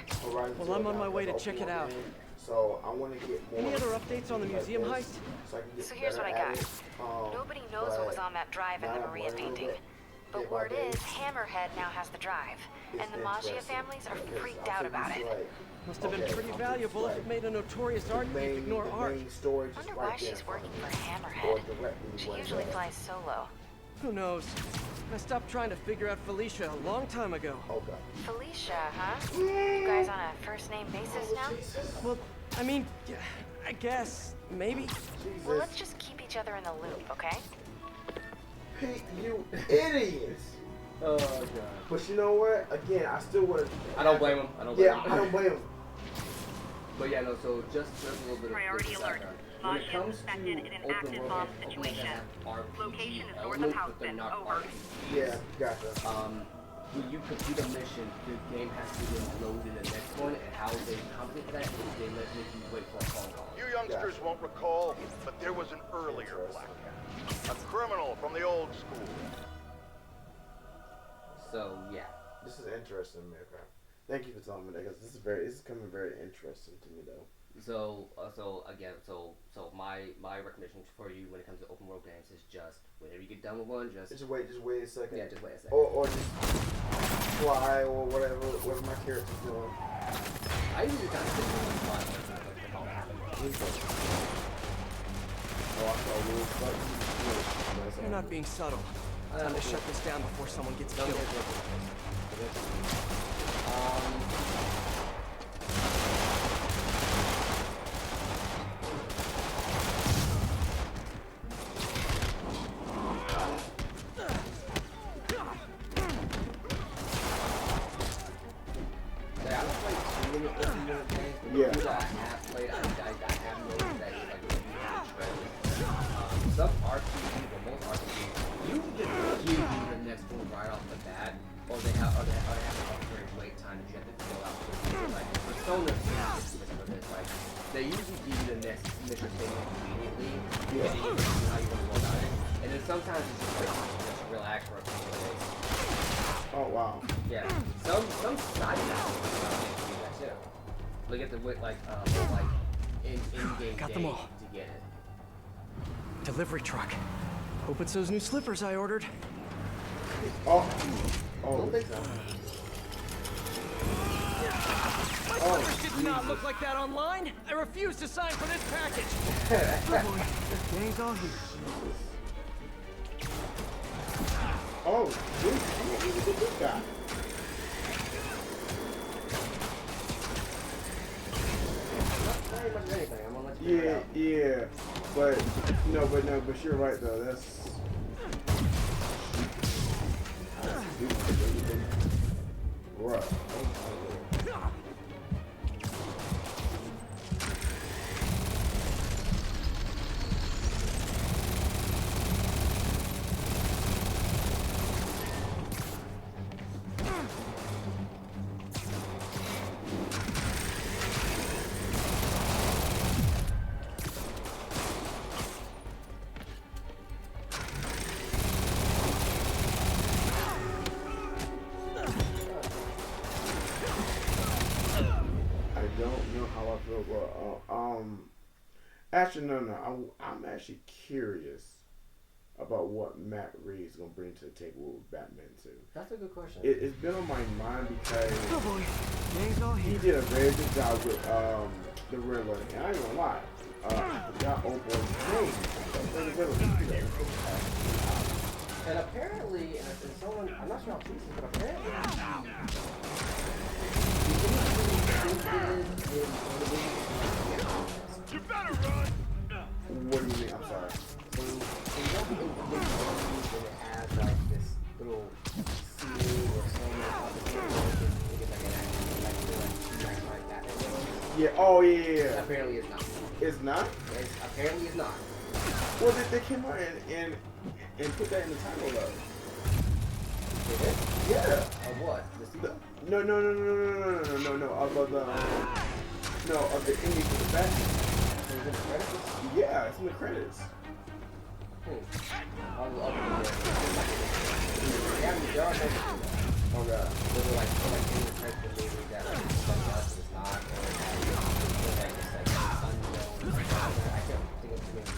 Speaker 4: Well, I'm on my way to check it out.
Speaker 2: So I want to get more.
Speaker 4: Any other updates on the museum heist?
Speaker 7: So here's what I got. Nobody knows what was on that drive in the Maria painting. But word is, Hammerhead now has the drive, and the Maggia families are freaked out about it.
Speaker 4: Must have been pretty valuable if it made a notorious art thief ignore art.
Speaker 7: Wonder why she's working for Hammerhead. She usually flies solo.
Speaker 4: Who knows? I stopped trying to figure out Felicia a long time ago.
Speaker 7: Felicia, huh? You guys on a first-name basis now?
Speaker 4: Well, I mean, I guess, maybe.
Speaker 7: Well, let's just keep each other in the loop, okay?
Speaker 2: Pete, you idiots!
Speaker 1: Oh god.
Speaker 2: But you know what? Again, I still would.
Speaker 1: I don't blame him. I don't blame him.
Speaker 2: I don't blame him.
Speaker 1: But yeah, no. So just a little bit of
Speaker 6: Priority alert.
Speaker 1: when it
Speaker 6: Maggia
Speaker 1: comes
Speaker 6: suspected
Speaker 1: to
Speaker 6: in an
Speaker 1: open
Speaker 6: active
Speaker 1: world
Speaker 6: bomb
Speaker 1: games, open world
Speaker 6: situation.
Speaker 1: games have RPG
Speaker 6: Location is north of
Speaker 1: elements, but they're
Speaker 6: Houston.
Speaker 1: not
Speaker 6: Over.
Speaker 1: RPGs.
Speaker 2: Yeah, gotcha.
Speaker 1: When you complete a mission, the game has to then load in the next one, and how they complete that is they make you wait for a phone call.
Speaker 3: You youngsters won't recall, but there was an earlier Black Cat. A criminal from the old school.
Speaker 1: So, yeah.
Speaker 2: This is interesting, man. Thank you for telling me that, because this is coming very interesting to me, though.
Speaker 1: So my recommendation for you when it comes to open world games is just whenever you get done with one, just
Speaker 2: wait a second.
Speaker 1: Yeah, just wait a second.
Speaker 2: Or just fly or whatever my character's doing.
Speaker 1: I usually kind of sit there and fly like all that happens.
Speaker 4: You're not being subtle. Time to shut this down before someone gets killed.
Speaker 1: Yeah. That I have played, I have noticed that like if you have treasure. Some RPGs, or most RPGs, you just give you the next one right off the bat, or they have an upgrade wait time that you have to fill out. Like Persona for this, like they usually give you the next mission statement immediately, depending on how you want to go about it. And then sometimes it's just like just relax for a couple of days.
Speaker 2: Oh wow.
Speaker 1: Yeah. Some side missions do that too. Look at the in-game
Speaker 4: Got them all.
Speaker 1: to get it.
Speaker 4: Delivery truck. Hope it's those new slippers I ordered.
Speaker 2: Oh.
Speaker 1: Don't think so.
Speaker 4: My slippers did not look like that online. I refuse to sign for this package. Oh boy, gang's all here.
Speaker 2: Oh, who's this guy? Yeah, but you're right though. That's right. Actually, no. I'm actually curious about what Matt Reeves gonna bring to the table with Batman 2.
Speaker 1: That's a good question.
Speaker 2: It's been on my mind because
Speaker 4: he
Speaker 2: did a very good job with the Riddler. And I ain't gonna lie, I forgot old boy's name.
Speaker 1: And apparently, and someone, I'm not sure how true this is, but apparently,
Speaker 11: You better run!
Speaker 2: What do you mean? I'm sorry.
Speaker 1: So you know the movie when it has like this little scene or something like Batman.
Speaker 2: Yeah. Oh yeah.
Speaker 1: Apparently, it's not.
Speaker 2: It's not.
Speaker 1: Apparently, it's not.
Speaker 2: Well, they came out and put that in the title though.
Speaker 1: Did it?
Speaker 2: Yeah.
Speaker 1: Of what? The sequel?
Speaker 2: No. Of the ending for the Batman.
Speaker 1: Is it in the credits?
Speaker 2: Yeah, it's in the credits.
Speaker 1: I'll look yeah, I mean, there are no
Speaker 2: Oh god.
Speaker 1: little like in the credits of the movie that like us is not, or like it's like unknown. I can't think of too many.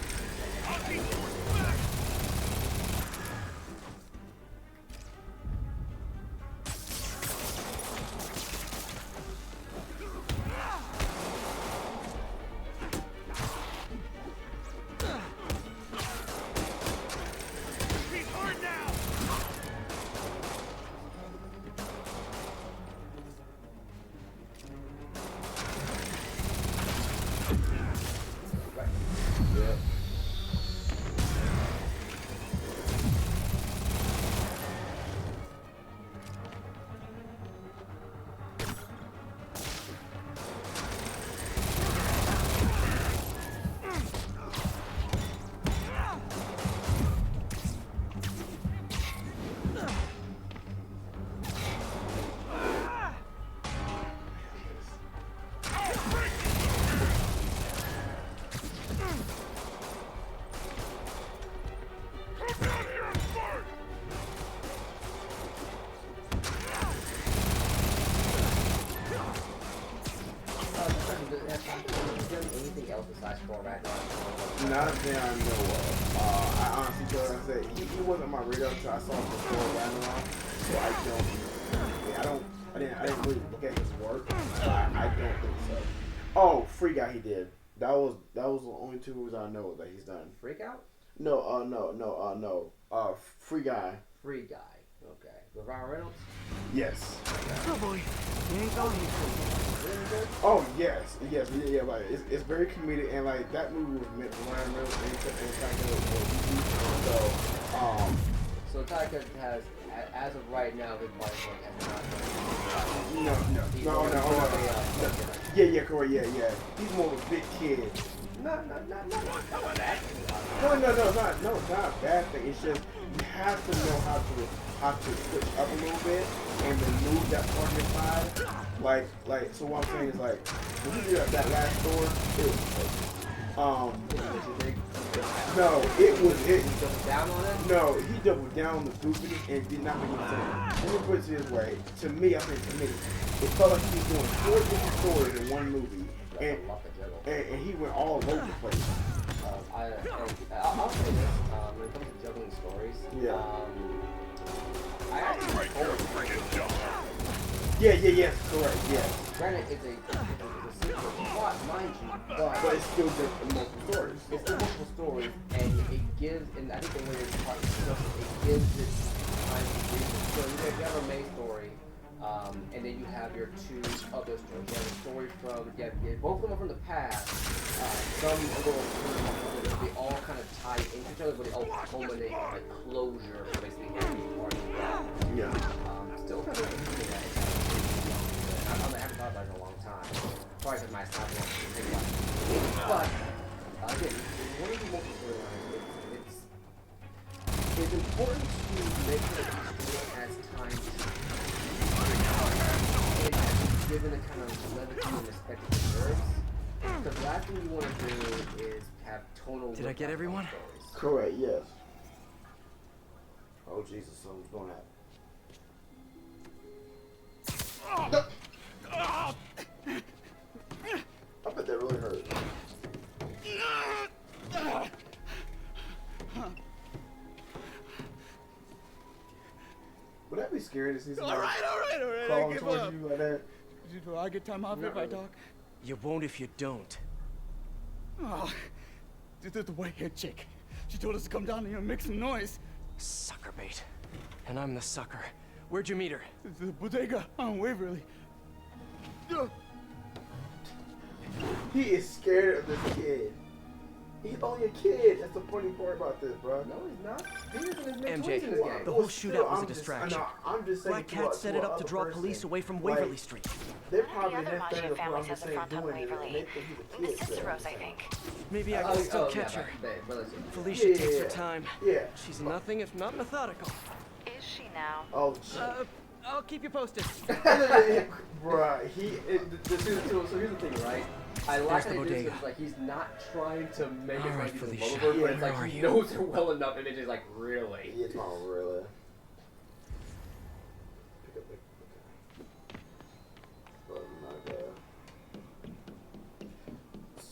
Speaker 2: not a thing I know of. I honestly don't say he wasn't on my radar until I saw him before Ragnarok. So I didn't really look at his work. I don't think so. Oh, Free Guy he did. That was the only 2 movies I know that he's done.
Speaker 1: Freak Out?
Speaker 2: No. Free Guy.
Speaker 1: Free Guy. Okay. With Ryan Reynolds?
Speaker 2: Yes.
Speaker 16: Oh boy, you ain't going here.
Speaker 2: Oh yes. Like it's very comedic and like that movie was meant for Ryan Reynolds and
Speaker 1: So Taika has, as of right now, his wife has not done.
Speaker 2: No. Yeah, correct. Yeah. He's more of a big kid.
Speaker 1: Not a bad thing.
Speaker 2: No, not a bad thing. It's just you have to know how to switch up a little bit and remove that part of your side. Like so what I'm saying is like when he did that last door, it was no, it was it.
Speaker 1: He doubled down on it?
Speaker 2: No, he doubled down on the goofy and did not make any sense. Let me put it this way. To me, it felt like he was doing 4 different stories in one movie. And he went all over the place.
Speaker 1: I'll say this, when it comes to juggling stories, I actually
Speaker 2: yes, correct, yes.
Speaker 1: Granted, it's a simple plot, mind you,
Speaker 2: but it's still just multiple stories.
Speaker 1: It's still multiple stories, and it gives, and I think the way this part is structured, it gives it time to read. So you have a main story, and then you have your 2 other stories. You have a story from, both of them are from the past. Some a little, they all kind of tie into each other, but they all culminate in like closure for basically every part of the plot.
Speaker 2: Yeah.
Speaker 1: Still kind of interesting that it's I haven't thought about it in a long time. Probably because my style won't take a while. But again, one of the multiple storylines, it's important to make sure that each story has time to given the kind of levity and respect it deserves. Because the last thing you want to do is have tonal.
Speaker 4: Did I get everyone?
Speaker 2: Correct, yes. Oh Jesus, something's going to happen. I bet that really hurt. Would that be scary to see somebody
Speaker 17: all right.
Speaker 2: crawling towards you like that?
Speaker 17: Do I get time off if I talk?
Speaker 4: You won't if you don't.
Speaker 17: Oh, the white-haired chick. She told us to come down here and make some noise.
Speaker 4: Sucker bait. And I'm the sucker. Where'd you meet her?
Speaker 17: The bodega on Waverly.
Speaker 2: He is scared of this kid. He's only a kid. That's the funny part about this, bro.
Speaker 1: No, he's not. He's in his
Speaker 4: MJ,
Speaker 1: mid-20s in this game.
Speaker 4: the whole shootout was a distraction.
Speaker 2: I'm just saying
Speaker 4: Black Cat set it up to draw police away from Waverly Street.
Speaker 2: They're probably
Speaker 7: The other Mafia families have the front on Waverly. The Ciceros, I think.
Speaker 4: Maybe I can still catch her. Felicia takes her time.
Speaker 2: Yeah.
Speaker 4: She's nothing if not methodical.
Speaker 7: Is she now?
Speaker 2: Oh,
Speaker 4: I'll keep you posted.
Speaker 2: Bruh,
Speaker 1: so here's the thing, right? I like that it's like he's not trying to make it like he's a lover, but it's like he knows her well enough, and it's just like, really?
Speaker 2: It's not really.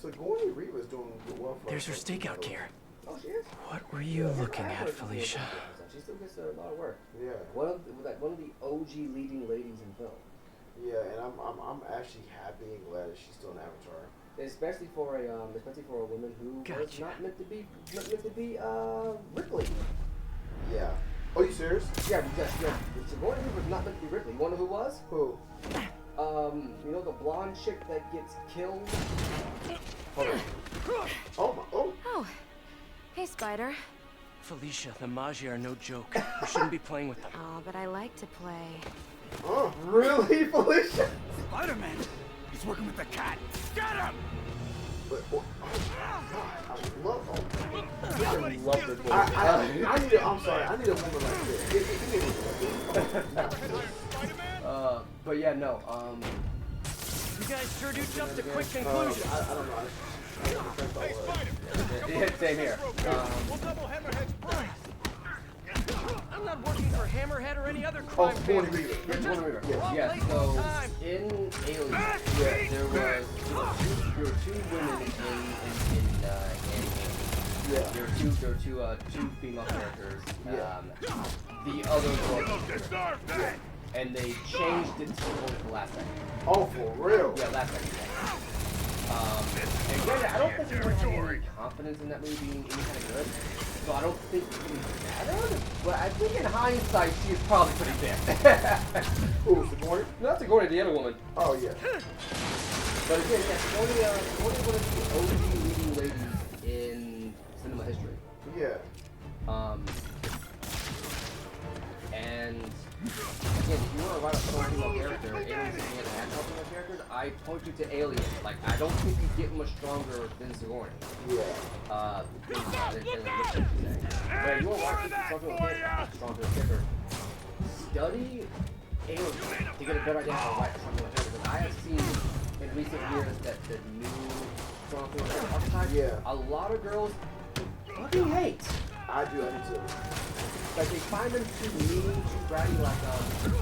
Speaker 2: Sigourney Weaver's doing well for
Speaker 4: There's her stakeout gear.
Speaker 1: Oh, she is?
Speaker 4: What were you looking at, Felicia?
Speaker 1: She still gets a lot of work.
Speaker 2: Yeah.
Speaker 1: One of the OG leading ladies in film.
Speaker 2: Yeah, and I'm actually happy and glad that she's still an Avatar.
Speaker 1: Especially for a woman who was not meant to be Ripley.
Speaker 2: Yeah. Oh, you serious?
Speaker 1: Yeah, Sigourney Weaver was not meant to be Ripley. You wanna know who was?
Speaker 2: Who?
Speaker 1: You know the blonde chick that gets killed?
Speaker 9: Oh. Hey, Spider.
Speaker 4: Felicia, the Magi are no joke. You shouldn't be playing with them.
Speaker 9: Oh, but I like to play.
Speaker 2: Oh, really, Felicia?
Speaker 17: Spider-Man! He's working with the cat! Get him!
Speaker 2: I'm sorry, I need a woman like this.
Speaker 1: But yeah, no,
Speaker 4: You guys sure do jump to quick conclusions.
Speaker 2: I don't know.
Speaker 11: Hey, Spider!
Speaker 1: Yeah, same here.
Speaker 11: We'll double Hammerhead's price!
Speaker 4: I'm not working for Hammerhead or any other crime family.
Speaker 1: Yeah, so in Alien, there were two women in
Speaker 2: Yeah.
Speaker 1: There are two female characters.
Speaker 2: Yeah.
Speaker 1: The other was and they changed it to the last second.
Speaker 2: Oh, for real?
Speaker 1: Yeah, last second. And granted, I don't think anyone had any confidence in that movie being any kind of good, so I don't think it really mattered. But I think in hindsight, she is probably pretty bad.
Speaker 2: Who, Sigourney?
Speaker 1: Not Sigourney, the other woman.
Speaker 2: Oh, yeah.
Speaker 1: But again, yeah, Sigourney was one of the OG leading ladies in cinema history.
Speaker 2: Yeah.
Speaker 1: And again, if you want to write a strong female character, Alien is an actual female characters, I point you to Alien. Like, I don't think you get much stronger than Sigourney.
Speaker 2: Yeah.
Speaker 1: But you want to watch a strong female character, study Alien to get a better idea how to write a strong female character. Because I have seen in recent years that the new strong female character archetype, a lot of girls fucking hate.
Speaker 2: I do too.
Speaker 1: Like they find them too mean, too bratty. Like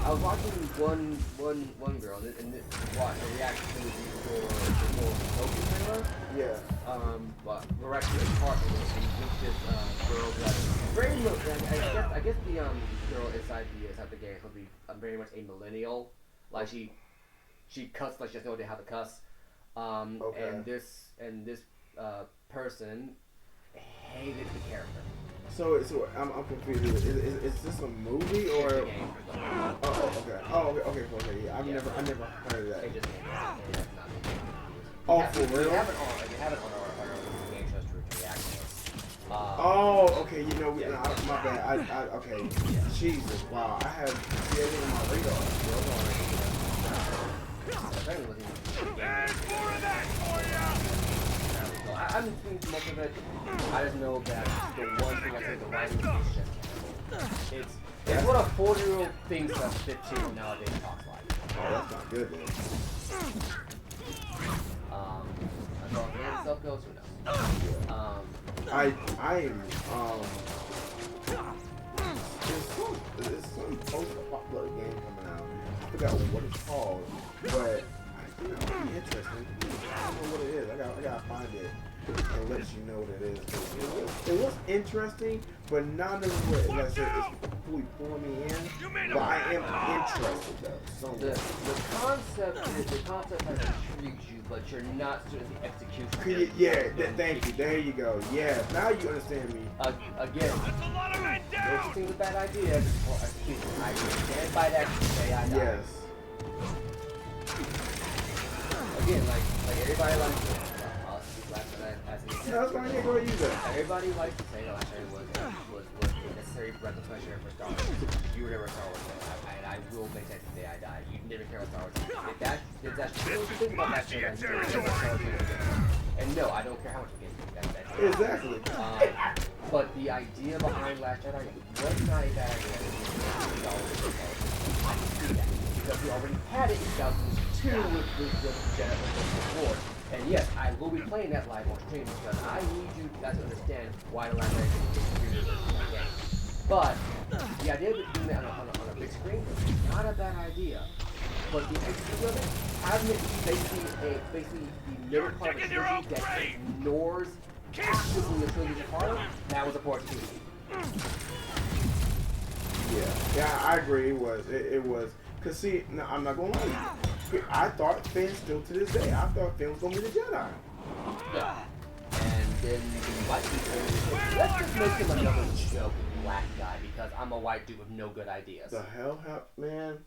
Speaker 1: I was watching one girl and watch a reaction to the for Loki trailer.
Speaker 2: Yeah.
Speaker 1: But we're actually a partner with this girl that very much. I guess the girl inside the game is gonna be very much a millennial. Like she cuts like she has no idea how to cuss.
Speaker 2: Okay.
Speaker 1: And this person hated the character.
Speaker 2: So I'm confused. Is this a movie or? Oh, okay. Yeah, I never heard of that. Oh, for real?
Speaker 1: We have it on our game shows to react to.
Speaker 2: Oh, okay. You know, my bad. Okay. Jesus, wow. I have everything on my radar.
Speaker 1: I haven't seen much of it. I just know that the one thing I say the writing is just it's what a 40-year-old thinks a 15 nowadays talks like.
Speaker 2: Oh, that's not good then.
Speaker 1: I thought the game itself goes, who knows?
Speaker 2: I am there's some post-apocalyptic game coming out. I forgot what it's called, but I think it'll be interesting. I don't know what it is. I gotta find it and let you know what it is. It looks interesting, but not in a way. Like I said, it's fully pulling me in. But I am interested though.
Speaker 1: The concept has intrigued you, but you're not sure of the execution.
Speaker 2: Yeah, thank you. There you go. Yeah, now you understand me.
Speaker 1: Again, don't think it's a bad idea. Or execution. I stand by that to say I die.
Speaker 2: Yes.
Speaker 1: Again, like everybody likes to
Speaker 2: that's fine. Yeah, go ahead, use that.
Speaker 1: Everybody likes to say Last Jedi was a necessary breath of fresh air for Star Wars. You were never a Star Wars fan, and I will make that the day I die. You never care about Star Wars. If that's true, you think about Last Jedi, you never care about Star Wars. And no, I don't care how much you get. That's
Speaker 2: exactly.
Speaker 1: But the idea behind Last Jedi was not a bad idea. I can see that because we already had it in 2002 with Jedi Force. And yes, I will be playing that live on stream because I need you guys to understand why the Last Jedi is superior to that game. But the idea of doing that on a big screen is not a bad idea. But the execution of it, having it basically the middle part of the trilogy that ignores actively the trilogy apart, that was a poor opportunity.
Speaker 2: Yeah, I agree. It was. Cause see, no, I'm not gonna lie. I thought Finn still to this day. I thought Finn was gonna be the Jedi.
Speaker 1: Yeah. And then the white people, let's just make him another joke black guy because I'm a white dude with no good ideas.
Speaker 2: The hell, man.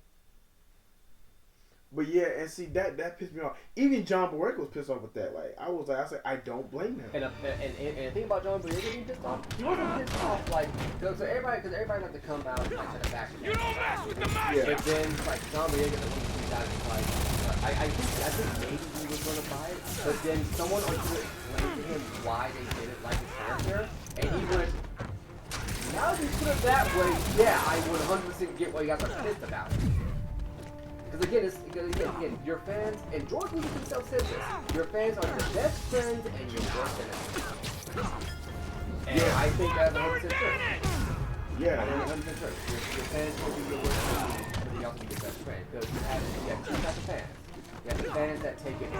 Speaker 2: But yeah, and see that pissed me off. Even John Boyega was pissed off with that. Like I said, I don't blame him.
Speaker 1: And the thing about John Boyega being pissed off, he wasn't pissed off like so everybody like to come out and like try to back him. You don't mess with the magic. But then like John Boyega, the one who guys was like, I think maybe he was gonna buy it, but then someone on Twitter explained to him why they did it like his character, and he went, now that you put it that way, yeah, I would 100% get why you guys are pissed about it. Because again, your fans, and George Lucas himself said this, your fans are your best friends and your worst enemies. And I think that's 100% true.
Speaker 2: Yeah.
Speaker 1: 100% true. Your fans will be your worst enemy, but they also be your best friend. Because you have two types of fans. You have the fans that take it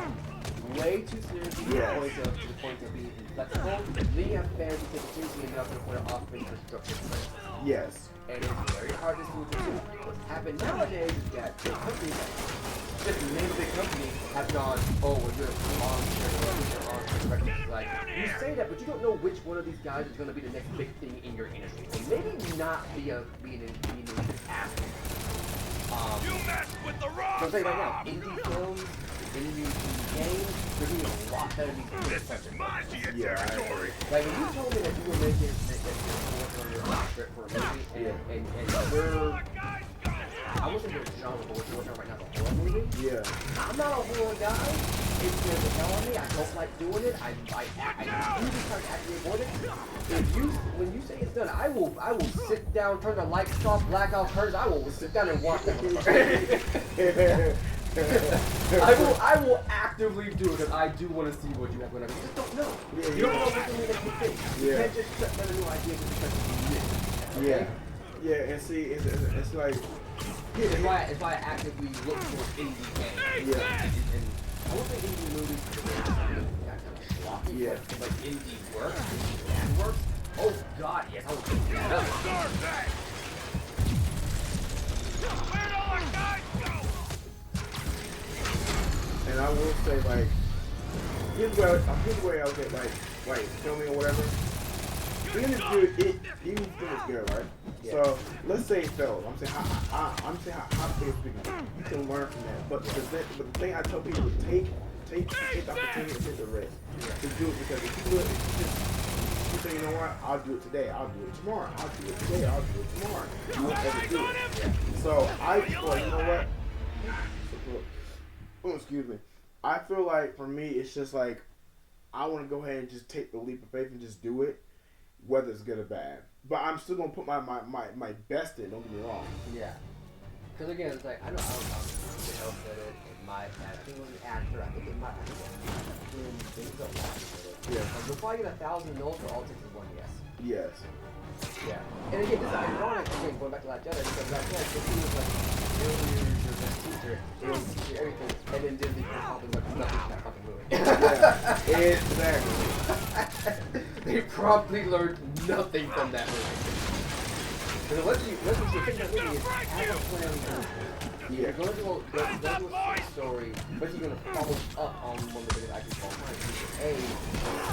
Speaker 1: way too seriously to the point of being inflexible. Then you have fans who take it seriously enough to the point of offering constructive criticism.
Speaker 2: Yes.
Speaker 1: And it's very hard to see what's happened nowadays is that big companies, just name big companies, have gone, oh, we're doing armchair, like, you say that, but you don't know which one of these guys is going to be the next big thing in your industry. And maybe not be an athlete.
Speaker 11: You mess with the wrong
Speaker 1: So I'll say right now, indie films, indie games, they're doing a lot better than these
Speaker 11: Magia territory.
Speaker 1: Like, if you told me that you were making working on your own script for a movie, and you're, I wasn't doing genre, but what you're working on right now is a horror movie.
Speaker 2: Yeah.
Speaker 1: I'm not a horror guy. It scares the hell out of me. I don't like doing it. I usually try to actively avoid it. When you say it's done, I will sit down, turn the lights off, black out curtains. I will sit down and watch that. I will actively do it because I do want to see what you have going on. You just don't know. You don't know what's going to make you think. You can't just set a new idea just because it's new.
Speaker 2: Yeah. Yeah, and see, it's like...
Speaker 1: It's why I actively look for indie games.
Speaker 2: Yeah.
Speaker 1: And I won't say indie movies because they're kind of schlocky.
Speaker 2: Yeah.
Speaker 1: But indie work, that works. Oh God, yes, I will take that up.
Speaker 11: Where'd all our guys go?
Speaker 2: And I will say, like, here's where I'll get, like filming or whatever. Even if it's good, right? Yeah. So let's say it fails. I'm saying how things begin. You can learn from that. But the thing I tell people is take the opportunity and take the risk to do it, because if you do it, you say, you know what, I'll do it today, I'll do it tomorrow, I'll do it today, I'll do it tomorrow. You won't ever do it. So I feel like, you know what? Oh, excuse me. I feel like for me, it's just like I want to go ahead and just take the leap of faith and just do it, whether it's good or bad. But I'm still gonna put my best in. Don't get me wrong.
Speaker 1: Yeah. Because again, it's like I don't know who else said it. I think it was an actor. I think it might have been Denzel Washington.
Speaker 2: Yeah.
Speaker 1: Before I get 1,000 no's, all it takes is one yes.
Speaker 2: Yes.
Speaker 1: Yeah. And again, this is ironic. Again, going back to Last Jedi, because Last Jedi, he was like, you're your best teacher. It was teaching everything, and then Disney probably like nothing from that fucking movie.
Speaker 2: Yeah. Exactly.
Speaker 1: They probably learned nothing from that movie. Because let's see, the thing that movie is as a plan. You're going to go a story, but you're going to follow up on one of the biggest IPs of all time. A,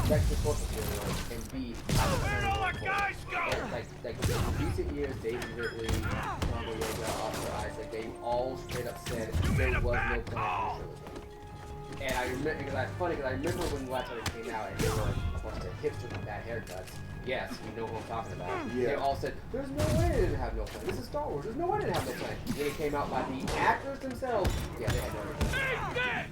Speaker 1: back to source material, and B,
Speaker 11: where'd all our guys go?
Speaker 1: Like in recent years, David Ridley, John Boyega, Oscar Isaac, they all straight up said there was no plan for the trilogy. And I remember, because it's funny, because I remember when Last Jedi came out, and there were a bunch of hipsters with bad haircuts. Yes, you know who I'm talking about.
Speaker 2: Yeah.
Speaker 1: They all said, there's no way they didn't have no plan. This is Star Wars. There's no way they didn't have no plan. Then it came out by the actors themselves. Yeah, they had no idea.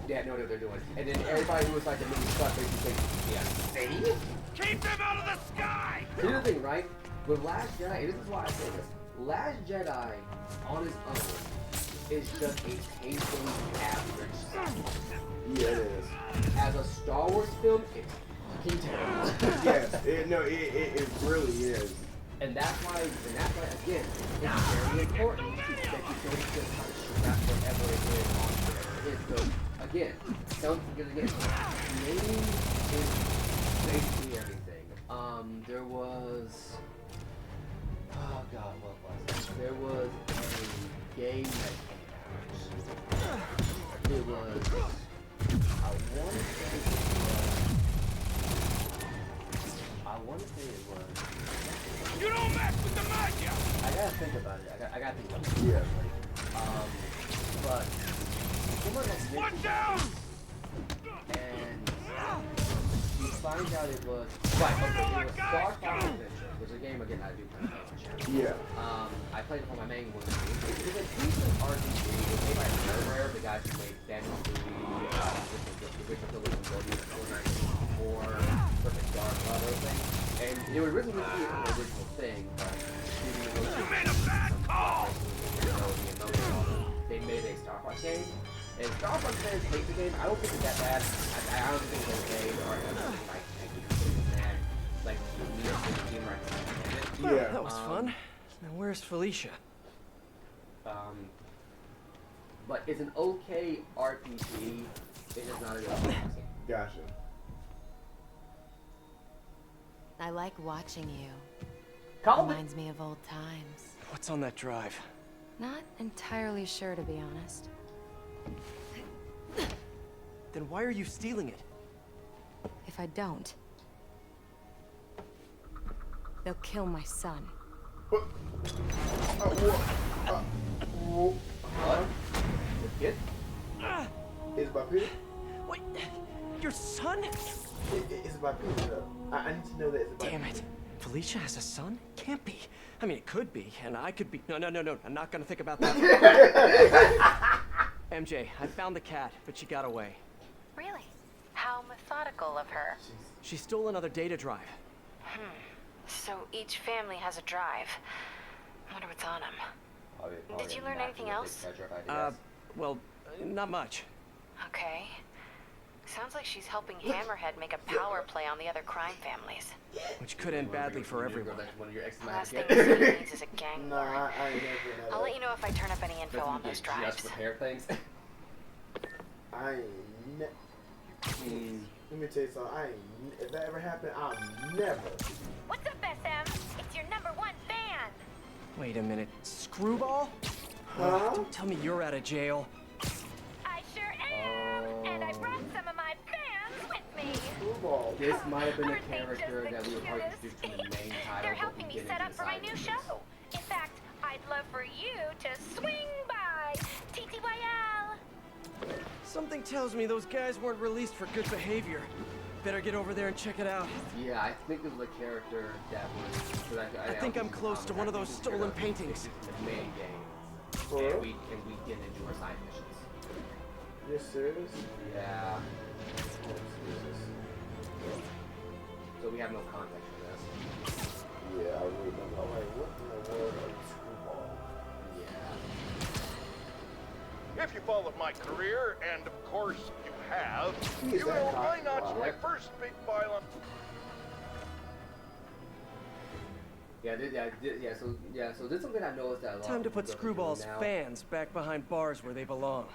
Speaker 1: They had no idea what they're doing. And then everybody who was like the movie stuff basically said, yeah, see?
Speaker 11: Keep them out of the sky!
Speaker 1: Here's the thing, right? With Last Jedi, and this is why I say this, Last Jedi on its own is just a painfully average sci-fi.
Speaker 2: Yeah, it is.
Speaker 1: As a Star Wars film, it's fucking terrible.
Speaker 2: Yes, it really is.
Speaker 1: And that's why, again, it's very important that you don't just try to strap whatever it is on whatever it is. So, again, naming is basically everything. There was, oh god, what was it? There was a game that came out. It was, I want to say it was.
Speaker 11: You don't mess with the Magia!
Speaker 1: I gotta think about it. I gotta think about it.
Speaker 2: Yeah.
Speaker 1: But someone has
Speaker 11: Watch out!
Speaker 1: And you find out it was right. Okay, it was Star Fox Adventure, which is a game again I do kind of channel.
Speaker 2: Yeah.
Speaker 1: I played it for my main one. It was a decent RPG. It was made by Rare, the guys who made Daniel the original Perfect Dark, a lot of those things. And it was originally going to be an original thing, but
Speaker 11: you made a bad call!
Speaker 1: They made a Star Fox game. And Star Fox fans hate the game. I don't think it's that bad. I don't think it's okay. Or I think it's bad. Like, the game right now.
Speaker 4: Yeah. That was fun. Now where's Felicia?
Speaker 1: but it's an okay RPG. It is not a good RPG.
Speaker 2: Gotcha.
Speaker 9: I like watching you. Reminds me of old times.
Speaker 4: What's on that drive?
Speaker 9: Not entirely sure, to be honest.
Speaker 4: Then why are you stealing it?
Speaker 9: If I don't, they'll kill my son.
Speaker 1: What? The kid?
Speaker 2: Is about Peter?
Speaker 4: Wait, your son?
Speaker 2: It's about Peter. I need to know that it's about
Speaker 4: Damn it. Felicia has a son? Can't be. I mean, it could be, and I could be. No. I'm not gonna think about that. MJ, I found the cat, but she got away.
Speaker 7: Really? How methodical of her.
Speaker 4: She stole another data drive.
Speaker 7: So each family has a drive. I wonder what's on them. Did you learn anything else?
Speaker 4: Well, not much.
Speaker 7: Okay. Sounds like she's helping Hammerhead make a power play on the other crime families.
Speaker 4: Which could end badly for everyone.
Speaker 7: Last thing the city needs is a gang war.
Speaker 2: I ain't never
Speaker 7: I'll let you know if I turn up any info on those drives.
Speaker 1: Just repair things.
Speaker 2: I ain't let me tell you something. If that ever happened, I'll never.
Speaker 18: What's up, SM? It's your #1 fan.
Speaker 4: Wait a minute. Screwball?
Speaker 2: Huh?
Speaker 4: Don't tell me you're out of jail.
Speaker 18: I sure am, and I brought some of my fans with me.
Speaker 2: Screwball.
Speaker 1: This might have been a character that we were probably introduced to the main title.
Speaker 18: They're helping me set up for my new show. In fact, I'd love for you to swing by TTYL.
Speaker 4: Something tells me those guys weren't released for good behavior. Better get over there and check it out.
Speaker 1: Yeah, I think it was a character that was.
Speaker 4: I think I'm close to one of those stolen paintings.
Speaker 1: The main game.
Speaker 2: For
Speaker 1: and
Speaker 2: real?
Speaker 1: we get into our side missions.
Speaker 2: You're serious?
Speaker 1: Yeah. So we have no context for this.
Speaker 2: Yeah, I really don't know. Like, what in the world are you Screwball?
Speaker 1: Yeah.
Speaker 3: If you followed my career, and of course you have,
Speaker 2: He's
Speaker 3: you know
Speaker 2: that
Speaker 3: why
Speaker 2: hot.
Speaker 3: not my first big violent.
Speaker 1: So this is something I noticed that a lot
Speaker 4: Time to
Speaker 1: of
Speaker 4: put
Speaker 1: people are
Speaker 4: Screwball's
Speaker 1: doing now.
Speaker 4: fans back behind bars where they belong.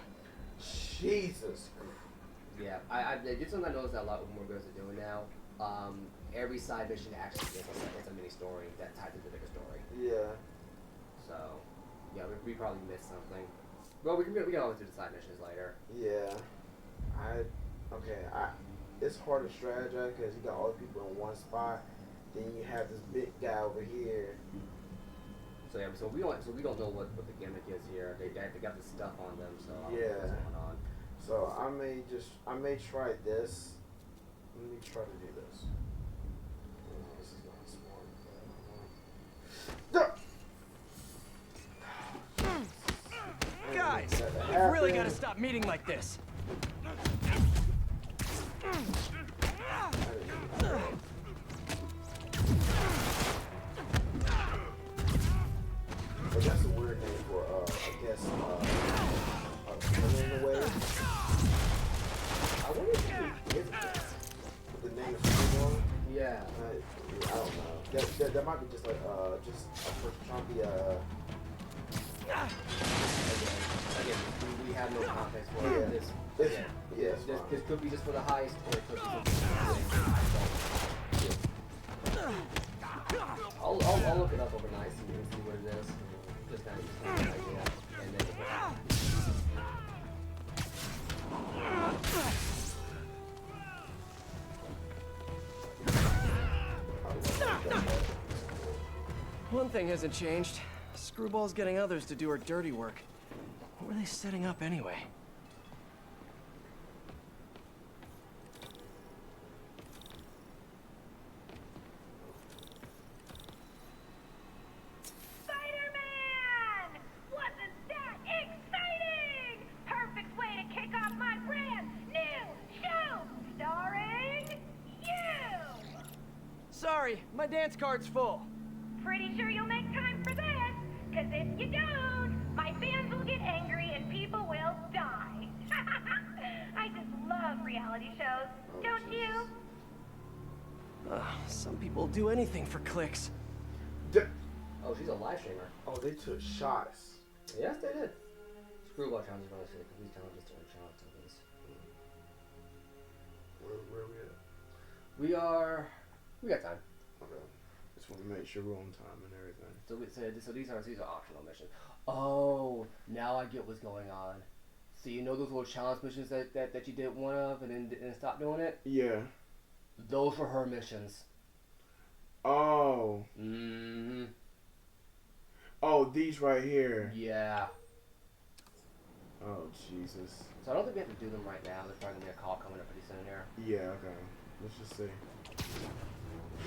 Speaker 2: Jesus.
Speaker 1: Yeah, it's something I noticed that a lot of more girls are doing now. Every side mission actually is a mini story that ties into the bigger story.
Speaker 2: Yeah.
Speaker 1: So, yeah, we probably missed something. Well, we can always do the side missions later.
Speaker 2: Yeah. It's hard to strategize because you got all the people in one spot. Then you have this big guy over here.
Speaker 1: So yeah, so we don't know what the gimmick is here. They got the stuff on them, so I don't know what's going on.
Speaker 2: So I may try this. Let me try to do this. This is not smart.
Speaker 4: Guys, we've really got to stop meeting like this.
Speaker 2: But that's a weird name for, I guess, a criminal in a way. I wonder if he is the name of Screwball.
Speaker 1: Yeah.
Speaker 2: I don't know. That might be just like, just a person trying to be,
Speaker 1: Again, we have no context for this. This could be just for the heist, or it could be something I'll look it up overnight, see what it is. Just kind of an idea, and then
Speaker 4: One thing hasn't changed. Screwball's getting others to do her dirty work. What were they setting up anyway?
Speaker 18: Spider-Man! Wasn't that exciting? Perfect way to kick off my brand new show, starring you!
Speaker 4: Sorry, my dance card's full.
Speaker 18: Pretty sure you'll make time for this, because if you don't, my fans will get angry and people will die. I just love reality shows, don't you?
Speaker 4: Some people do anything for clicks.
Speaker 1: Oh, she's a live streamer.
Speaker 2: Oh, they took shots.
Speaker 1: Yes, they did. Screwball challenges, I say, complete challenges to earn challenge tokens.
Speaker 2: Where we at?
Speaker 1: We got time.
Speaker 2: Okay. Just want to make sure we're on time and everything.
Speaker 1: So these are optional missions. Oh, now I get what's going on. So you know those little challenge missions that you did one of and then stopped doing it?
Speaker 2: Yeah.
Speaker 1: Those were her missions.
Speaker 2: Oh.
Speaker 1: Mm-hmm.
Speaker 2: Oh, these right here.
Speaker 1: Yeah.
Speaker 2: Oh, Jesus.
Speaker 1: So I don't think we have to do them right now. There's probably going to be a call coming up pretty soon here.
Speaker 2: Yeah, okay. Let's just see.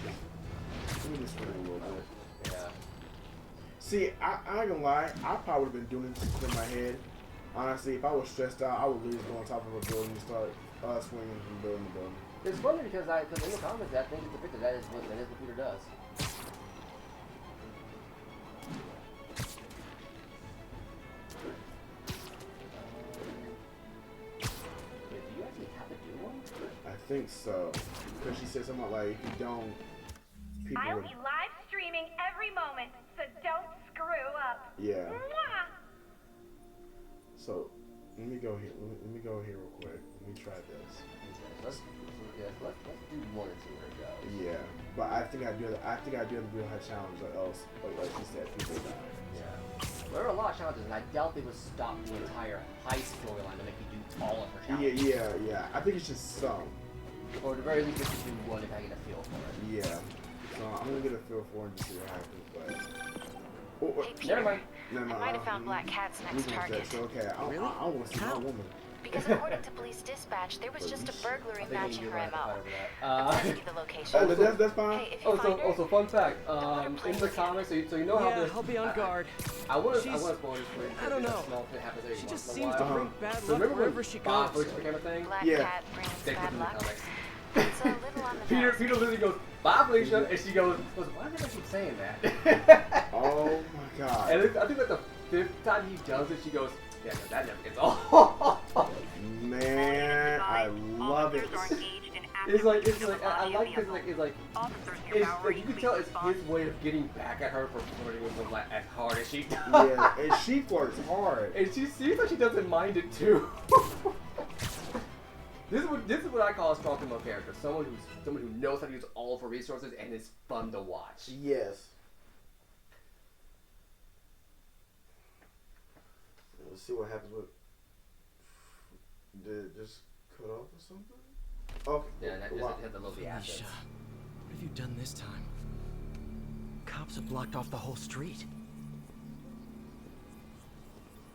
Speaker 2: Let me just wait a little bit.
Speaker 1: Yeah.
Speaker 2: See, I ain't gonna lie. I probably would have been doing this in my head. Honestly, if I was stressed out, I would literally go on top of a building and start swinging from building to building.
Speaker 1: It's funny because in the comments I think it's depicted that is what Peter does. Do you actually have to do one?
Speaker 2: I think so. Because she said something like, if you don't, people
Speaker 18: I'll
Speaker 2: would...
Speaker 18: be live streaming every moment, so don't screw up.
Speaker 2: Yeah.
Speaker 18: Mwah!
Speaker 2: So, let me go here. Let me go here real quick. Let me try this.
Speaker 1: Let's do one and see where it goes.
Speaker 2: Yeah, but I think I do the real high challenge, or else, like she said, people die.
Speaker 1: Yeah. There are a lot of challenges, and I doubt they would stop the entire heist storyline to make you do all of her challenges.
Speaker 2: Yeah. I think it's just some.
Speaker 1: Or at the very least, just do one if I get a feel for it.
Speaker 2: Yeah. So I'm gonna get a feel for it and just see what happens, but.
Speaker 7: Hey, Peter,
Speaker 1: Never mind.
Speaker 7: I might have found Black Cat's next target.
Speaker 2: So, okay, I want to see my woman.
Speaker 7: Because according to police dispatch, there was just a burglary matching her MO.
Speaker 1: I'm
Speaker 7: sending you the location.
Speaker 2: Oh, that's fine.
Speaker 7: Hey, if you find her,
Speaker 1: also, fun fact. In the comics, so you know how
Speaker 4: Yeah,
Speaker 1: this.
Speaker 4: I'll be on guard.
Speaker 1: I want to
Speaker 4: She's-
Speaker 1: spoil this for you.
Speaker 4: I don't know.
Speaker 1: Small thing happens every
Speaker 4: She
Speaker 1: once
Speaker 4: just
Speaker 1: in a
Speaker 4: seems to
Speaker 1: while.
Speaker 4: bring bad
Speaker 1: So
Speaker 4: luck
Speaker 1: remember
Speaker 4: wherever
Speaker 1: when
Speaker 4: she
Speaker 1: Bob
Speaker 4: goes.
Speaker 1: Felicia became a thing?
Speaker 7: Black
Speaker 2: Yeah.
Speaker 7: Cat brings
Speaker 1: They put
Speaker 7: bad
Speaker 1: in the
Speaker 7: luck.
Speaker 1: comics.
Speaker 7: It's a little on the
Speaker 1: Peter
Speaker 7: nose.
Speaker 1: literally goes, "Bye, Felicia," and she goes, "Why did I keep saying that?"
Speaker 2: Oh my god.
Speaker 1: And I think like the 5th time he does it, she goes, "Yeah, no, that never gets old."
Speaker 2: Man, I love it.
Speaker 1: It's like I like because it's like you can tell it's his way of getting back at her for flirting with him like as hard as she does.
Speaker 2: Yeah, and she flirts hard.
Speaker 1: And she seems like she doesn't mind it too. This is what I call a strong female character. Someone who knows how to use all of her resources and is fun to watch.
Speaker 2: Yes. Let's see what happens with. Did it just cut off or something? Okay.
Speaker 1: Yeah, that just hit the low the assets.
Speaker 14: Felicia, what have you done this time? Cops have blocked off the whole street.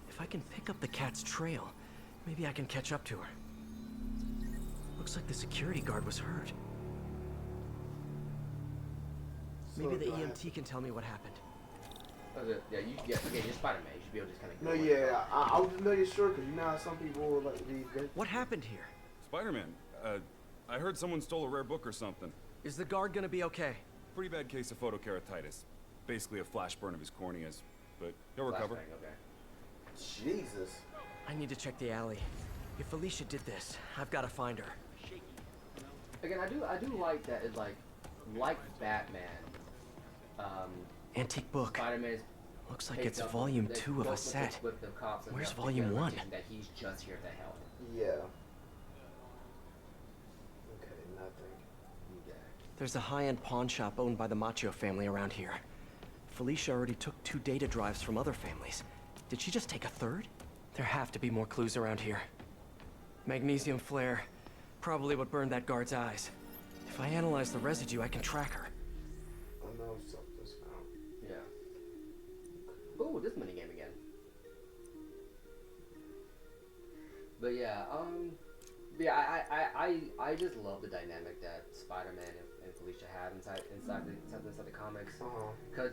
Speaker 14: If I can pick up the cat's trail, maybe I can catch up to her. Looks like the security guard was hurt. Maybe the EMT can tell me what happened.
Speaker 1: Yeah, you're Spider-Man. You should be able to just kind of.
Speaker 2: No, yeah, I was really sure because you know how some people like these.
Speaker 14: What happened here?
Speaker 19: Spider-Man, I heard someone stole a rare book or something.
Speaker 4: Is the guard gonna be okay?
Speaker 19: Pretty bad case of photokeratitis. Basically a flash burn of his corneas, but he'll recover.
Speaker 1: Okay.
Speaker 2: Jesus.
Speaker 4: I need to check the alley. If Felicia did this, I've got to find her.
Speaker 1: Again, I do like that. It's like Batman.
Speaker 14: Antique book.
Speaker 1: Spider-Man's
Speaker 14: Looks like it's volume 2 of a set. Where's volume 1?
Speaker 1: That he's just here to help.
Speaker 2: Yeah. Okay, nothing.
Speaker 1: Okay.
Speaker 14: There's a high-end pawn shop owned by the Macho family around here. Felicia already took 2 data drives from other families. Did she just take a 3rd? There have to be more clues around here. Magnesium flare. Probably what burned that guard's eyes. If I analyze the residue, I can track her.
Speaker 2: I know something's found.
Speaker 1: Yeah. Ooh, this minigame again. But yeah, I just love the dynamic that Spider-Man and Felicia have inside the comics. Because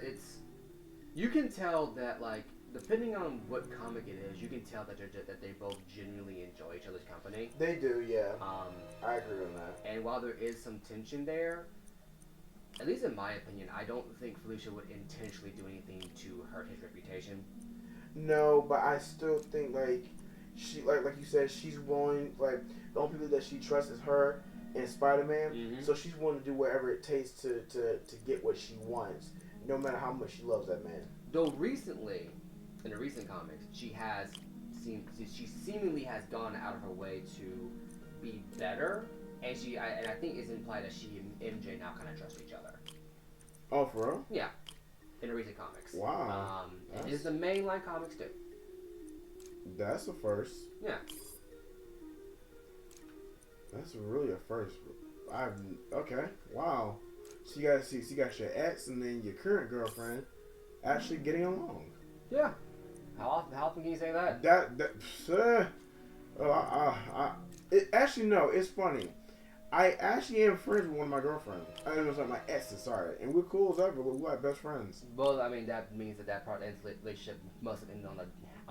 Speaker 1: you can tell that, like, depending on what comic it is, you can tell that they both genuinely enjoy each other's company.
Speaker 2: They do, yeah. I agree on that.
Speaker 1: And while there is some tension there, at least in my opinion, I don't think Felicia would intentionally do anything to hurt his reputation.
Speaker 2: No, but I still think she like you said, she's willing, like the only people that she trusts is her and Spider-Man.
Speaker 1: Mm-hmm.
Speaker 2: So she's willing to do whatever it takes to get what she wants, no matter how much she loves that man.
Speaker 1: Though recently, in the recent comics, she has she seemingly has gone out of her way to be better, and I think it's implied that she and MJ now kind of trust each other.
Speaker 2: Oh, for real?
Speaker 1: Yeah, in the recent comics.
Speaker 2: Wow.
Speaker 1: And it's the mainline comics too.
Speaker 2: That's a first.
Speaker 1: Yeah.
Speaker 2: That's really a first. Okay. Wow. So you got your ex and then your current girlfriend actually getting along.
Speaker 1: Yeah. How often can you say that?
Speaker 2: Actually no. It's funny. I actually am friends with one of my girlfriends. I mean, it was like my exes, sorry, and we're cool as ever. We're like best friends.
Speaker 1: Well, I mean that means that part of the relationship must have ended on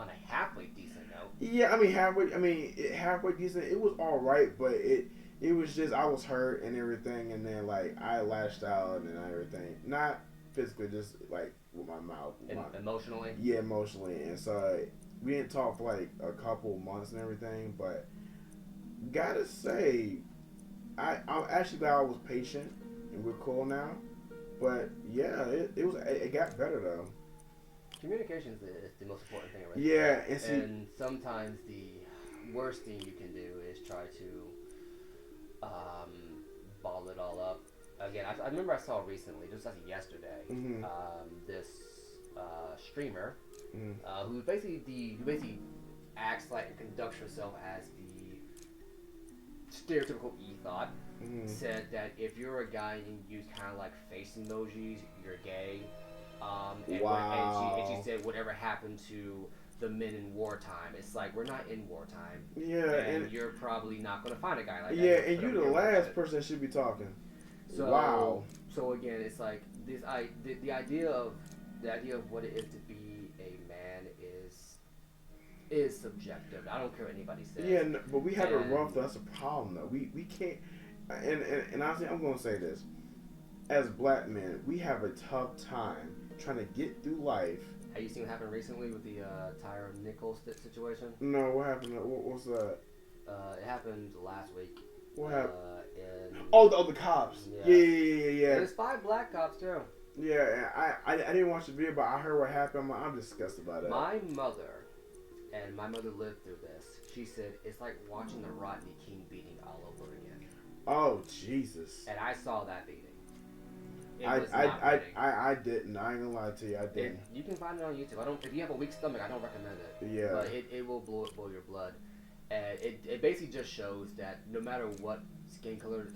Speaker 1: a halfway decent note.
Speaker 2: Yeah, I mean halfway decent. It was all right, but it was just I was hurt and everything, and then like I lashed out and everything. Not physically, just like with my mouth.
Speaker 1: Emotionally.
Speaker 2: Yeah, emotionally, and so we didn't talk for like a couple months and everything. But gotta say, I'm actually glad I was patient and we're cool now. But yeah, it got better though.
Speaker 1: Communication is the most important thing, right?
Speaker 2: Yeah,
Speaker 1: and sometimes the worst thing you can do is try to ball it all up. Again, I remember I saw recently, just like yesterday, this streamer who basically acts like and conducts herself as the stereotypical ethot. Said that if you're a guy and you use kind of like face emojis, you're gay. And she said whatever happened to the men in wartime. It's like we're not in wartime.
Speaker 2: Yeah,
Speaker 1: and you're probably not gonna find a guy like that.
Speaker 2: Yeah, and you're the last person that should be talking.
Speaker 1: So,
Speaker 2: wow.
Speaker 1: So again, it's like this. The idea of what it is to be a man is subjective. I don't care what anybody says.
Speaker 2: Yeah, no, but we have it rough. That's a problem though. We can't. And honestly, I'm gonna say this. As black men, we have a tough time trying to get through life.
Speaker 1: Have you seen what happened recently with the Tyre Nichols situation?
Speaker 2: No, what happened? What's that?
Speaker 1: It happened last week.
Speaker 2: What happened? The cops.
Speaker 1: Yeah.
Speaker 2: Yeah.
Speaker 1: There's 5 black cops too.
Speaker 2: Yeah, I didn't watch the video, but I heard what happened. I'm disgusted by that.
Speaker 1: My mother lived through this. She said it's like watching the Rodney King beating all over again.
Speaker 2: Oh Jesus!
Speaker 1: And I saw that beating.
Speaker 2: I didn't. I ain't gonna lie to you. I didn't.
Speaker 1: You can find it on YouTube. If you have a weak stomach, I don't recommend it.
Speaker 2: Yeah.
Speaker 1: But it will boil your blood. And it basically just shows that no matter what skin color it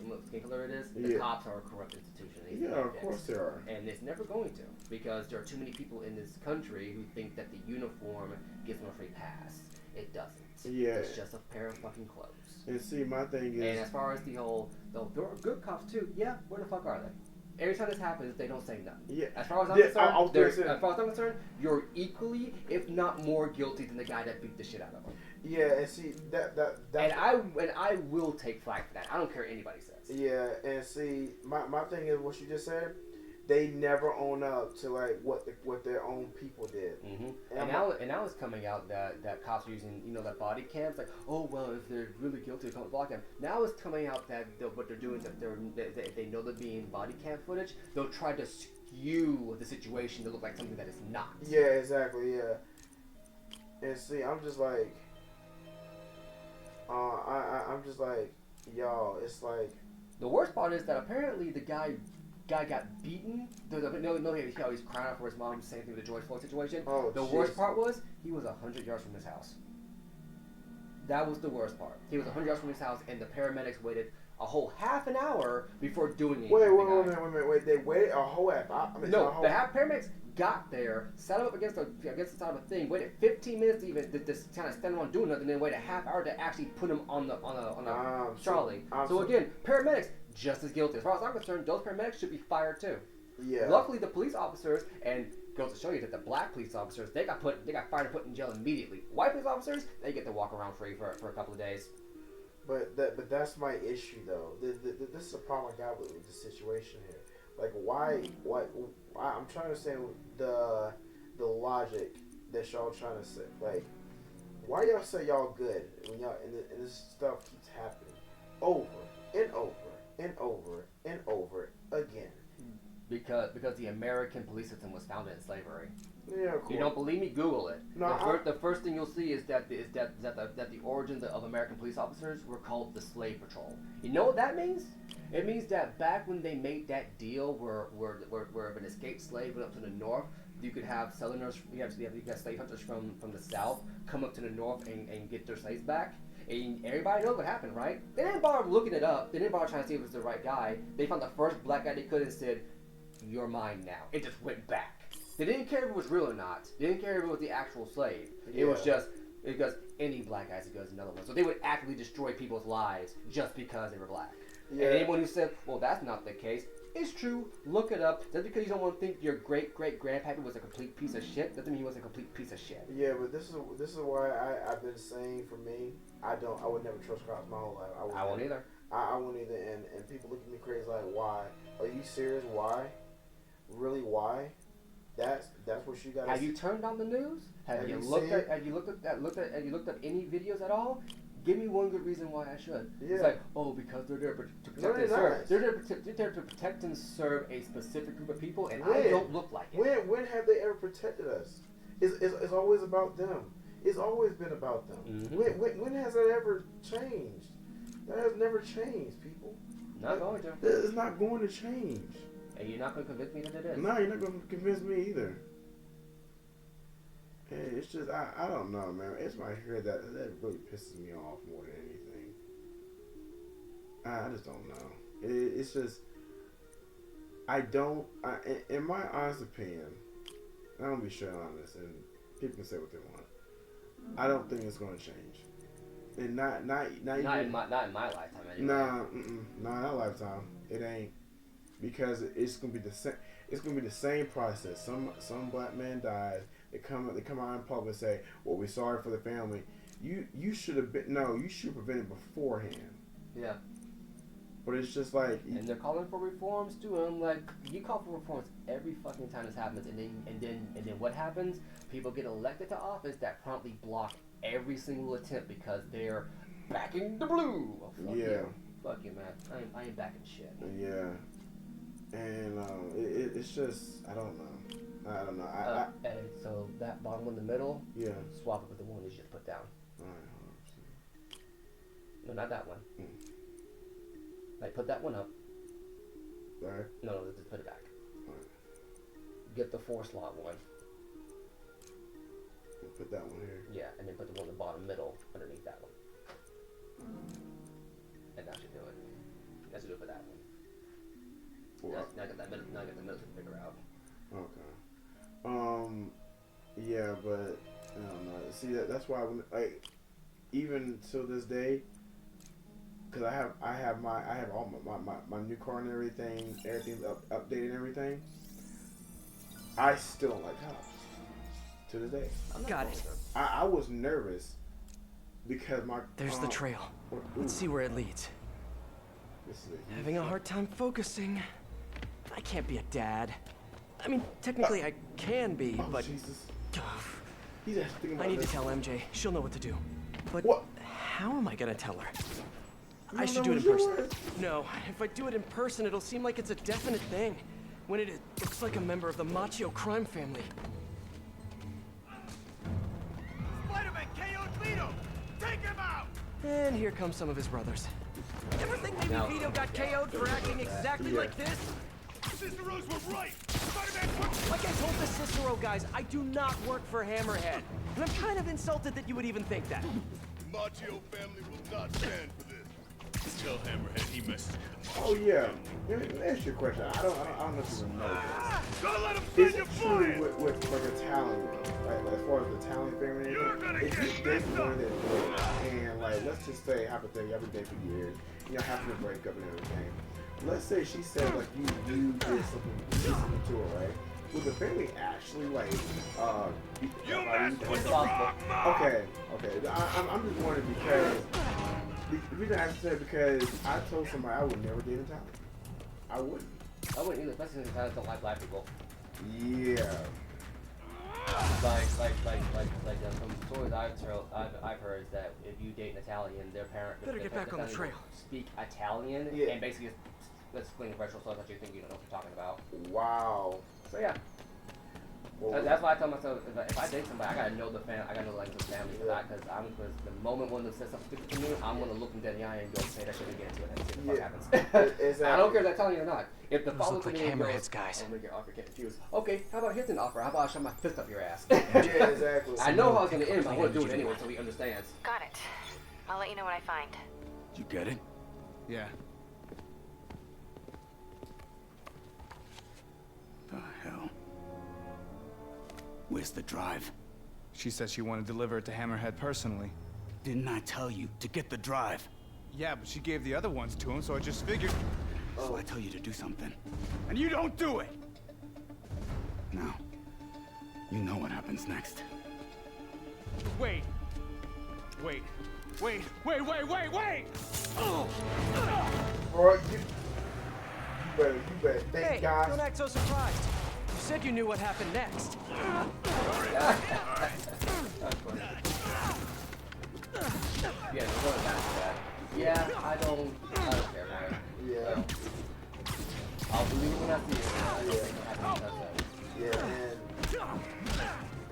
Speaker 1: is, the cops are a corrupt institution.
Speaker 2: Yeah, of course they are.
Speaker 1: And it's never going to, because there are too many people in this country who think that the uniform gives them a free pass. It doesn't.
Speaker 2: Yeah.
Speaker 1: It's just a pair of fucking clothes.
Speaker 2: And see, my thing is...
Speaker 1: And as far as there are good cops too. Yeah, where the fuck are they? Every time this happens, they don't say nothing.
Speaker 2: Yeah.
Speaker 1: As far as I'm concerned, you're equally, if not more, guilty than the guy that beat the shit out of him.
Speaker 2: Yeah, and see that
Speaker 1: and I will take flack for that. I don't care what anybody says.
Speaker 2: Yeah, and see, my thing is what you just said. They never own up to like what their own people did.
Speaker 1: Mm-hmm. And now it's coming out that cops are using that body cams. Like, oh well, if they're really guilty, they can't block them. Now it's coming out that what they're doing is that if they know they're being body cam footage, they'll try to skew the situation to look like something that is not.
Speaker 2: Yeah, exactly. Yeah. And see, I'm just like, I'm just like, y'all. It's like
Speaker 1: the worst part is that apparently the guy got beaten. No, he's crying out for his mom. Same thing with the George Floyd situation.
Speaker 2: Oh,
Speaker 1: the worst part was he was 100 yards from his house. That was the worst part. He was 100 yards from his house, and the paramedics waited a whole half an hour before doing anything.
Speaker 2: Wait a minute. They waited a whole half hour?
Speaker 1: Paramedics got there, sat him up against the side of a thing, waited 15 minutes to even just kind of stand on doing nothing, then waited a half hour to actually put him on a trolley. So again, paramedics just as guilty. As far as I'm concerned, those paramedics should be fired too.
Speaker 2: Yeah.
Speaker 1: Luckily, the police officers, and goes to show you that the black police officers, they got fired and put in jail immediately. White police officers, they get to walk around free for a couple of days.
Speaker 2: But that's my issue though. This is a problem I got with this situation here. Like why I'm trying to understand the logic that y'all trying to say. Like why y'all say y'all good when y'all and this stuff keeps happening over and over and over and over again.
Speaker 1: Because the American police system was founded in slavery.
Speaker 2: Yeah, of course.
Speaker 1: You don't believe me? Google it.
Speaker 2: No,
Speaker 1: The first thing you'll see is that the origins of American police officers were called the Slave Patrol. You know what that means? It means that back when they made that deal where if an escaped slave went up to the north, you could have Southerners, you got slave hunters from the south come up to the north and get their slaves back. And everybody knows what happened, right? They didn't bother looking it up. They didn't bother trying to see if it was the right guy. They found the first black guy they could and said, "You're mine now." It just went back. They didn't care if it was real or not. They didn't care if it was the actual slave. It was just because any black guy goes another one. So they would actively destroy people's lives just because they were black.
Speaker 2: Yeah.
Speaker 1: And anyone who said, "Well, that's not the case," it's true. Look it up. Just because you don't want to think your great-great-grandpappy was a complete piece of shit doesn't mean he was a complete piece of shit.
Speaker 2: Yeah, but this is why I've been saying, for me, I would never trust cops my whole life.
Speaker 1: I won't either.
Speaker 2: I won't either. And people look at me crazy like, why? Are you serious? Why? Really? Why? That's what you got.
Speaker 1: Have you turned on the news? Have you looked up any videos at all? Give me one good reason why I should. Yeah. It's like, oh, because they're there to protect and serve. They're there to protect and serve a specific group of people, and I don't look like it.
Speaker 2: When have they ever protected us? It's always about them. It's always been about them. Mm-hmm. When has that ever changed? That has never changed, people.
Speaker 1: Not going to.
Speaker 2: It's not going to change.
Speaker 1: And you're not going to convince me that it is.
Speaker 2: No, you're not going to convince me either. And it's just, I don't know, man. It's my hair that really pisses me off more than anything. I just don't know. It's just, in my honest opinion, I'm going to be straight honest, and people can say what they want. I don't think it's going to change. And not in my
Speaker 1: lifetime anyway.
Speaker 2: Nah, not lifetime. It ain't, because it's gonna be the same. It's gonna be the same process. Some black man dies. They come out in public and say, "Well, we're sorry for the family." You should have been you should have prevented beforehand.
Speaker 1: Yeah.
Speaker 2: But it's just like,
Speaker 1: and they're calling for reforms too. And I'm like, you call for reforms every fucking time this happens, and then what happens? People get elected to office that promptly block every single attempt because they're backing the blue. Oh, fuck you, man. I ain't backing shit.
Speaker 2: Yeah. And it's just, I don't know.
Speaker 1: And so that bottom one in the middle, swap it with the one you just put down.
Speaker 2: Alright,
Speaker 1: no, not that one. Like, put that one up.
Speaker 2: Alright.
Speaker 1: No, just put it back.
Speaker 2: Alright.
Speaker 1: Get the 4-slot one.
Speaker 2: Put that one here.
Speaker 1: Yeah, and then put the one in the bottom middle underneath that one. And that should do it. That should do it for that one. Now I got that middle. Now I got the middle to figure out.
Speaker 2: Okay. Yeah, but I don't know. See, that's why even till this day, because I have all my new car and everything's updated and everything. I still don't like cops to this day.
Speaker 14: Got it.
Speaker 2: I was nervous because
Speaker 14: there's the trail. Let's see where it leads. Having a hard time focusing. I can't be a dad. I mean, technically I can be, but
Speaker 2: Jesus.
Speaker 14: I need to tell MJ. She'll know what to do. But how am I gonna tell her? I should do it in person. No, if I do it in person, it'll seem like it's a definite thing. When it looks like a member of the Machio crime family.
Speaker 11: Spider-Man KO'd Vito! Take him out!
Speaker 14: And here come some of his brothers.
Speaker 4: Ever think maybe Vito got KO'd for acting exactly like this?
Speaker 11: Cicero's were right! Spider-Man
Speaker 4: Like I told the Cicero guys, I do not work for Hammerhead. And I'm kind of insulted that you would even think that.
Speaker 11: The Machio family will not stand for this. Tell Hammerhead he messed.
Speaker 2: Oh yeah. Let me ask you a question. I don't know if you know this.
Speaker 11: Don't let him
Speaker 2: Is it true with Italian, like as far as the Italian family? If you date one that and like let's just say hypothetically, I've been dating for years, having to break up and everything. Let's say she said like you did something to her, right? Would the family actually like
Speaker 11: you messed with the wrong mom?
Speaker 2: Okay. I'm just wondering because the reason I said because I told somebody I would never date an Italian. I wouldn't.
Speaker 1: I wouldn't either, especially since Italians don't like black people.
Speaker 2: Yeah.
Speaker 1: Like some stories I've heard is that if you date an Italian, their parents
Speaker 14: better get back on the trail.
Speaker 1: Speak Italian and basically let's explain virtual stuff that you think you don't know what you're talking about.
Speaker 2: Wow.
Speaker 1: So yeah. That's why I tell myself if I date somebody, I gotta know the family. I gotta know like the family because the moment one of them says something stupid to me, I'm gonna look them dead in the eye and go say that shit again to it and see what the fuck happens. Exactly. I don't care if they're telling you or not. If the follow
Speaker 14: like Hammerheads guys.
Speaker 1: I'm gonna get offer, get confused. Okay, how about here's an offer? How about I shove my fist up your ass?
Speaker 2: Yeah, exactly.
Speaker 1: I know how it's gonna end, but I want to do it anyway so he understands.
Speaker 7: Got it. I'll let you know what I find.
Speaker 17: You get it?
Speaker 11: Yeah.
Speaker 17: The hell? Where's the drive?
Speaker 11: She said she wanted to deliver it to Hammerhead personally.
Speaker 17: Didn't I tell you to get the drive?
Speaker 11: Yeah, but she gave the other ones to him, so I just figured...
Speaker 17: So I tell you to do something.
Speaker 11: And you don't do it!
Speaker 17: Now, you know what happens next.
Speaker 11: Wait! Wait! Wait! Wait! Wait! Wait! Wait!
Speaker 2: Bro, you better think,
Speaker 4: Hey,
Speaker 2: guys.
Speaker 4: don't act so surprised. You said you knew what happened next.
Speaker 1: Yeah, we're going back to that. Yeah, I don't care, man.
Speaker 2: Yeah.
Speaker 1: I'll believe when I see it. I don't think it happens.
Speaker 2: Yeah,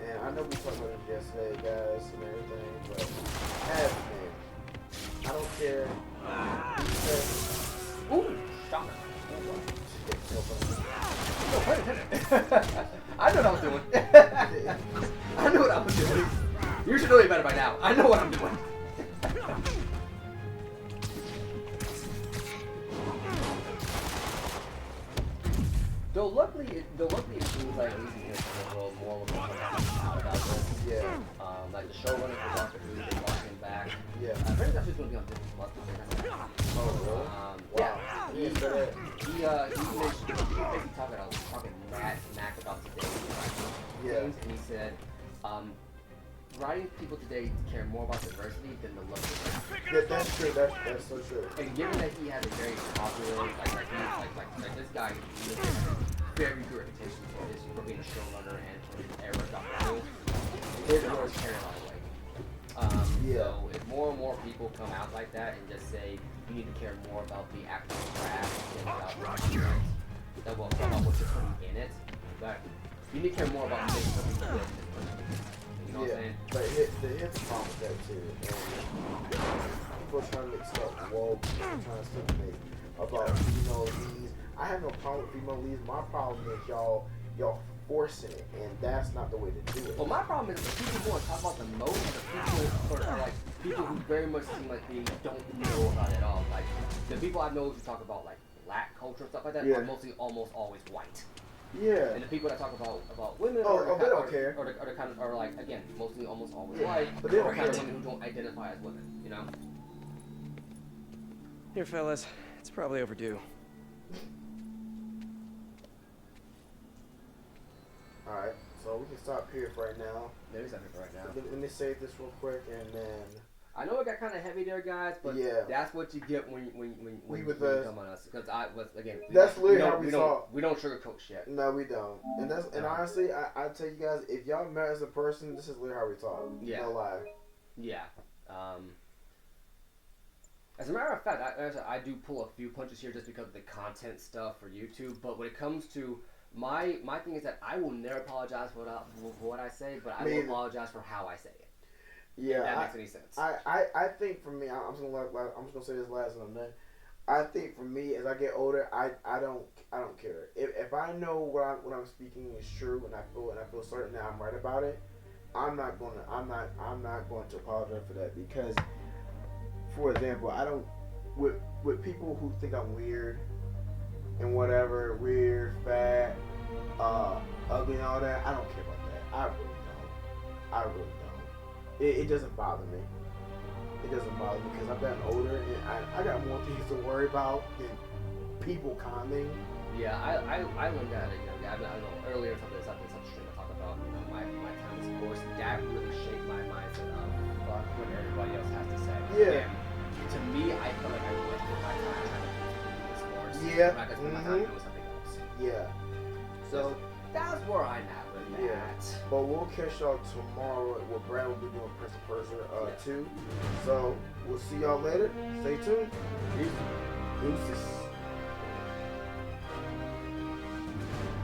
Speaker 2: and I know we talked about this yesterday, guys, and everything, but as a man, I don't care.
Speaker 1: Ooh, shocker. I know what I was doing. I know what I was doing. You should know me better by now. I know what I'm doing. Though luckily it seems like at least in this world more of out about this.
Speaker 2: Yeah.
Speaker 1: Like the showrunners for Doctor Who, they brought him back.
Speaker 2: Yeah.
Speaker 1: I heard that's just gonna be on Disney Plus.
Speaker 2: Oh, really?
Speaker 1: Yeah. He basically talking mad about today.
Speaker 2: Yeah.
Speaker 1: And he said, writing people today care more about diversity than the love of diversity.
Speaker 2: Yeah, that's true. That's so true.
Speaker 1: And given that he has a very popular, like this guy, he has a very good reputation for being a showrunner and for his era of Doctor Who, his words carry a lot of weight. So if more and more people come out like that and just say you need to care more about the actual craft than about what you're putting in it, but you need to care more about making something good. You know what I'm saying?
Speaker 2: But here's the problem with that too. And people are trying to make stuff woke, trying to stuff make about female leads. I have no problem with female leads. My problem is y'all forcing it, and that's not the way to do it.
Speaker 1: Well, my problem is the people who want to talk about the most are people are like people who very much seem like they don't know about it at all. Like the people I know who talk about like black culture and stuff like that are mostly almost always white.
Speaker 2: Yeah.
Speaker 1: And the people that talk about women
Speaker 2: they don't care.
Speaker 1: Or the kind of are like again mostly almost always white.
Speaker 2: But they don't
Speaker 1: kind of
Speaker 2: care.
Speaker 1: women who don't identify as women. You know.
Speaker 14: Here, fellas, it's probably overdue.
Speaker 2: Alright, so we can stop here for right now.
Speaker 1: There is something for right now.
Speaker 2: Let me save this real quick, and then...
Speaker 1: I know it got kind of heavy there, guys, but that's what you get when you come on us. Because I was, again...
Speaker 2: That's literally how we saw.
Speaker 1: We don't sugarcoat shit.
Speaker 2: No, we don't. And honestly, I tell you guys, if y'all met as a person, this is literally how we talk.
Speaker 1: Yeah.
Speaker 2: No lie.
Speaker 1: Yeah. As a matter of fact, I do pull a few punches here just because of the content stuff for YouTube, but when it comes to... My thing is that I will never apologize for what I say, but I will apologize for how I say it.
Speaker 2: Yeah,
Speaker 1: if that makes any sense.
Speaker 2: I think for me, I'm just gonna say this last one. Then I think for me, as I get older, I don't care if I know what I'm speaking is true and I feel certain that I'm right about it. I'm not going to apologize for that because, for example, I don't with people who think I'm weird. And whatever, weird, fat, ugly and all that, I don't care about that. I really don't. It doesn't bother me. It doesn't bother me because I've gotten older and I got more things to worry about than people commenting.
Speaker 1: Yeah, I learned that again. I know earlier something stream I talked about, my time in sports. That really shaped my mindset of fuck what everybody else has to say.
Speaker 2: Yeah.
Speaker 1: And to me, I felt like I wasted my time trying to
Speaker 2: Yeah.
Speaker 1: I could spend my time doing something else.
Speaker 2: Yeah. So
Speaker 1: that's where I'm at with that.
Speaker 2: But we'll catch y'all tomorrow. Where Brad will be doing Prince of Persia 2. So we'll see y'all later. Stay tuned. Peace. Deuces.